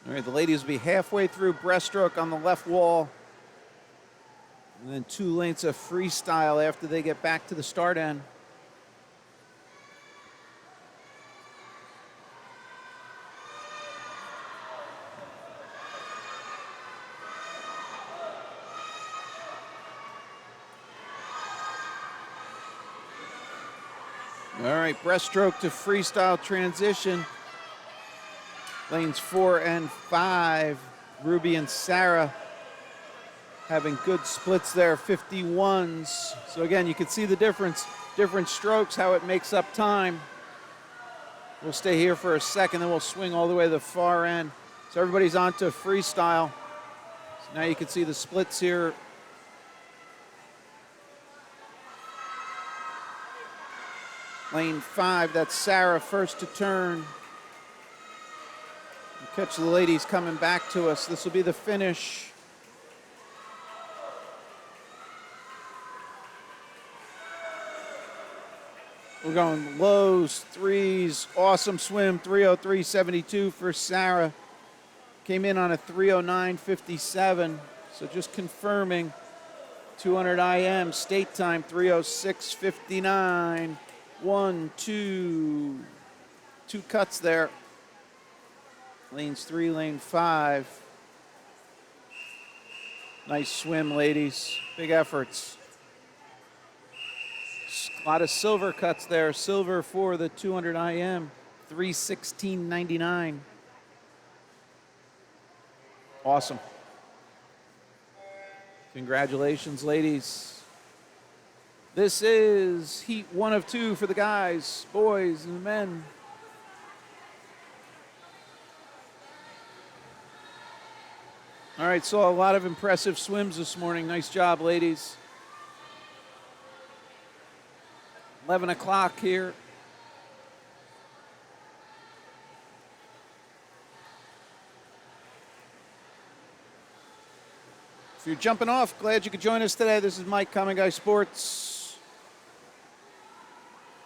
All right, the ladies will be halfway through breaststroke on the left wall. And then 2 lengths of freestyle after they get back to the start end. All right, breaststroke to freestyle transition. Lanes 4 and 5, Ruby and Sarah having good splits there, 51s. So again, you can see the difference, different strokes, how it makes up time. We'll stay here for a second, then we'll swing all the way to the far end. So everybody's on to freestyle. So now you can see the splits here. Lane 5, that's Sarah, first to turn. Catch the ladies coming back to us. This will be the finish. We're going lows, 3s, awesome swim, 3:03.72 for Sarah. Came in on a 3:09.57, so just confirming 200 IM, state time 3:06.59. 1, 2, 2 cuts there. Lanes 3, lane 5. Nice swim, ladies. Big efforts. A lot of silver cuts there. Silver for the 200 IM, 3:16.99. Awesome. Congratulations, ladies. This is heat 1 of 2 for the guys, boys, and men. All right, saw a lot of impressive swims this morning. Nice job, ladies. 11 o'clock here. If you're jumping off, glad you could join us today. This is Mike, Common Guy Sports.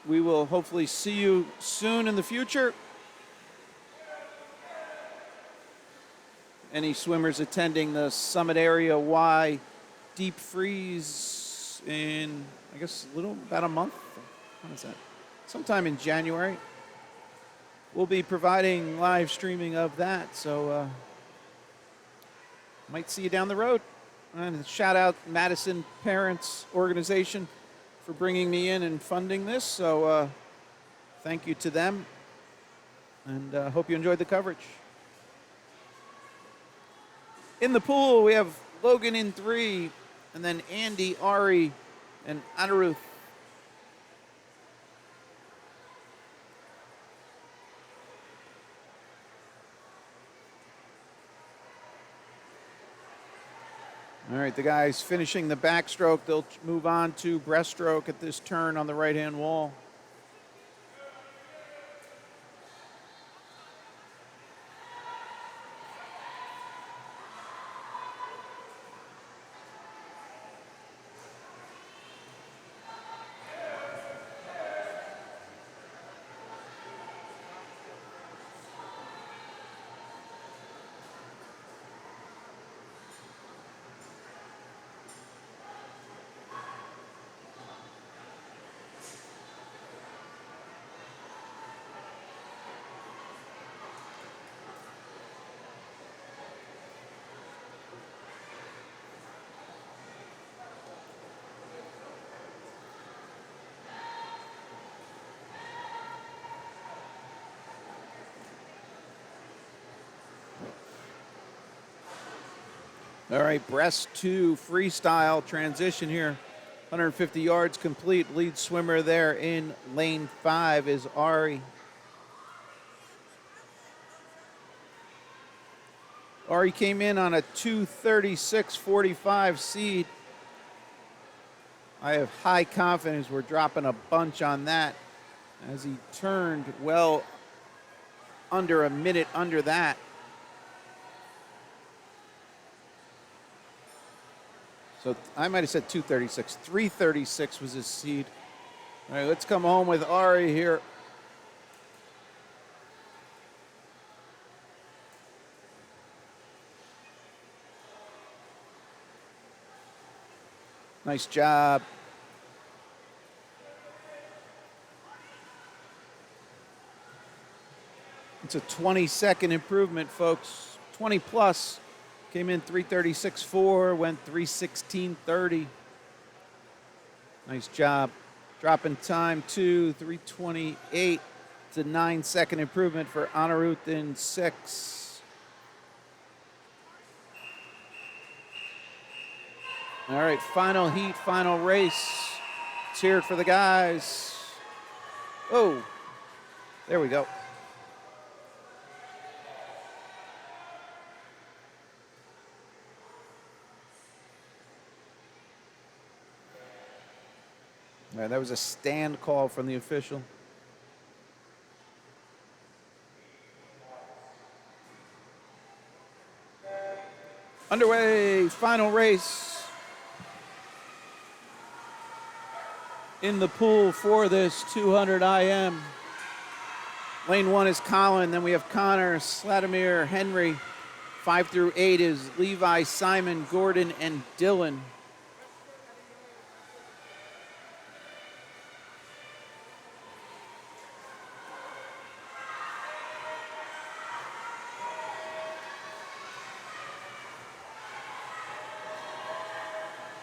We will hopefully see you soon in the future. Any swimmers attending the Summit Area Y Deep Freeze in, I guess, about a month. When is that? Sometime in January. We'll be providing live streaming of that, so might see you down the road. And shout out Madison Parents Organization for bringing me in and funding this, so thank you to them, and hope you enjoyed the coverage. In the pool, we have Logan in 3, and then Andy, Ari, and Anirudh. All right, the guys finishing the backstroke. They'll move on to breaststroke at this turn on the right-hand wall. All right, breast 2 freestyle transition here. 150 yards complete. Lead swimmer there in lane 5 is Ari. Ari came in on a 2:36.45 seed. I have high confidence we're dropping a bunch on that as he turned well under a minute under that. So I might have said 2:36. 3:36 was his seed. All right, let's come home with Ari here. Nice job. It's a 20-second improvement, folks. 20 plus. Came in 3:36.4, went 3:16.30. Nice job. Dropping time to 3:28. It's a 9-second improvement for Anirudh in 6. All right, final heat, final race. Let's hear it for the guys. Oh, there we go. All right, that was a stand call from the official. Underway, final race. In the pool for this 200 IM. Lane 1 is Colin, then we have Connor, Sladimir, Henry. 5 through 8 is Levi, Simon, Gordon, and Dylan.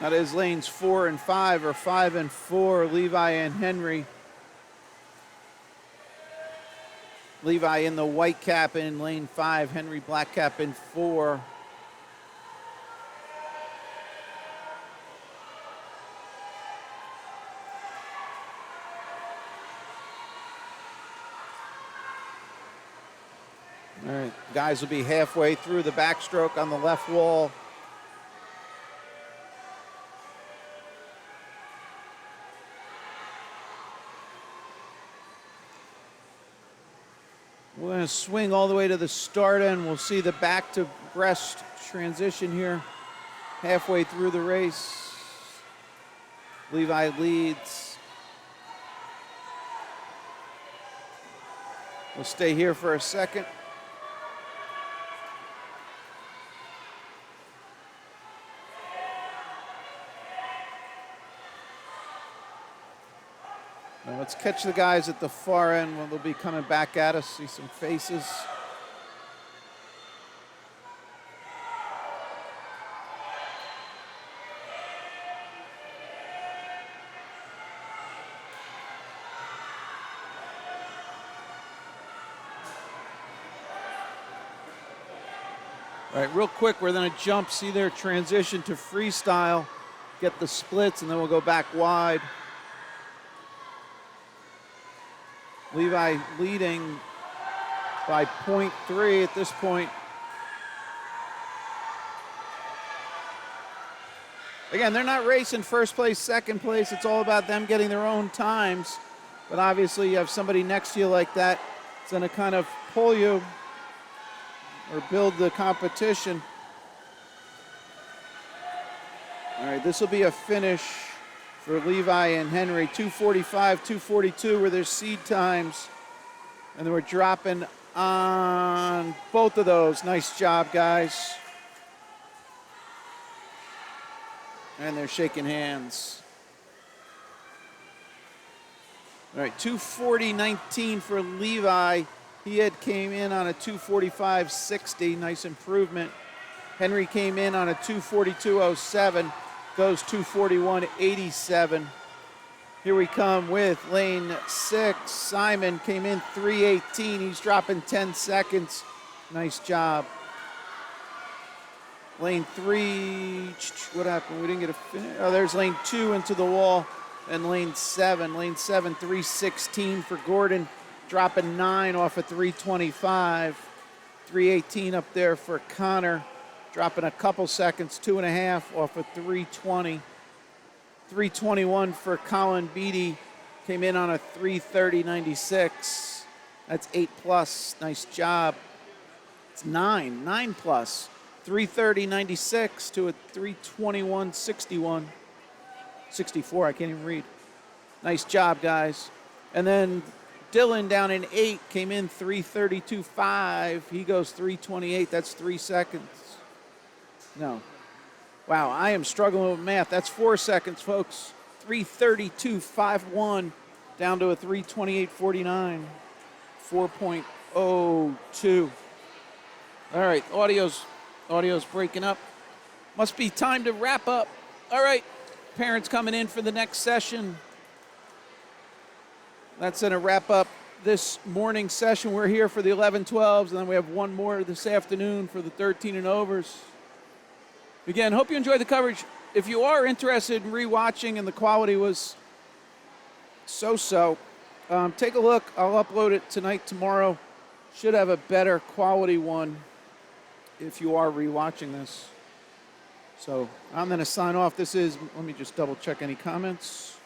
That is lanes 4 and 5, or 5 and 4, Levi and Henry. Levi in the white cap in lane 5, Henry black cap in 4. All right, guys will be halfway through the backstroke on the left wall. We're going to swing all the way to the start end. We'll see the back to breast transition here halfway through the race. Levi leads. We'll stay here for a second. Now let's catch the guys at the far end when they'll be coming back at us. See some faces. All right, real quick, we're going to jump, see their transition to freestyle, get the splits, and then we'll go back wide. Levi leading by 0.3 at this point. Again, they're not racing first place, second place. It's all about them getting their own times. But obviously you have somebody next to you like that, it's going to kind of pull you or build the competition. All right, this will be a finish for Levi and Henry. 2:45, 2:42 were their seed times. And then we're dropping on both of those. Nice job, guys. And they're shaking hands. All right, 2:40.19 for Levi. He had came in on a 2:45.60, nice improvement. Henry came in on a 2:42.07, goes 2:41.87. Here we come with lane 6. Simon came in 3:18. He's dropping 10 seconds. Nice job. Lane 3, what happened? We didn't get a finish. Oh, there's lane 2 into the wall. And lane 7. Lane 7, 316 for Gordon. Dropping 9 off of 325. 318 up there for Connor. Dropping a couple seconds, 2.5 off of 320. 321 for Colin Beatty. Came in on a 330.96. That's 8 plus. Nice job. It's 9 plus. 330.96 to a 321.61. 64, I can't even read. Nice job, guys. And then Dylan down in 8 came in 332.5. He goes 328. That's 3 seconds. No. Wow, I am struggling with math. That's 4 seconds, folks. 332.51 down to a 328.49. 4.02. All right, audio's breaking up. Must be time to wrap up. All right, parents coming in for the next session. That's going to wrap up this morning session. We're here for the 11-12s, and then we have one more this afternoon for the 13 and overs. Again, hope you enjoyed the coverage. If you are interested in rewatching and the quality was so-so, take a look. I'll upload it tonight, tomorrow. Should have a better quality one if you are rewatching this. So I'm going to sign off. This is, let me just double check any comments.